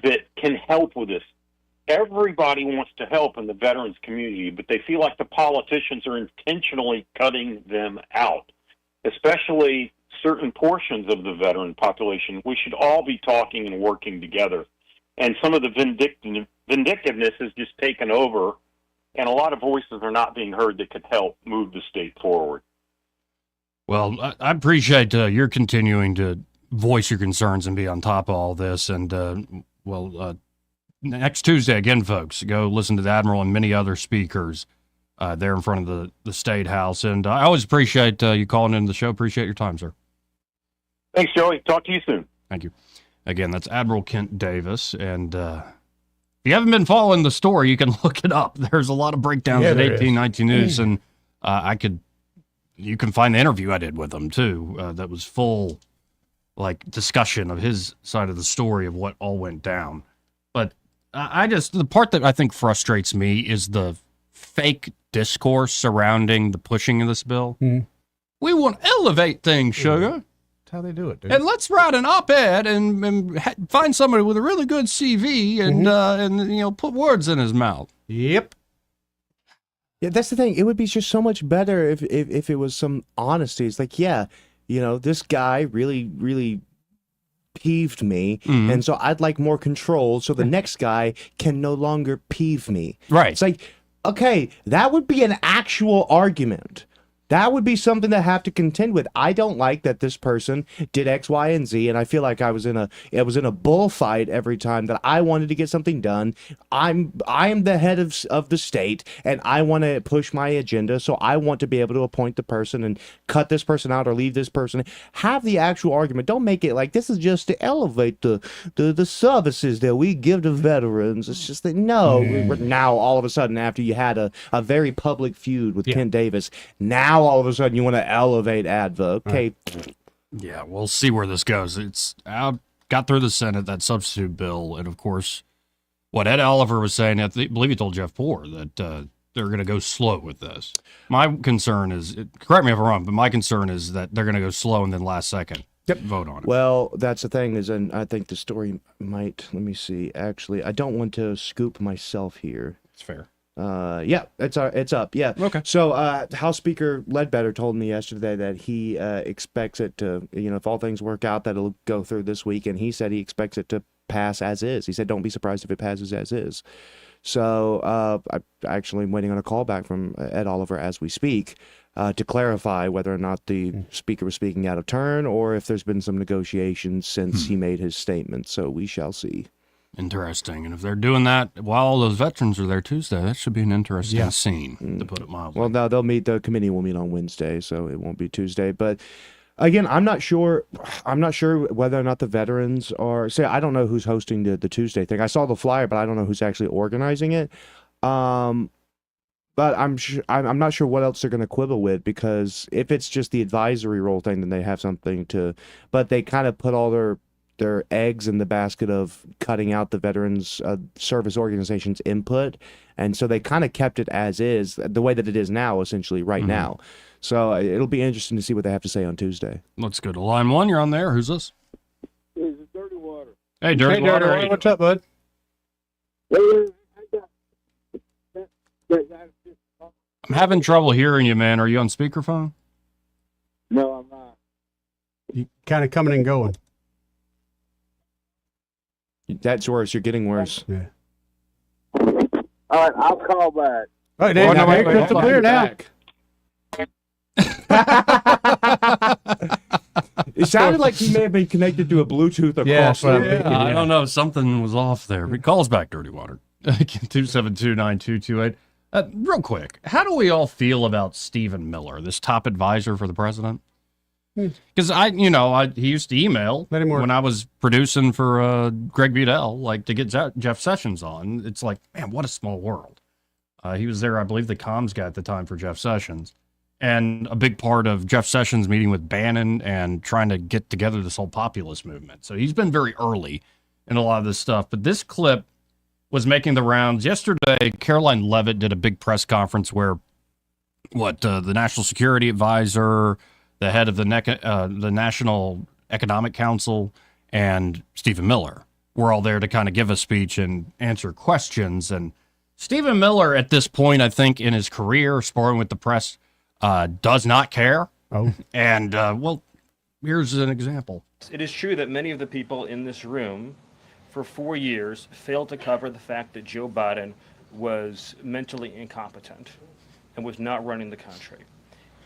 that can help with this. Everybody wants to help in the veterans community, but they feel like the politicians are intentionally cutting them out, especially certain portions of the veteran population. We should all be talking and working together. And some of the vindictiveness has just taken over, and a lot of voices are not being heard that could help move the state forward. Well, I appreciate your continuing to voice your concerns and be on top of all this. And, next Tuesday, again, folks, go listen to the Admiral and many other speakers there in front of the State House. And I always appreciate you calling into the show. Appreciate your time, sir. Thanks, Joey. Talk to you soon. Thank you. Again, that's Admiral Kent Davis. And if you haven't been following the story, you can look it up. There's a lot of breakdowns at 1819 News. And you can find the interview I did with him, too, that was full, discussion of his side of the story of what all went down. But the part that I think frustrates me is the fake discourse surrounding the pushing of this bill. Mm. We want to elevate things, sugar. That's how they do it, dude. And let's write an op-ed and find somebody with a really good CV and put words in his mouth. Yep. Yeah, that's the thing. It would be just so much better if it was some honesty. It's like, yeah, this guy really, really peeved me, and so I'd like more control so the next guy can no longer peeve me. Right. It's like, okay, that would be an actual argument. That would be something to have to contend with. I don't like that this person did X, Y, and Z, and I feel like I was in a bullfight every time that I wanted to get something done. I am the head of the state, and I want to push my agenda, so I want to be able to appoint the person and cut this person out or leave this person. Have the actual argument. Don't make it like this is just to elevate the services that we give to veterans. It's just that now all of a sudden, after you had a very public feud with Kent Davis, now all of a sudden you want to elevate ADVA. Okay. Yeah, we'll see where this goes. It's out, got through the Senate, that substitute bill, and of course, what Ed Oliver was saying, I believe he told Jeff Poore that they're going to go slow with this. My concern is, correct me if I'm wrong, but my concern is that they're going to go slow and then last second vote on it. Well, that's the thing is, and I think the story might, let me see, actually, I don't want to scoop myself here. It's fair. Yeah, it's up. Yeah. Okay. So, House Speaker Ledbetter told me yesterday that he expects it to, if all things work out, that it'll go through this week, and he said he expects it to pass as is. He said, "Don't be surprised if it passes as is." So, I'm actually waiting on a call back from Ed Oliver as we speak to clarify whether or not the speaker was speaking out of turn or if there's been some negotiations since he made his statement. So we shall see. Interesting. And if they're doing that while all those veterans are there Tuesday, that should be an interesting scene, to put it mildly. Well, no, the committee will meet on Wednesday, so it won't be Tuesday. But again, I'm not sure whether or not the veterans are, I don't know who's hosting the Tuesday thing. I saw the flyer, but I don't know who's actually organizing it. But I'm not sure what else they're going to quibble with, because if it's just the advisory role thing, then they have something to, but they kind of put all their their eggs in the basket of cutting out the veterans service organization's input, and so they kind of kept it as is, the way that it is now, essentially right now. So it'll be interesting to see what they have to say on Tuesday. Let's go to line one. You're on there. Who's this? It's Dirty Water. Hey, Dirty Water. What's up, bud? I'm having trouble hearing you, man. Are you on speakerphone? No, I'm not. You kind of coming and going. That's worse. You're getting worse. Yeah. All right, I'll call back. All right, Dave, now, crystal clear now. It sounded like he may have been connected to a Bluetooth across. I don't know. Something was off there. He calls back Dirty Water. 272-9228. Real quick, how do we all feel about Stephen Miller, this top advisor for the president? Because he used to email when I was producing for Greg Budell, like to get Jeff Sessions on. It's like, man, what a small world. He was there, I believe, the comms guy at the time for Jeff Sessions. And a big part of Jeff Sessions meeting with Bannon and trying to get together this whole populist movement. So he's been very early in a lot of this stuff. But this clip was making the rounds. Yesterday, Caroline Leavitt did a big press conference where the National Security Advisor, the head of the National Economic Council, and Stephen Miller were all there to kind of give a speech and answer questions. And Stephen Miller, at this point, I think, in his career, sparring with the press, does not care. Oh. And, here's an example. It is true that many of the people in this room for 4 years failed to cover the fact that Joe Biden was mentally incompetent and was not running the country.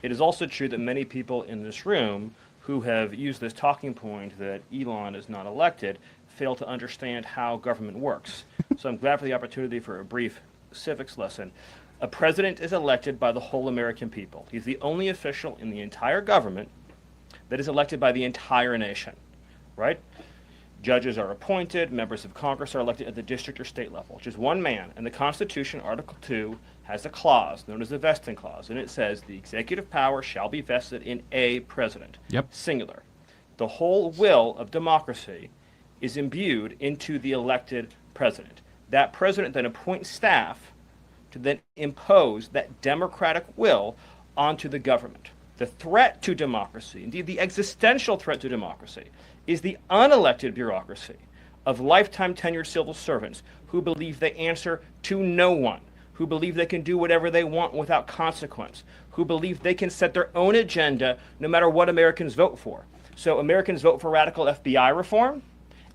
It is also true that many people in this room who have used this talking point that Elon is not elected fail to understand how government works. So I'm glad for the opportunity for a brief civics lesson. A president is elected by the whole American people. He's the only official in the entire government that is elected by the entire nation, right? Judges are appointed, members of Congress are elected at the district or state level, which is one man. And the Constitution, Article 2, has a clause known as the vesting clause, and it says the executive power shall be vested in a president. Yep. Singular. The whole will of democracy is imbued into the elected president. That president then appoints staff to then impose that democratic will onto the government. The threat to democracy, indeed the existential threat to democracy, is the unelected bureaucracy of lifetime tenured civil servants who believe they answer to no one, who believe they can do whatever they want without consequence, who believe they can set their own agenda no matter what Americans vote for. So Americans vote for radical FBI reform,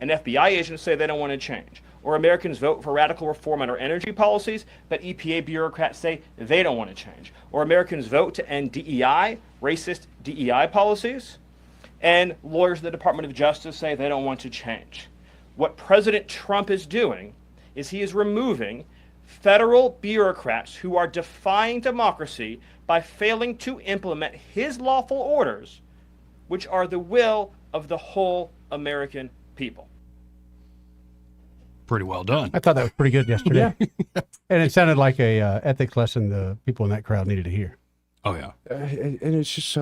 and FBI agents say they don't want to change. Or Americans vote for radical reform on our energy policies, but EPA bureaucrats say they don't want to change. Or Americans vote to end DEI, racist DEI policies, and lawyers at the Department of Justice say they don't want to change. What President Trump is doing is he is removing federal bureaucrats who are defying democracy by failing to implement his lawful orders, which are the will of the whole American people. Pretty well done. I thought that was pretty good yesterday. And it sounded like a ethics lesson the people in that crowd needed to hear. Oh yeah, and it's just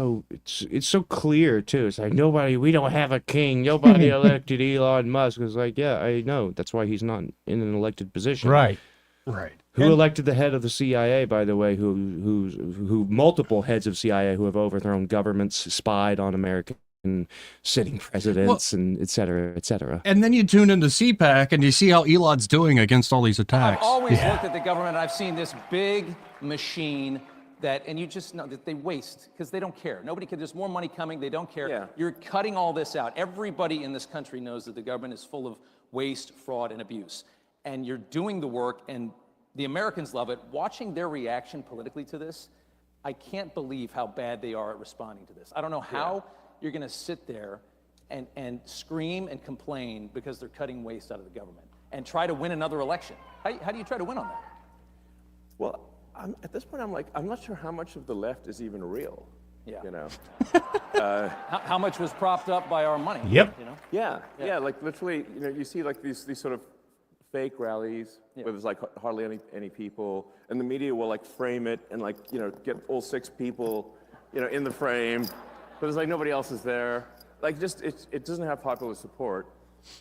it's so clear too. It's like we don't have a king. Nobody elected Elon Musk. It's like, yeah, I know. That's why he's not in an elected position. Right. Who elected the head of the CIA, by the way? Who multiple heads of CIA who have overthrown governments, spied on American sitting presidents, and et cetera, et cetera. And then you tune into CPAC and you see how Elon's doing against all these attacks. I've always looked at the government and I've seen this big machine and you just know that they waste because they don't care. Nobody cares. There's more money coming. They don't care. Yeah. You're cutting all this out. Everybody in this country knows that the government is full of waste, fraud, and abuse. And you're doing the work, and the Americans love it. Watching their reaction politically to this, I can't believe how bad they are at responding to this. I don't know how you're going to sit there and scream and complain because they're cutting waste out of the government and try to win another election. How do you try to win on that? Well, at this point, I'm not sure how much of the left is even real. Yeah. You know. How much was propped up by our money? Yep. You know? Yeah. Like literally, you see like these sort of fake rallies where there's like hardly any people, and the media will like frame it and like get all 6 people, in the frame, but there's like nobody else is there. Like just it doesn't have popular support.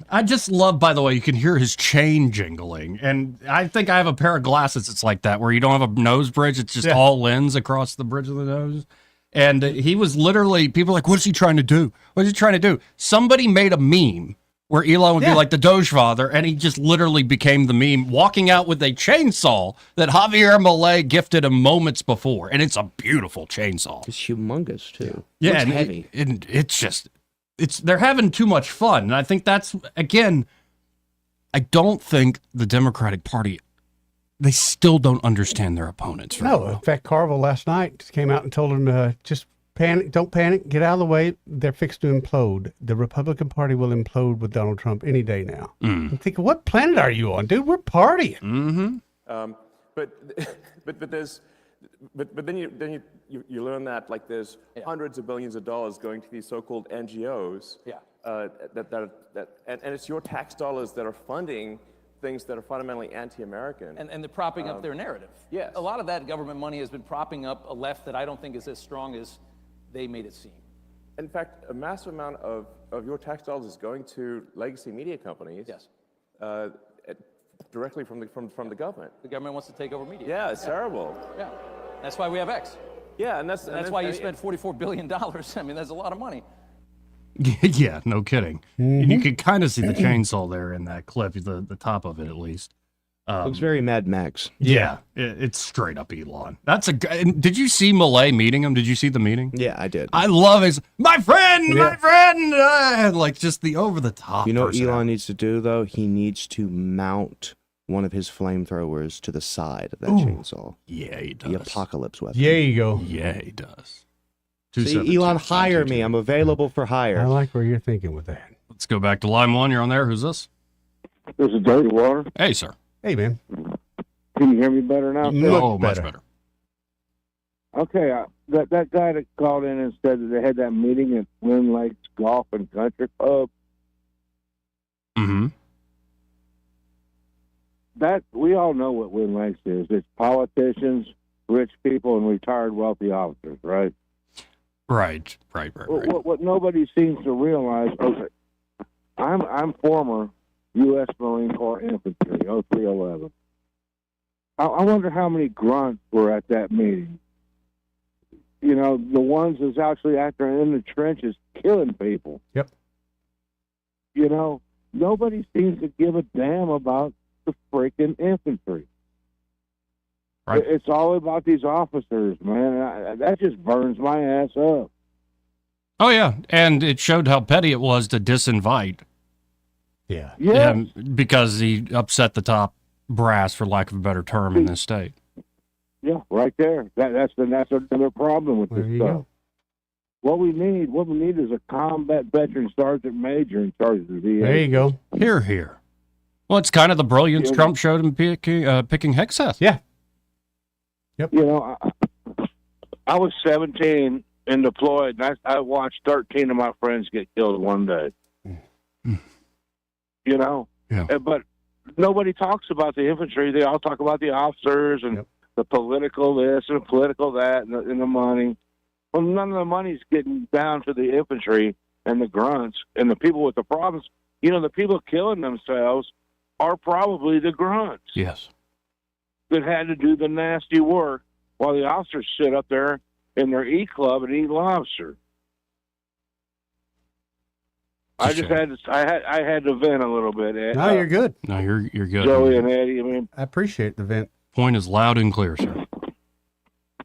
I just love, by the way, you can hear his chain jingling. And I think I have a pair of glasses that's like that, where you don't have a nose bridge. It's just all lens across the bridge of the nose. And he was literally, people are like, what is he trying to do? What is he trying to do? Somebody made a meme where Elon would be like the Doge father, and he just literally became the meme, walking out with a chainsaw that Javier Milei gifted him moments before. And it's a beautiful chainsaw. It's humongous, too. Yeah, It's and heavy. It's just, they're having too much fun. And I think that's, again, I don't think the Democratic Party, they still don't understand their opponents. Very No, well. in fact, Carville last night came out and told him, just panic, don't panic, get out of the way. They're fixed to implode. The Republican Party will implode with Donald Trump any day now. I'm thinking, what planet are you on, dude? We're partying. Mm-hmm. But then you learn that like there's hundreds of billions of dollars going to these so-called NGOs. And it's your tax dollars that are funding things that are fundamentally anti-American. And they're propping up their narrative. Yes. A lot of that government money has been propping up a left that I don't think is as strong as they made it seem. In fact, a massive amount of your tax dollars is going to legacy media companies. Yes. Directly from the government. The government wants to take over media. Yeah, it's terrible. Yeah. That's why we have X. Yeah, and that's why you spent $44 billion. I mean, that's a lot of money. Yeah, no kidding. And you can kind of see the chainsaw there in that clip, the top of it at least. Looks very Mad Max. Yeah, it's straight up Elon. That's did you see Milei meeting him? Did you see the meeting? Yeah, I did. I love his, my friend, like just the over the top. You know what Elon needs to do, though? He needs to mount one of his flamethrowers to the side of that chainsaw. Yeah, he does. The apocalypse weapon. Yeah, you go. Yeah, he does. See, Elon, hire me. I'm available for hire. I like where you're thinking with that. Let's go back to line one. You're on there. Who's this? This is Dirty Water. Hey, sir. Hey, man. Can you hear me better now? Oh, much better. Okay, that guy that called in and said that they had that meeting at Lynn Lakes Golf and Country Club. Mm-hmm. That we all know what Lynn Lakes is. It's politicians, rich people, and retired wealthy officers, right? Right. What nobody seems to realize. Okay, I'm former U.S. Marine Corps infantry, 0311. I wonder how many grunts were at that meeting. You know, the ones that's actually out there in the trenches killing people. Yep. You know, nobody seems to give a damn about the freaking infantry. Right. It's all about these officers, man. That just burns my ass up. Oh, yeah. And it showed how petty it was to disinvite. Yeah. Him because he upset the top brass, for lack of a better term, in this state. Yeah, right there. That's another problem with this stuff. Go. What we need is a combat veteran sergeant major in charge of the VA. There you go. Here. Well, it's kind of the brilliance Trump showed in picking Hexeth. Yeah. Yep. You know, I was 17 and deployed, and I watched 13 of my friends get killed one day. You know? Yeah. But nobody talks about the infantry. They all talk about the officers and the political this and the political that and the money. Well, none of the money's getting down to the infantry and the grunts and the people with the problems. You know, the people killing themselves are probably the grunts. Yes. That had to do the nasty work while the officers sit up there in their E-Club and eat lobster. I had to vent a little bit. No, you're good. No, you're good. Joey and Eddie, I mean, I appreciate the vent. Point is loud and clear, sir.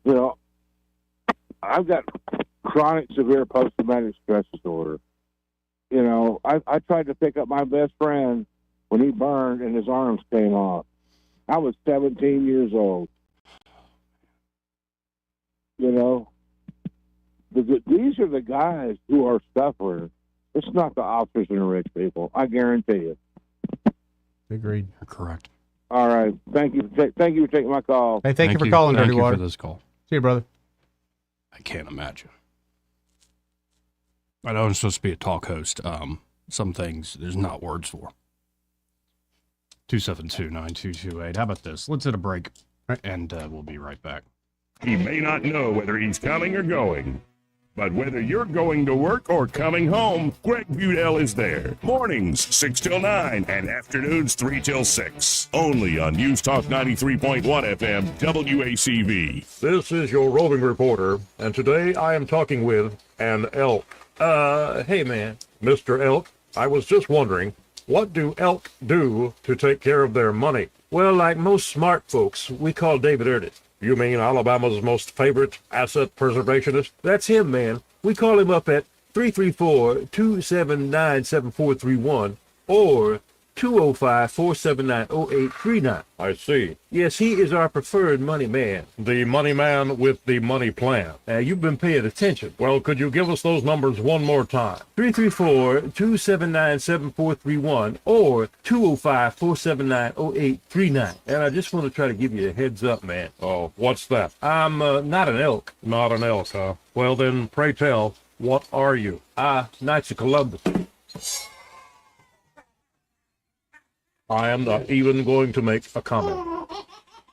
You know, I've got chronic severe post-traumatic stress disorder. You know, I tried to pick up my best friend when he burned and his arms came off. I was 17 years old. You know, these are the guys who are suffering. It's not the officers and the rich people. I guarantee you. Agreed. You're correct. All right. Thank you. Thank you for taking my call. Hey, thank you for calling, Dirty Water. For this call. See you, brother. I can't imagine. I know I'm supposed to be a talk host. Some things there's not words for. 272-9228. How about this? Let's hit a break, and we'll be right back. He may not know whether he's coming or going, But whether you're going to work or coming home, Greg Budell is there. Mornings 6 till 9 and afternoons 3 till 6. Only on News Talk 93.1 FM WACV. This is your roving reporter, and today I am talking with an elk. Hey man, Mr. Elk, I was just wondering, what do elk do to take care of their money? Well, like most smart folks, we call David Erdit. You mean Alabama's most favorite asset preservationist? That's him, man. We call him up at 334-279-7431 or 205-479-0839. I see. Yes, he is our preferred money man. The money man with the money plan. You've been paying attention. Well, could you give us those numbers one more time? 334-279-7431 or 205-479-0839. And I just want to try to give you a heads up, man. Oh, what's that? I'm not an elk. Not an elk, huh? Well, then, pray tell, what are you? Knights of Columbus. I am not even going to make a comment.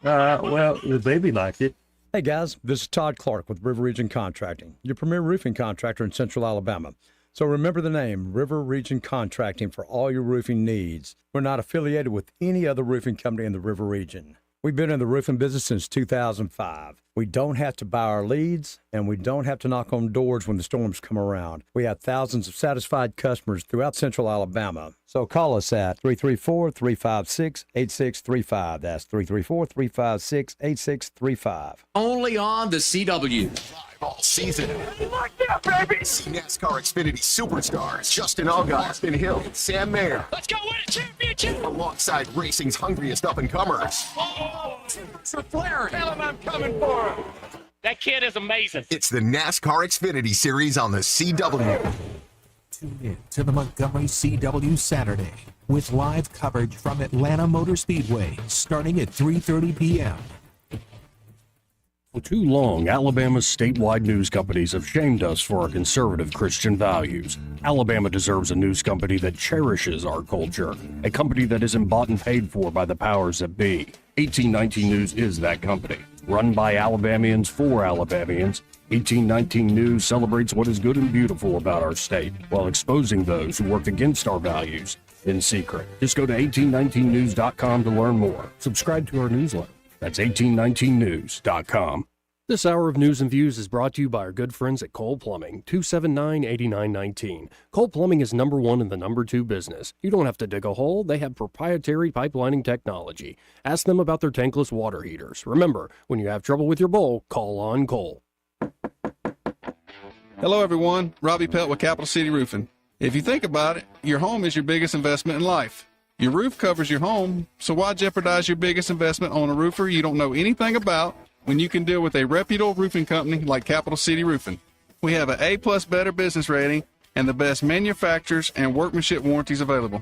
Well, the baby liked it. Hey guys, this is Todd Clark with River Region Contracting, your premier roofing contractor in Central Alabama. So remember the name, River Region Contracting, for all your roofing needs. We're not affiliated with any other roofing company in the River Region. We've been in the roofing business since 2005. We don't have to buy our leads, and we don't have to knock on doors when the storms come around. We have thousands of satisfied customers throughout Central Alabama. So call us at 334-356-8635. That's 334-356-8635. Only on the CW. All season. Like that, baby! See NASCAR Xfinity Superstars Justin Allgaier, Austin Hill, Sam Mayer. Let's go win a championship! Alongside racing's hungriest up-and-comers. Oh, for Flair! Tell him I'm coming for him! That kid is amazing. It's the NASCAR Xfinity Series on the CW. Tune in to the Montgomery CW Saturday with live coverage from Atlanta Motor Speedway starting at 3:30 p.m. For too long, Alabama's statewide news companies have shamed us for our conservative Christian values. Alabama deserves a news company that cherishes our culture, a company that isn't bought and paid for by the powers that be. 1819 News is that company. Run by Alabamians for Alabamians, 1819 News celebrates what is good and beautiful about our state, while exposing those who work against our values in secret. Just go to 1819news.com to learn more. Subscribe to our newsletter. That's 1819news.com. This hour of News and Views is brought to you by our good friends at Cole Plumbing, 279-8919. Cole Plumbing is number one in the number two business. You don't have to dig a hole. They have proprietary pipelining technology. Ask them about their tankless water heaters. Remember, when you have trouble with your bowl, call on Cole. Hello, everyone. Robbie Pelt with Capital City Roofing. If you think about it, your home is your biggest investment in life. Your roof covers your home, so why jeopardize your biggest investment on a roofer you don't know anything about when you can deal with a reputable roofing company like Capital City Roofing? We have an A+ Better business rating and the best manufacturers and workmanship warranties available.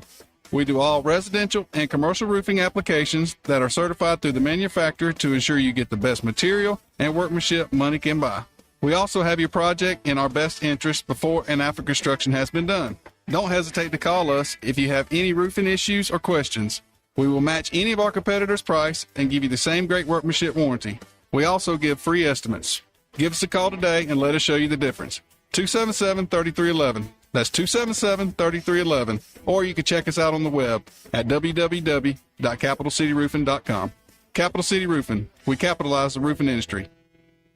We do all residential and commercial roofing applications that are certified through the manufacturer to ensure you get the best material and workmanship money can buy. We also have your project in our best interest before and after construction has been done. Don't hesitate to call us if you have any roofing issues or questions. We will match any of our competitors' price and give you the same great workmanship warranty. We also give free estimates. Give us a call today and let us show you the difference. 277-3311. That's 277-3311. Or you can check us out on the web at www.capitalcityroofing.com. Capital City Roofing. We capitalize the roofing industry.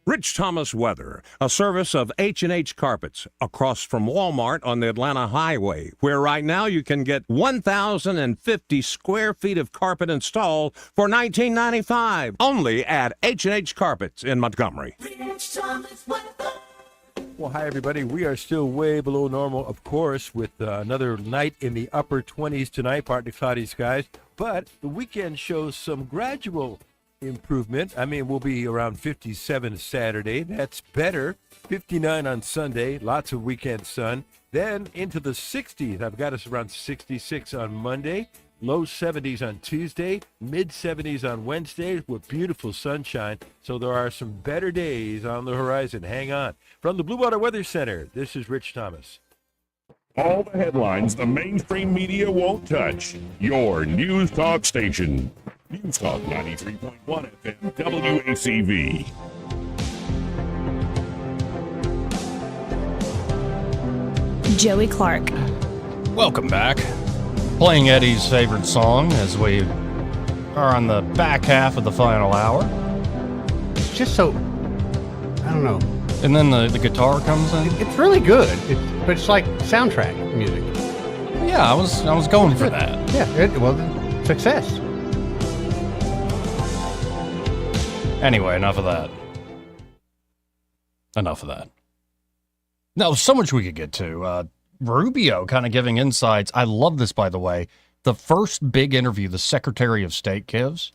Rich Thomas Weather, a service of H&H Carpets, across from Walmart on the Atlanta Highway, where right now you can get 1,050 square feet of carpet installed for $19.95, only at H&H Carpets in Montgomery. Well, hi, everybody. We are still way below normal, of course, with another night in the upper 20s tonight, partly cloudy skies. But the weekend shows some gradual improvement. I mean, we'll be around 57 Saturday. That's better. 59 on Sunday. Lots of weekend sun. Then into the 60s. I've got us around 66 on Monday. Low 70s on Tuesday. Mid 70s on Wednesday with beautiful sunshine. So there are some better days on the horizon. Hang on. From the Blue Water Weather Center, this is Rich Thomas. All the headlines the mainstream media won't touch. Your News Talk station. News Talk 93.1 FM WACV. Joey Clark. Welcome back. Playing Eddie's favorite song as we are on the back half of the final hour. Just so, I don't know. And then the guitar comes in. It's really good, but it's like soundtrack music. Yeah, I was going for that. Yeah, well, success. Anyway, enough of that. Enough of that. No, so much we could get to. Rubio kind of giving insights. I love this, by the way. The first big interview the Secretary of State gives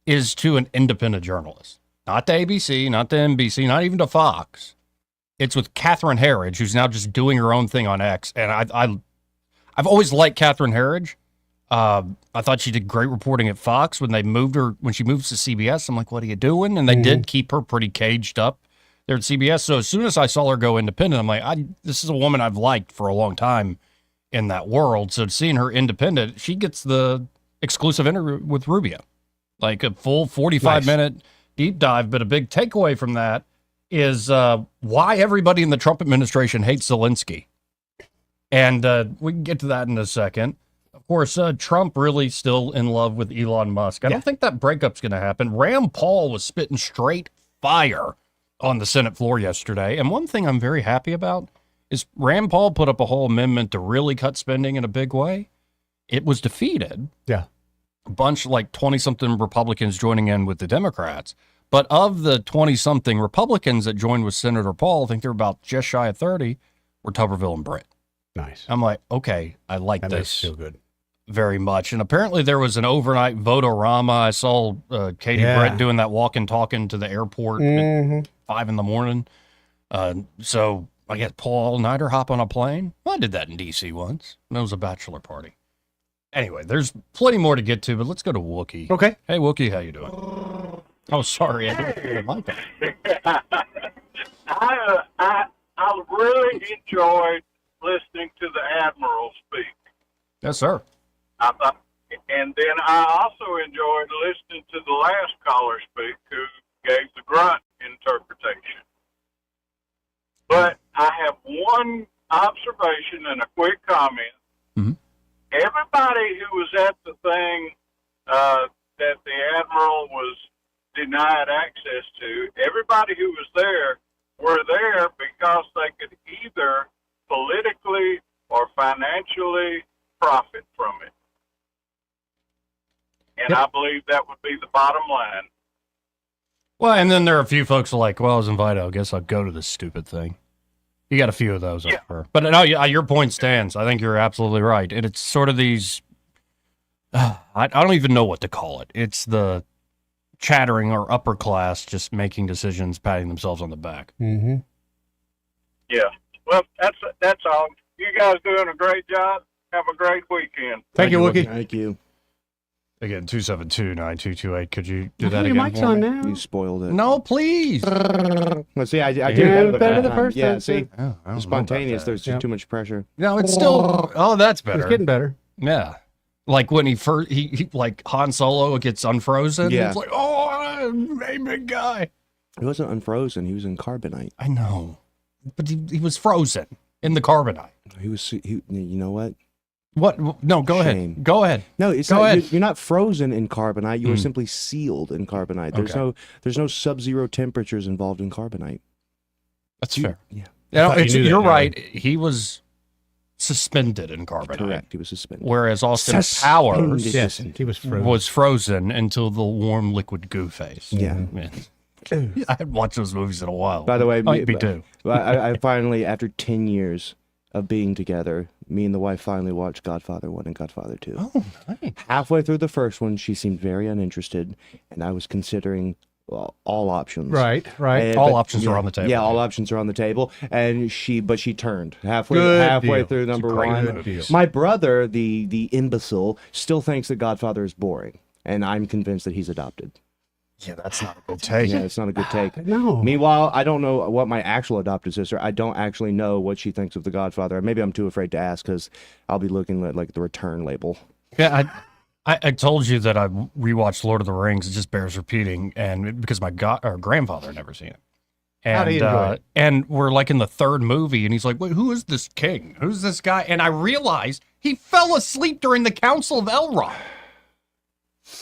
is to an independent journalist. Not to ABC, not to NBC, not even to Fox. It's with Catherine Herridge, who's now just doing her own thing on X. And I've always liked Catherine Herridge. I thought she did great reporting at Fox when she moved to CBS. I'm like, what are you doing? And they did keep her pretty caged up there at CBS. So as soon as I saw her go independent, I'm like, this is a woman I've liked for a long time in that world. So seeing her independent, she gets the exclusive interview with Rubio, like a full 45-minute deep dive. But a big takeaway from that is why everybody in the Trump administration hates Zelensky. And we can get to that in a second. Of course, Trump really still in love with Elon Musk. I don't think that breakup's going to happen. Rand Paul was spitting straight fire on the Senate floor yesterday. And one thing I'm very happy about is Rand Paul put up a whole amendment to really cut spending in a big way. It was defeated. Yeah. A bunch, like 20-something Republicans joining in with the Democrats. But of the 20-something Republicans that joined with Senator Paul, I think they're about just shy of 30, were Tuberville and Britt. Nice. I'm like, okay, I like that this. Makes me feel good. Very much. And apparently there was an overnight vote-o-rama. I saw Katie Britt doing that walking, talking to the airport at 5 in the morning. So I guess Paul all-nighter hop on a plane. Well, I did that in D.C. once. It was a bachelor party. Anyway, there's plenty more to get to, but let's go to Wookie. Okay. Hey, Wookie, how you doing? Oh, sorry. I didn't mic on. I really enjoyed listening to the Admiral speak. Yes, sir. And then I also enjoyed listening to the last caller speak who gave the grunt interpretation. But I have one observation and a quick comment. Mm-hmm. Everybody who was at the thing that the Admiral was denied access to, everybody who was there were there because they could either politically or financially profit from it. And I believe that would be the bottom line. Well, and then there are a few folks who are like, well, I was invited. I guess I'll go to this stupid thing. You got a few of those. Yeah. But no, your point stands. I think you're absolutely right. And it's sort of these, I don't even know what to call it. It's the chattering or upper class just making decisions, patting themselves on the back. Mm-hmm. Yeah. Well, that's all. You guys doing a great job. Have a great weekend. Thank you, Wookie. Thank you. Again, 272-9228. Could you do that your again? mic's on now. You spoiled it. No, please. Let's see. I did better the first Yeah, time. see, spontaneous. There's just too much pressure. No, it's still. Oh, that's better. It's getting better. Yeah, like when he first, he like Han Solo gets unfrozen. Yeah. It's like, oh, hey, big guy. He wasn't unfrozen. He was in carbonite. I know, but he was frozen in the carbonite. He was. You know what? What? No, go ahead. Go ahead. No, it's go not, ahead. You're not frozen in carbonite. You are simply sealed in carbonite. There's no sub-zero temperatures involved in carbonite. That's fair. Yeah. You're right. He was suspended in carbonite. Correct. He was suspended. Whereas Austin Powers he was frozen until the warm liquid goo phase. Yeah. I haven't watched those movies in a while. By the way, might be too. I finally, after 10 years of being together, me and the wife finally watched Godfather 1 and Godfather 2. Oh, nice. Halfway through the first one, she seemed very uninterested, and I was considering all options. Right. All options are on the table. Yeah, all options are on the table, and she turned halfway through number one. My brother, the imbecile, still thinks that Godfather is boring, and I'm convinced that he's adopted. Yeah, that's not a good take. Yeah, it's not a good take. No. Meanwhile, I don't know what my actual adopted sister, I don't actually know what she thinks of The Godfather. Maybe I'm too afraid to ask because I'll be looking at like the return label. Yeah, I told you that I rewatched Lord of the Rings. It just bears repeating, and because my grandfather had never seen it. How'd he enjoy it? And we're like in the third movie, and he's like, "Wait, who is this king? Who's this guy?" And I realized he fell asleep during the Council of Elrond.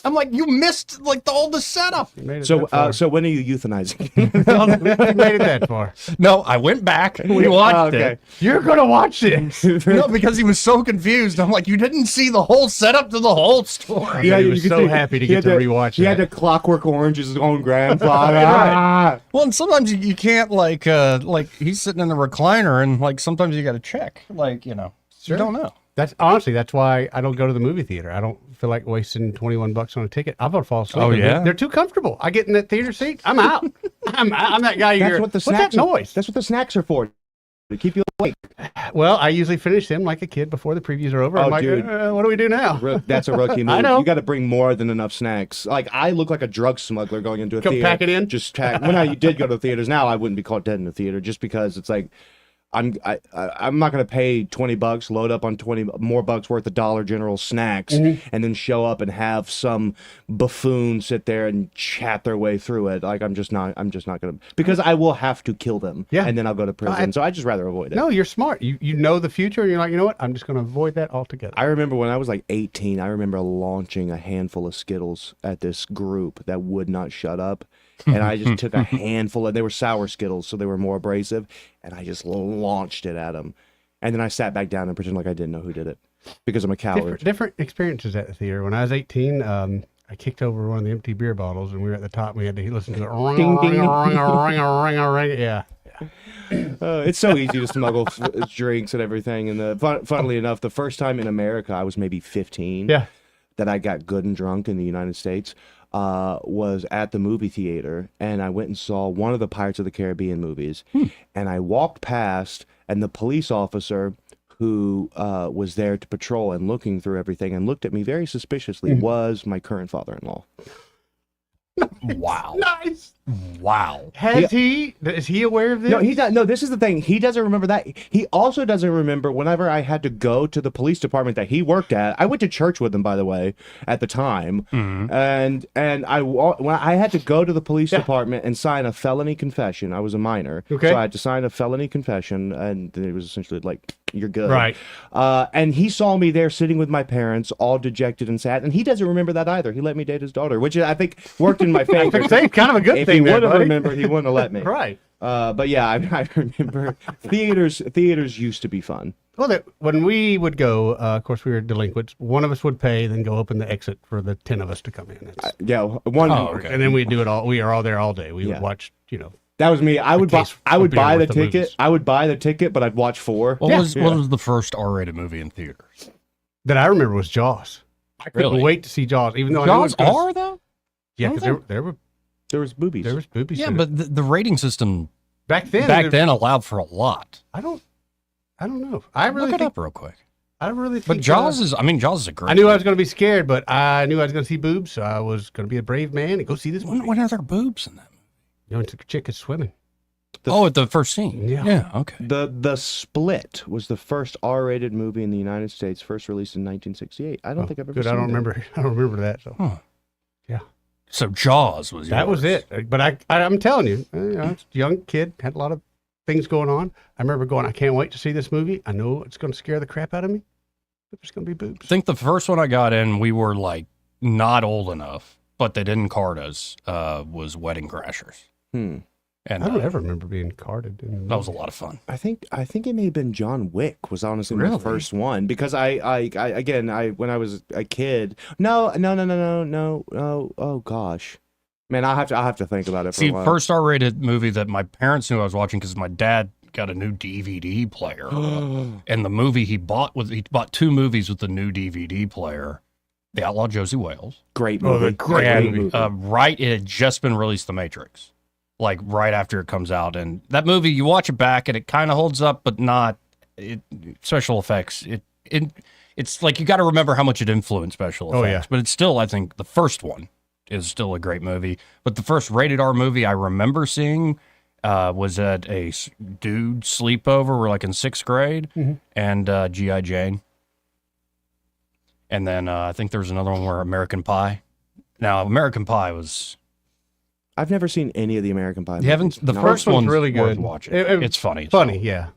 I'm like, you missed like all the setup. So when are you euthanizing? You made it that far. No, I went back. We watched it. You're gonna watch this. No, because he was so confused. I'm like, you didn't see the whole setup to the whole story. Yeah, he was so happy to get to rewatch He it. had to Clockwork Orange his own grandfather. Right. Well, and sometimes you can't like he's sitting in the recliner, and like sometimes you got to check, like you don't know. That's why I don't go to the movie theater. I don't feel like wasting $21 on a ticket. I'm gonna fall asleep. Oh, yeah? They're too comfortable. I get in that theater seat. I'm out. I'm that guy. What's that noise? That's what the snacks are for. To keep you awake. Well, I usually finish them like a kid before the previews are over. Oh, I'm like, dude. what do we do now? That's a rookie move. I know. You got to bring more than enough snacks. Like I look like a drug smuggler going into a Come theater. pack it in. Just pack. When you did go to the theaters, now I wouldn't be caught dead in the theater just because it's like. I'm not going to pay $20, load up on 20 more bucks worth of Dollar General snacks, and then show up and have some buffoon sit there and chat their way through it. Like I'm just not going to, because I will have to kill them, and then I'll go to prison. So I just rather avoid it. No, you're smart. You know the future, and you're like, you know what? I'm just going to avoid that altogether. I remember when I was like 18, I remember launching a handful of Skittles at this group that would not shut up. And I just took a handful of, they were sour Skittles, so they were more abrasive, and I just launched it at them. And then I sat back down and pretended like I didn't know who did it because I'm a coward. Different experiences at the theater. When I was 18, I kicked over one of the empty beer bottles, and we were at the top, and we had to listen to it. Ding, ding. Ring. Yeah. It's so easy to smuggle drinks and everything. And funnily enough, the first time in America, I was maybe 15, that I got good and drunk in the United States. Was at the movie theater, and I went and saw one of the Pirates of the Caribbean movies, and I walked past, and the police officer who was there to patrol and looking through everything and looked at me very suspiciously was my current father-in-law. Wow. Nice. Wow. Is he aware of this? No, he's not. No, this is the thing. He doesn't remember that. He also doesn't remember whenever I had to go to the police department that he worked at. I went to church with him, by the way, at the time. And when I had to go to the police department and sign a felony confession. I was a minor. Okay. So I had to sign a felony confession, and it was essentially like, you're good. Right. And he saw me there sitting with my parents, all dejected and sad, and he doesn't remember that either. He let me date his daughter, which I think worked in my favor. Kind of a good If thing. he would have buddy. remembered, he wouldn't have let me. Right. But yeah, I remember theaters used to be fun. Well, when we would go, of course, we were delinquents. One of us would pay, then go open the exit for the 10 of us to come in. And then we'd do it all. We are all there all day. We would watch, That was me. I would buy the the ticket. movies. I would buy the ticket, but I'd watch 4. What was the first R-rated movie in theaters? That I remember was Jaws. I couldn't wait to see Jaws, even though Jaws I knew it was R though. Yeah, because there was boobies. There was boobies. Yeah, in but it. the rating system back then allowed for a lot. I don't know. I really Look it think, up real quick. I really think. But Jaws is a great. I knew I was going to be scared, but I knew I was going to see boobs, so I was going to be a brave man and go see this movie. When are there boobs in that movie? You know, the chick is swimming. At the first scene. Yeah. Okay. The Split was the first R-rated movie in the United States, first released in 1968. I don't think I've ever Good. seen I don't that. remember. I don't remember that. So. Huh. Yeah. So Jaws was That yours. was it. But I'm telling you, it's a young kid, had a lot of things going on. I remember going, I can't wait to see this movie. I know it's going to scare the crap out of me. But there's going to be boobs. I think the first one I got in, we were like not old enough, but they didn't card us. Was Wedding Crashers. And I don't ever remember being carded. That was a lot of fun. I think it may have been John Wick was honestly my Really? first one because I when I was a kid. No. Oh gosh, man, I'll have to think about it. For a while. First R-rated movie that my parents knew I was watching because my dad got a new DVD player, and the movie he bought 2 movies with the new DVD player. The Outlaw Josie Wales, great movie, great movie. It had just been released, The Matrix. Like right after it comes out, and that movie you watch it back and it kind of holds up, but not special effects. It's like you got to remember how much it influenced special effects. Oh, yeah. But it's still, I think the first one is still a great movie. But the first rated R movie I remember seeing was at a dude sleepover. We're like in 6th grade, and G.I. Jane. And then I think there was another one where American Pie. Now American Pie was I've never seen any of the American Pie. You haven't? The first one's really good. Watch it. It's funny. Funny, yeah.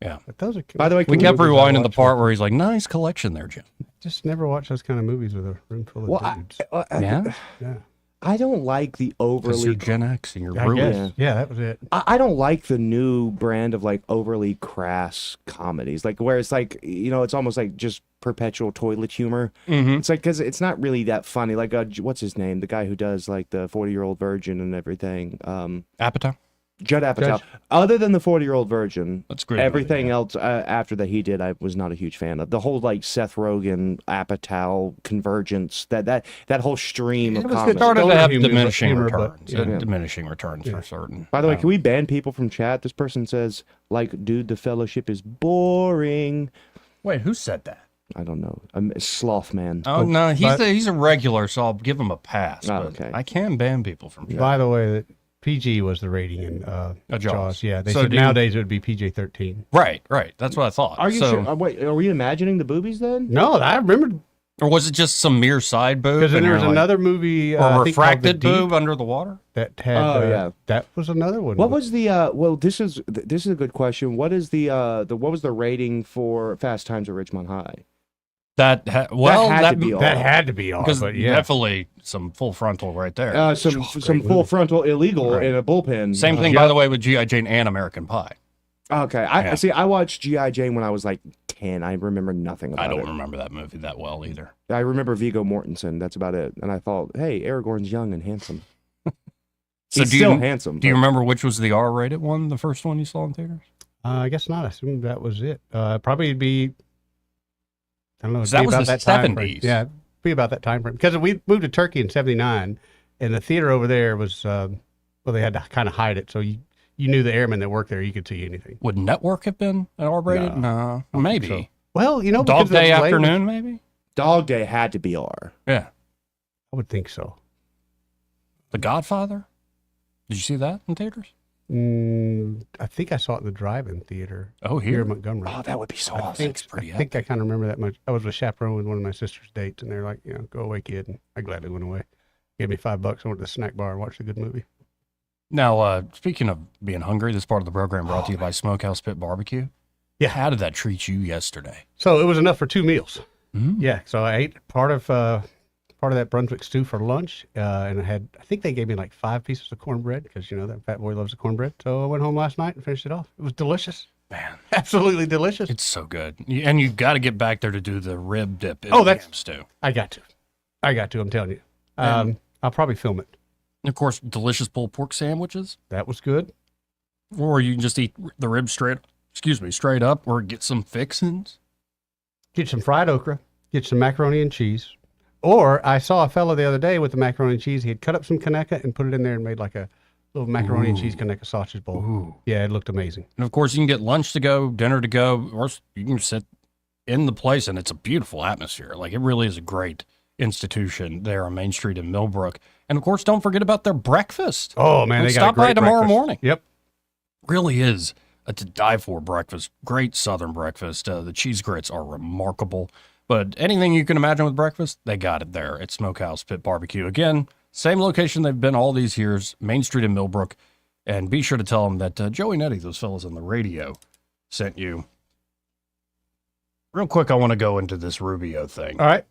Yeah. But those are. By the way, we kept rewinding the part where he's like, "Nice collection there, Jim." Just never watch those kind of movies with a room full of dudes. Yeah. Yeah. I don't like the overly you're Gen X and you're I brutal. guess. Yeah, that was it. I don't like the new brand of like overly crass comedies, like where it's like it's almost like just perpetual toilet humor. Mhm. It's like because it's not really that funny. Like what's his name? The guy who does like the 40-Year-Old Virgin and everything. Apatow. Judd Apatow. Other than the 40-Year-Old Virgin, that's great. Everything else after that he did, I was not a huge fan of. The whole like Seth Rogen, Apatow convergence, that whole stream of comedy. It started to have diminishing humor, returns. but, yeah. Diminishing returns for certain. By the way, can we ban people from chat? This person says, like, dude, the Fellowship is boring. Wait, who said that? I don't know. Sloth man. Oh, no, he's a regular, so I'll give him a pass. Oh, but okay. I can ban people from chat. By the way, that PG was the rating in Jaws. Yeah, they So said nowadays it would be PG-13. Right. That's what I thought. Are you so, sure? Wait, are we imagining the boobies then? No, I remember. Or was it just some mere side boob? Because then and there you're was like- another movie, or I think called refracted The Deep, boob under the water. that had. Yeah. That was another one. What was the? Well, this is a good question. What is what was the rating for Fast Times at Ridgemont High? That had to be That had to be R. because But yeah, definitely some full frontal right there. Some full frontal illegal in a bullpen. Same thing, by the way, with G.I. Jane and American Pie. Okay, I see. I watched G.I. Jane when I was like 10. I remember nothing about I it. don't remember that movie that well either. I remember Viggo Mortensen. That's about it. And I thought, hey, Aragorn's young and handsome. So He's do still you, handsome. Do you but- remember which was the R-rated one, the first one you saw in theaters? I guess not. I assume that was it. Probably it'd be. I don't know. That was the time frame. 70s. Yeah, be about that time frame. Because we moved to Turkey in '79, and the theater over there was they had to kind of hide it, so you knew the airmen that worked there. You could see anything. Would Network have been an R-rated? No, maybe. so. Well, Dog because Day of the language- Afternoon, maybe. Dog Day had to be R. Yeah. I would think so. The Godfather. Did you see that in theaters? I think I saw it in the drive-in theater. Oh, here? in Montgomery. Oh, that would be so I awesome. think, It's pretty I think I kind of remember that much. I was a chaperone with one of my sister's dates, and they're like, go away, kid. And I gladly went away. Gave me $5. I went to the snack bar and watched a good movie. Now, speaking of being hungry, this part of the program brought to you by Smokehouse Pit Barbecue. Yeah. How did that treat you yesterday? So it was enough for 2 meals. Mm. Yeah. So I ate part of that Brunswick stew for lunch, and I think they gave me like 5 pieces of cornbread because that fat boy loves the cornbread. So I went home last night and finished it off. It was delicious. Man, absolutely delicious. It's so good, and you got to get back there to do the rib dip. In that's ham stew. I got to. I'm telling you. I'll probably film it. And of course, delicious pulled pork sandwiches. That was good. Or you can just eat the ribs straight up, or get some fixins. Get some fried okra. Get some macaroni and cheese. Or I saw a fellow the other day with the macaroni and cheese. He had cut up some Kaneka and put it in there and made like a little macaroni and cheese Kaneka sausage bowl. Ooh. Yeah, it looked amazing. And of course, you can get lunch to go, dinner to go, or you can sit in the place, and it's a beautiful atmosphere. Like, it really is a great institution there on Main Street in Millbrook. And of course, don't forget about their breakfast. Oh man, they got stop a great by tomorrow breakfast. morning. Yep, really is a to die for breakfast. Great Southern breakfast. The cheese grits are remarkable. But anything you can imagine with breakfast, they got it there at Smokehouse Pit Barbecue. Again, same location they've been all these years, Main Street in Millbrook. And be sure to tell them that Joey and Eddie, those fellas on the radio, sent you. Real quick, I want to go into this Rubio thing. All right.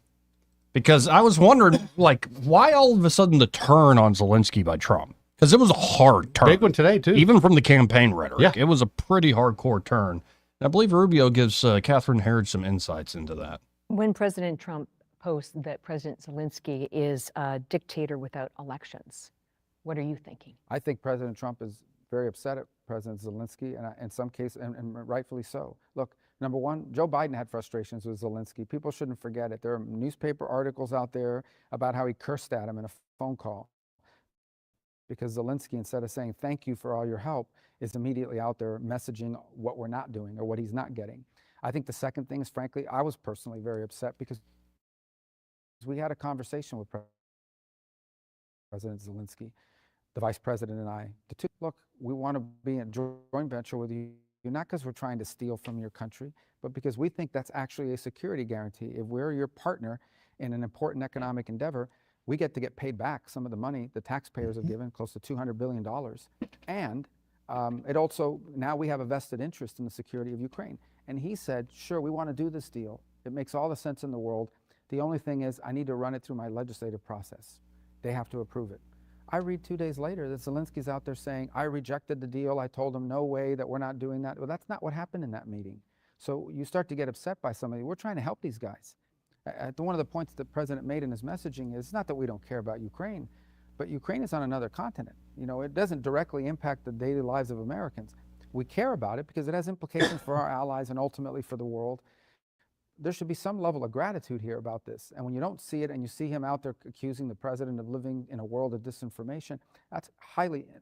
Because I was wondering, why all of a sudden the turn on Zelensky by Trump? Because it was a hard turn. Big one today, too. Even from the campaign rhetoric. Yeah. It was a pretty hardcore turn. And I believe Rubio gives Catherine Herod some insights into that. When President Trump posts that President Zelensky is a dictator without elections, what are you thinking? I think President Trump is very upset at President Zelensky, and in some cases, and rightfully so. Look, number one, Joe Biden had frustrations with Zelensky. People shouldn't forget it. There are newspaper articles out there about how he cursed at him in a phone call because Zelensky, instead of saying thank you for all your help, is immediately out there messaging what we're not doing or what he's not getting. I think the second thing is, frankly, I was personally very upset because we had a conversation with President Zelensky, the vice president and I. Look, we want to be in a joint venture with you, not because we're trying to steal from your country, but because we think that's actually a security guarantee. If we're your partner in an important economic endeavor, we get to get paid back some of the money the taxpayers have given, close to $200 billion. And it also, now we have a vested interest in the security of Ukraine. And he said, sure, we want to do this deal. It makes all the sense in the world. The only thing is I need to run it through my legislative process. They have to approve it. I read 2 days later that Zelensky's out there saying, I rejected the deal. I told him no way, that we're not doing that. Well, that's not what happened in that meeting. So you start to get upset by somebody. We're trying to help these guys. One of the points the president made in his messaging is not that we don't care about Ukraine, but Ukraine is on another continent. You know, it doesn't directly impact the daily lives of Americans. We care about it because it has implications for our allies and ultimately for the world. There should be some level of gratitude here about this. And when you don't see it and you see him out there accusing the president of living in a world of disinformation, that's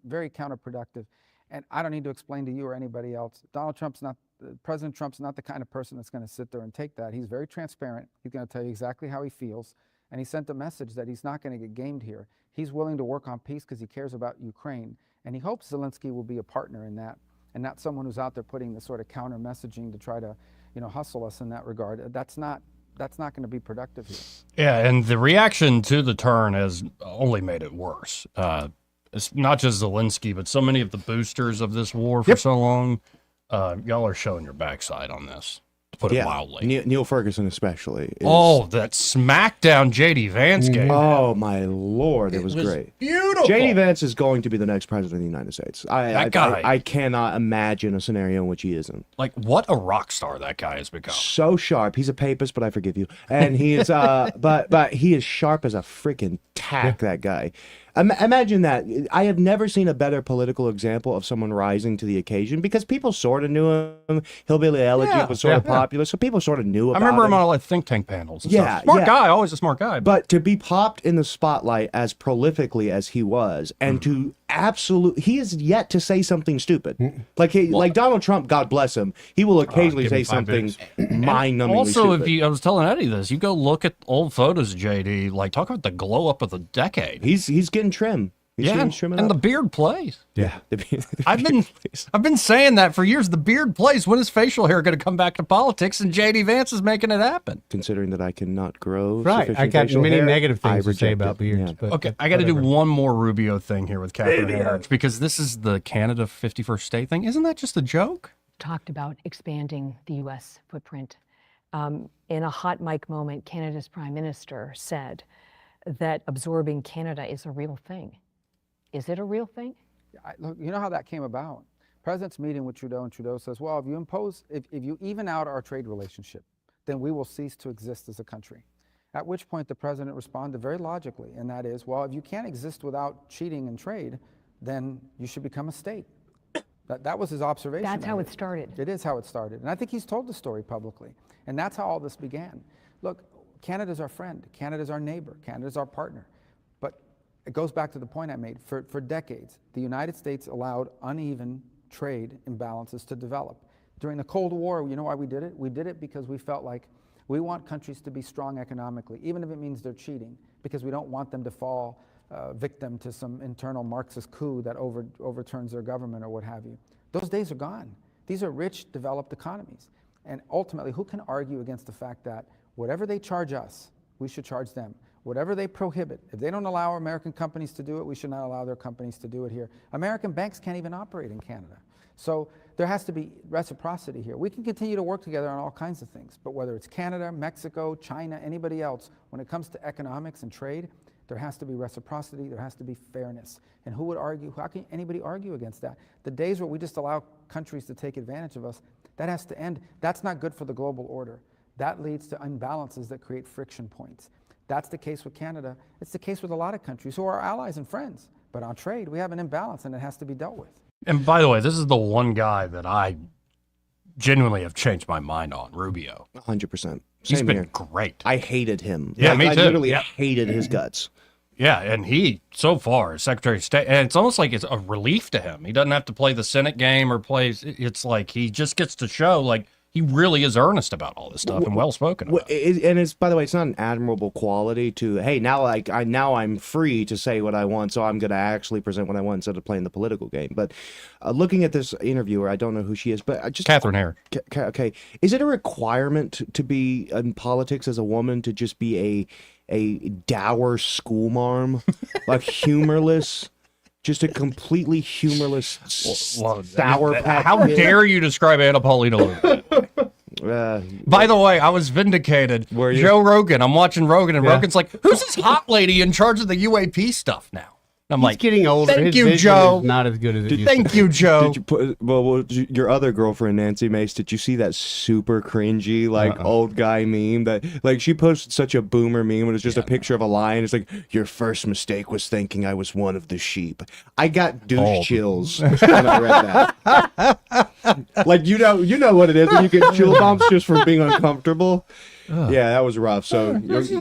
very counterproductive. And I don't need to explain to you or anybody else, President Trump's not the kind of person that's going to sit there and take that. He's very transparent. He's going to tell you exactly how he feels. And he sent a message that he's not going to get gamed here. He's willing to work on peace because he cares about Ukraine. And he hopes Zelensky will be a partner in that and not someone who's out there putting the sort of counter messaging to try to, hustle us in that regard. That's not going to be productive here. Yeah, and the reaction to the turn has only made it worse. It's not just Zelensky, but so many of the boosters of this war for so long. Y'all are showing your backside on this, to put it mildly. Neil Ferguson especially. That SmackDown JD Vance game. Oh, my Lord. It was great. Beautiful. JD Vance is going to be the next president of the United States. That guy. I cannot imagine a scenario in which he isn't. Like, what a rock star that guy has become. So sharp. He's a papist, but I forgive you. And he is, but he is sharp as a freaking tack, that guy. Imagine that. I have never seen a better political example of someone rising to the occasion because people sort of knew him. Hillbilly Elegy was sort of popular, so people sort of knew about him. I remember him on like think tank panels and stuff. Smart guy, always a smart guy. But to be popped in the spotlight as prolifically as he was, and to he is yet to say something stupid. Like Donald Trump, God bless him, he will occasionally say something mind-numbingly stupid. Also, I was telling Eddie this, you go look at old photos of JD, like talk about the glow up of the decade. He's getting trim. And the beard plays. Yeah, I've been saying that for years. The beard plays. When is facial hair going to come back to politics? And JD Vance is making it happen. Considering that I cannot grow I got many negative things to say about beards. But okay, I got to do one more Rubio thing here with Catherine Harris because this is the Canada 51st state thing. Isn't that just a joke? Talked about expanding the U.S. footprint. In a hot mic moment, Canada's Prime Minister said that absorbing Canada is a real thing. Is it a real thing? Look, you know how that came about? President's meeting with Trudeau, and Trudeau says, well, if you even out our trade relationship, then we will cease to exist as a country. At which point the president responded very logically, and that is, well, if you can't exist without cheating in trade, then you should become a state. That was his observation. That's how it started. It is how it started. And I think he's told the story publicly. And that's how all this began. Look, Canada's our friend. Canada's our neighbor. Canada's our partner. But it goes back to the point I made. For decades, the United States allowed uneven trade imbalances to develop. During the Cold War, you know why we did it? We did it because we felt like we want countries to be strong economically, even if it means they're cheating, because we don't want them to fall victim to some internal Marxist coup that overturns their government or what have you. Those days are gone. These are rich, developed economies. And ultimately, who can argue against the fact that whatever they charge us, we should charge them? Whatever they prohibit, if they don't allow American companies to do it, we should not allow their companies to do it here. American banks can't even operate in Canada. So there has to be reciprocity here. We can continue to work together on all kinds of things, but whether it's Canada, Mexico, China, anybody else, when it comes to economics and trade, there has to be reciprocity, there has to be fairness. And who would argue, how can anybody argue against that? The days where we just allow countries to take advantage of us, that has to end. That's not good for the global order. That leads to imbalances that create friction points. That's the case with Canada. It's the case with a lot of countries who are our allies and friends. But on trade, we have an imbalance and it has to be dealt with. And by the way, this is the one guy that I genuinely have changed my mind on, Rubio. 100%. He's been great. I hated him. Yeah, me too. I literally hated his guts. Yeah, and he, so far, is Secretary of State, and it's almost like it's a relief to him. He doesn't have to play the Senate game or it's like he just gets to show, like, he really is earnest about all this stuff and well-spoken about it. And it's, by the way, it's not an admirable quality to, hey, now I'm free to say what I want, so I'm going to actually present what I want instead of playing the political game. But looking at this interviewer, I don't know who she is, but I just... Catherine Harris. Okay. Is it a requirement to be in politics as a woman to just be dour schoolmarm, like humorless, just a completely humorless sour patch. How dare you describe Anna Paulina like that? By the way, I was vindicated. Joe Rogan. I'm watching Rogan, and Rogan's like, "Who's this hot lady in charge of the UAP stuff now?" I'm like, getting older. Thank His you, vision Joe. is not as good as it used Thank to be. you, Joe. Did you put, well, your other girlfriend, Nancy Mace, did you see that super cringy, like, old guy meme that, like, she posted such a boomer meme when it's just a picture of a lion. It's like, your first mistake was thinking I was one of the sheep. I got douche chills when I read that. Like, you know what it is when you get chill bumps just from being uncomfortable. Yeah, that was rough. So there's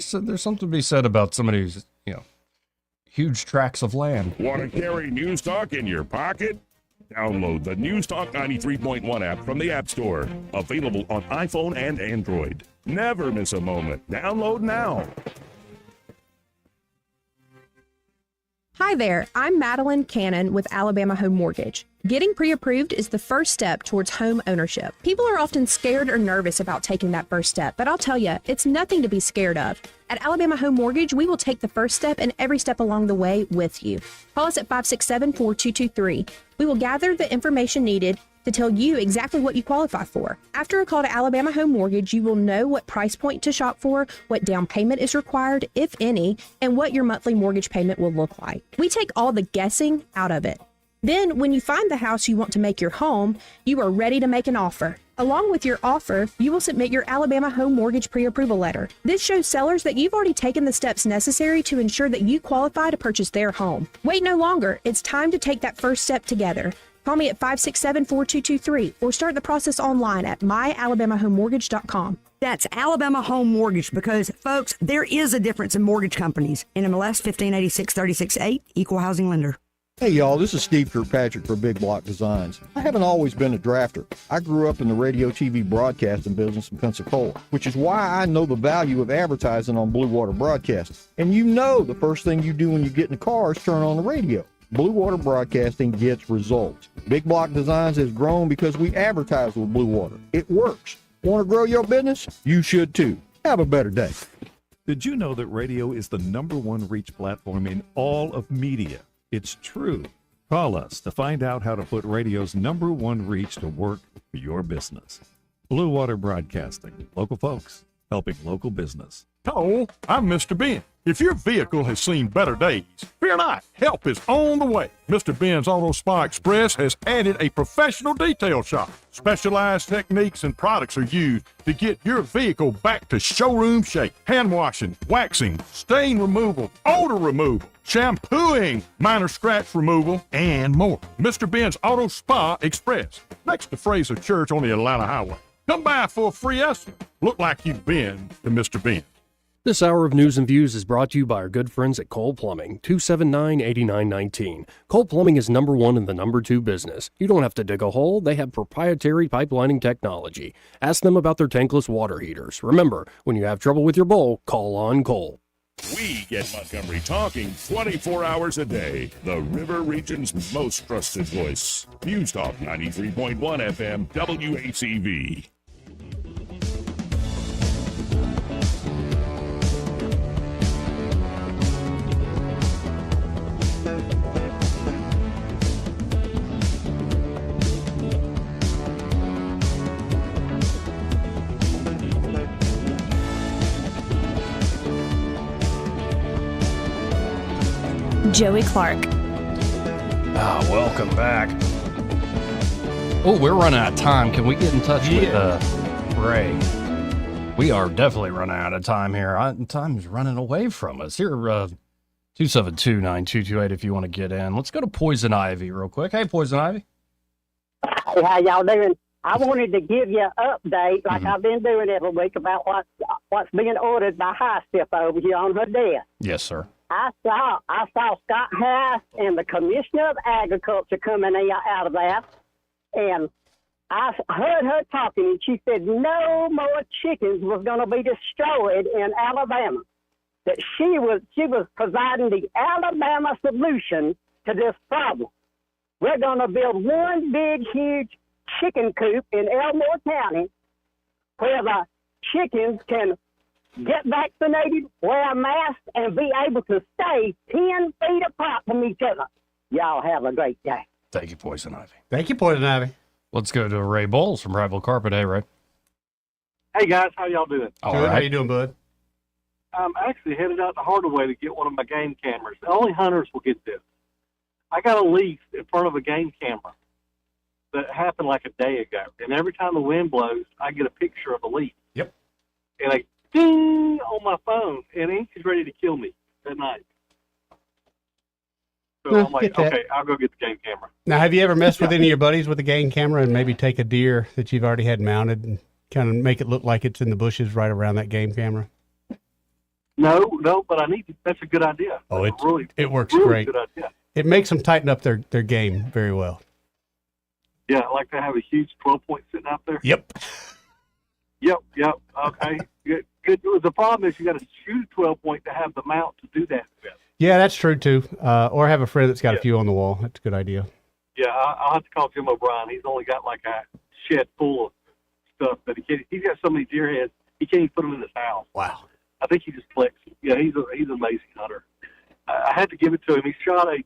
something to be said about somebody who's, huge tracts of land. Want to carry News Talk in your pocket? Download the News Talk 93.1 app from the App Store. Available on iPhone and Android. Never miss a moment. Download now. Hi there, I'm Madeline Cannon with Alabama Home Mortgage. Getting pre-approved is the first step towards home ownership. People are often scared or nervous about taking that first step, but I'll tell you, it's nothing to be scared of. At Alabama Home Mortgage, we will take the first step and every step along the way with you. Call us at 567-4223. We will gather the information needed to tell you exactly what you qualify for. After a call to Alabama Home Mortgage, you will know what price point to shop for, what down payment is required, if any, and what your monthly mortgage payment will look like. We take all the guessing out of it. Then, when you find the house you want to make your home, you are ready to make an offer. Along with your offer, you will submit your Alabama Home Mortgage pre-approval letter. This shows sellers that you've already taken the steps necessary to ensure that you qualify to purchase their home. Wait no longer. It's time to take that first step together. Call me at 567-4223 or start the process online at myalabamahomemortgage.com. That's Alabama Home Mortgage because, folks, there is a difference in mortgage companies. NMLS 1586-36-8, Equal Housing Lender. Hey y'all, this is Steve Kirkpatrick for Big Block Designs. I haven't always been a drafter. I grew up in the radio, TV broadcasting business in Pensacola, which is why I know the value of advertising on Blue Water Broadcasting. And you know the first thing you do when you get in the car is turn on the radio. Blue Water Broadcasting gets results. Big Block Designs has grown because we advertise with Blue Water. It works. Want to grow your business? You should too. Have a better day. Did you know that radio is the #1 reach platform in all of media? It's true. Call us to find out how to put radio's #1 reach to work for your business. Blue Water Broadcasting. Local folks helping local business. Hello, I'm Mr. Ben. If your vehicle has seen better days, fear not, help is on the way. Mr. Ben's Auto Spa Express has added a professional detail shop. Specialized techniques and products are used to get your vehicle back to showroom shape. Hand washing, waxing, stain removal, odor removal, shampooing, minor scratch removal, and more. Mr. Ben's Auto Spa Express, next to Fraser Church on the Atlanta Highway. Come by for a free estimate. Look like you've been to Mr. Ben. This hour of News and Views is brought to you by our good friends at Cole Plumbing, 279-8919. Cole Plumbing is #1 in the #2 business. You don't have to dig a hole. They have proprietary pipelining technology. Ask them about their tankless water heaters. Remember, when you have trouble with your bowl, call on Cole. We get Montgomery talking 24 hours a day. The River Region's most trusted voice. News Talk 93.1 FM, WACV. Joey Clark. Welcome back. Oh, we're running out of time. Can we get in touch with Ray? We are definitely running out of time here. Time is running away from us. Here, 272-9228 if you want to get in. Let's go to Poison Ivy real quick. Hey, Poison Ivy. Hey, how y'all doing? I wanted to give you an update, like I've been doing every week, about what's being ordered by High Step over here on her desk. Yes, sir. I saw Scott Harris and the Commissioner of Agriculture coming out of that, and I heard her talking, and she said no more chickens was going to be destroyed in Alabama. That she was providing the Alabama solution to this problem. We're going to build one big, huge chicken coop in Elmore County where the chickens can get vaccinated, wear a mask, and be able to stay 10 feet apart from each other. Y'all have a great day. Thank you, Poison Ivy. Thank you, Poison Ivy. Let's go to Ray Bowles from Rival Carpet. Hey, Ray. Hey guys, how y'all doing? All Good. right. How you doing, bud? I'm actually headed out to Hardaway to get one of my game cameras. Only hunters will get this. I got a leaf in front of a game camera that happened like a day ago, and every time the wind blows, I get a picture of the leaf. Yep. And I ding on my phone, and Ink is ready to kill me that night. So I'm like, get that. okay, I'll go get the game camera. Now, have you ever messed with any of your buddies with a game camera and maybe take a deer that you've already had mounted and kind of make it look like it's in the bushes right around that game camera? No, but I need to. That's a good idea. Oh, That's it works really great. good idea. It makes them tighten up their game very well. Yeah, I like to have a huge 12-point sitting out there. Yep. Yep. Okay. Good. The problem is you got to shoot a 12-point to have the mount to do that with. Yeah, that's true too. Or have a friend that's got a few on the wall. That's a good idea. Yeah, I'll have to call Jim O'Brien. He's only got like a shed full of stuff that he can't. He's got so many deer heads he can't even put them in his house. Wow. I think he just collects. Yeah, he's an amazing hunter. I had to give it to him. He shot a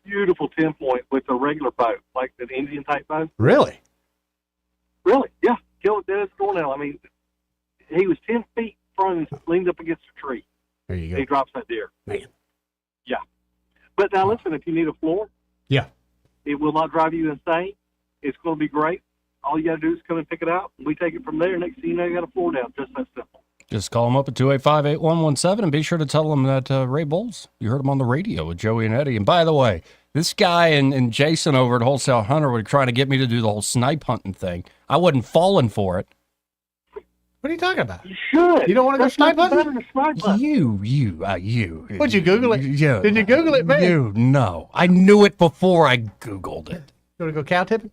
beautiful 10-point with a regular bow, like an Indian type bow. Really? Really? Yeah. Killed Dennis Cornell. I mean, he was 10 feet from him, leaned up against a tree. There you go. He drops that deer. Man. Yeah. But now listen, if you need a floor, Yeah. it will not drive you insane. It's going to be great. All you got to do is come and pick it out. We take it from there. Next thing you know, you got a floor down. Just that simple. Just call them up at 285-8117 and be sure to tell them that Ray Bowles, you heard him on the radio with Joey and Eddie. And by the way, this guy and Jason over at Wholesale Hunter were trying to get me to do the whole snipe hunting thing. I wasn't falling for it. What are you talking about? You should. You don't want to go snipe hunting? You. Would you Google it? Yeah. Did you Google it, man? No. I knew it before I Googled it. You want to go cow tipping?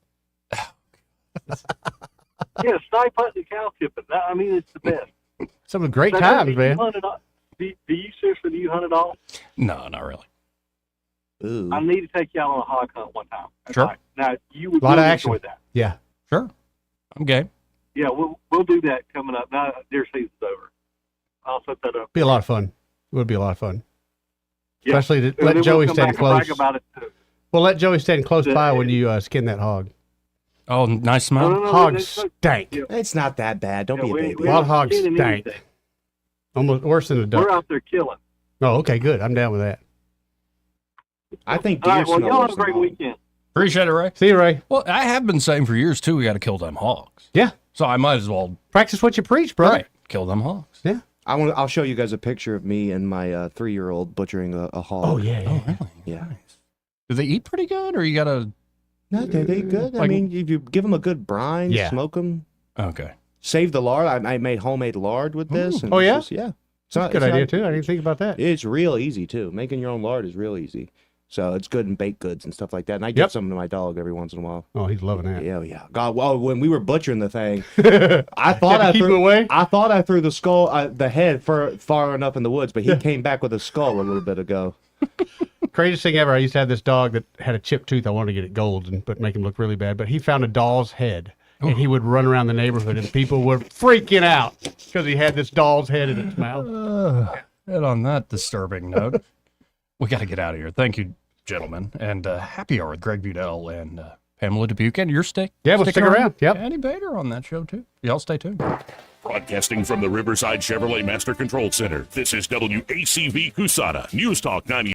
Yeah, snipe hunting, cow tipping. I mean, it's the best. Some great So, times, do you man. hunt it all? Do you seriously, do you hunt it all? No, not really. Ooh. I need to take you out on a hog hunt one time. Sure. Right. Now, you would A lot of really action. enjoy that. Yeah. Sure. I'm game. Yeah, we'll do that coming up. Now, deer season's over. I'll set that up. Be a lot of fun. It would be a lot of fun. Yeah. Especially to And let then Joey we'll come stand back and brag close. about it too. Well, let Joey stand close by when you skin that hog. Oh, nice smell. No, Hogs it's- stank. Yeah. It's not that bad. Don't Yeah, be a baby. we Wild ain't hogs skinning stank. anything. Almost worse than a duck. We're out there killing. Oh, okay, good. I'm down with that. I think All deer right, well, smell y'all worse have a than great hog. weekend. Appreciate it, Ray. See you, Ray. Well, I have been saying for years, too, we got to kill them hogs. Yeah. So I might as well Practice what you preach, brother. right, kill them hogs. Yeah. I'll show you guys a picture of me and my 3-year-old butchering a hog. Oh, yeah. Oh, really? Yeah. Do they eat pretty good, or you got to... No, they good. I Like- mean, if you give them a good brine, Yeah. smoke them, Okay. save the lard. I made homemade lard with this. And Oh, it's yeah? just- yeah. It's That's a good idea, too. I didn't even think about that. It's real easy, too. Making your own lard is real easy. So it's good in baked goods and stuff like that. And I give Yep. some to my dog every once in a while. Oh, he's loving that. Yeah, yeah. God, well, when we were butchering the thing, I Had thought to I keep threw him away? I thought I threw the skull, the head far enough in the woods, but he came back with a skull a little bit ago. Craziest thing ever. I used to have this dog that had a chipped tooth. I wanted to get it gold, but make him look really bad. But he found a doll's head, and he would run around the neighborhood, and people were freaking out because he had this doll's head in its mouth. And on that disturbing note, we got to get out of here. Thank you, gentlemen. And happy hour with Greg Budell and Pamela Dubuque. And your stick. Yeah, we'll stick around. Yep. Annie Bader on that show, too. Y'all stay tuned. Broadcasting from the Riverside Chevrolet Master Control Center, this is WACV Cusana, News Talk 90.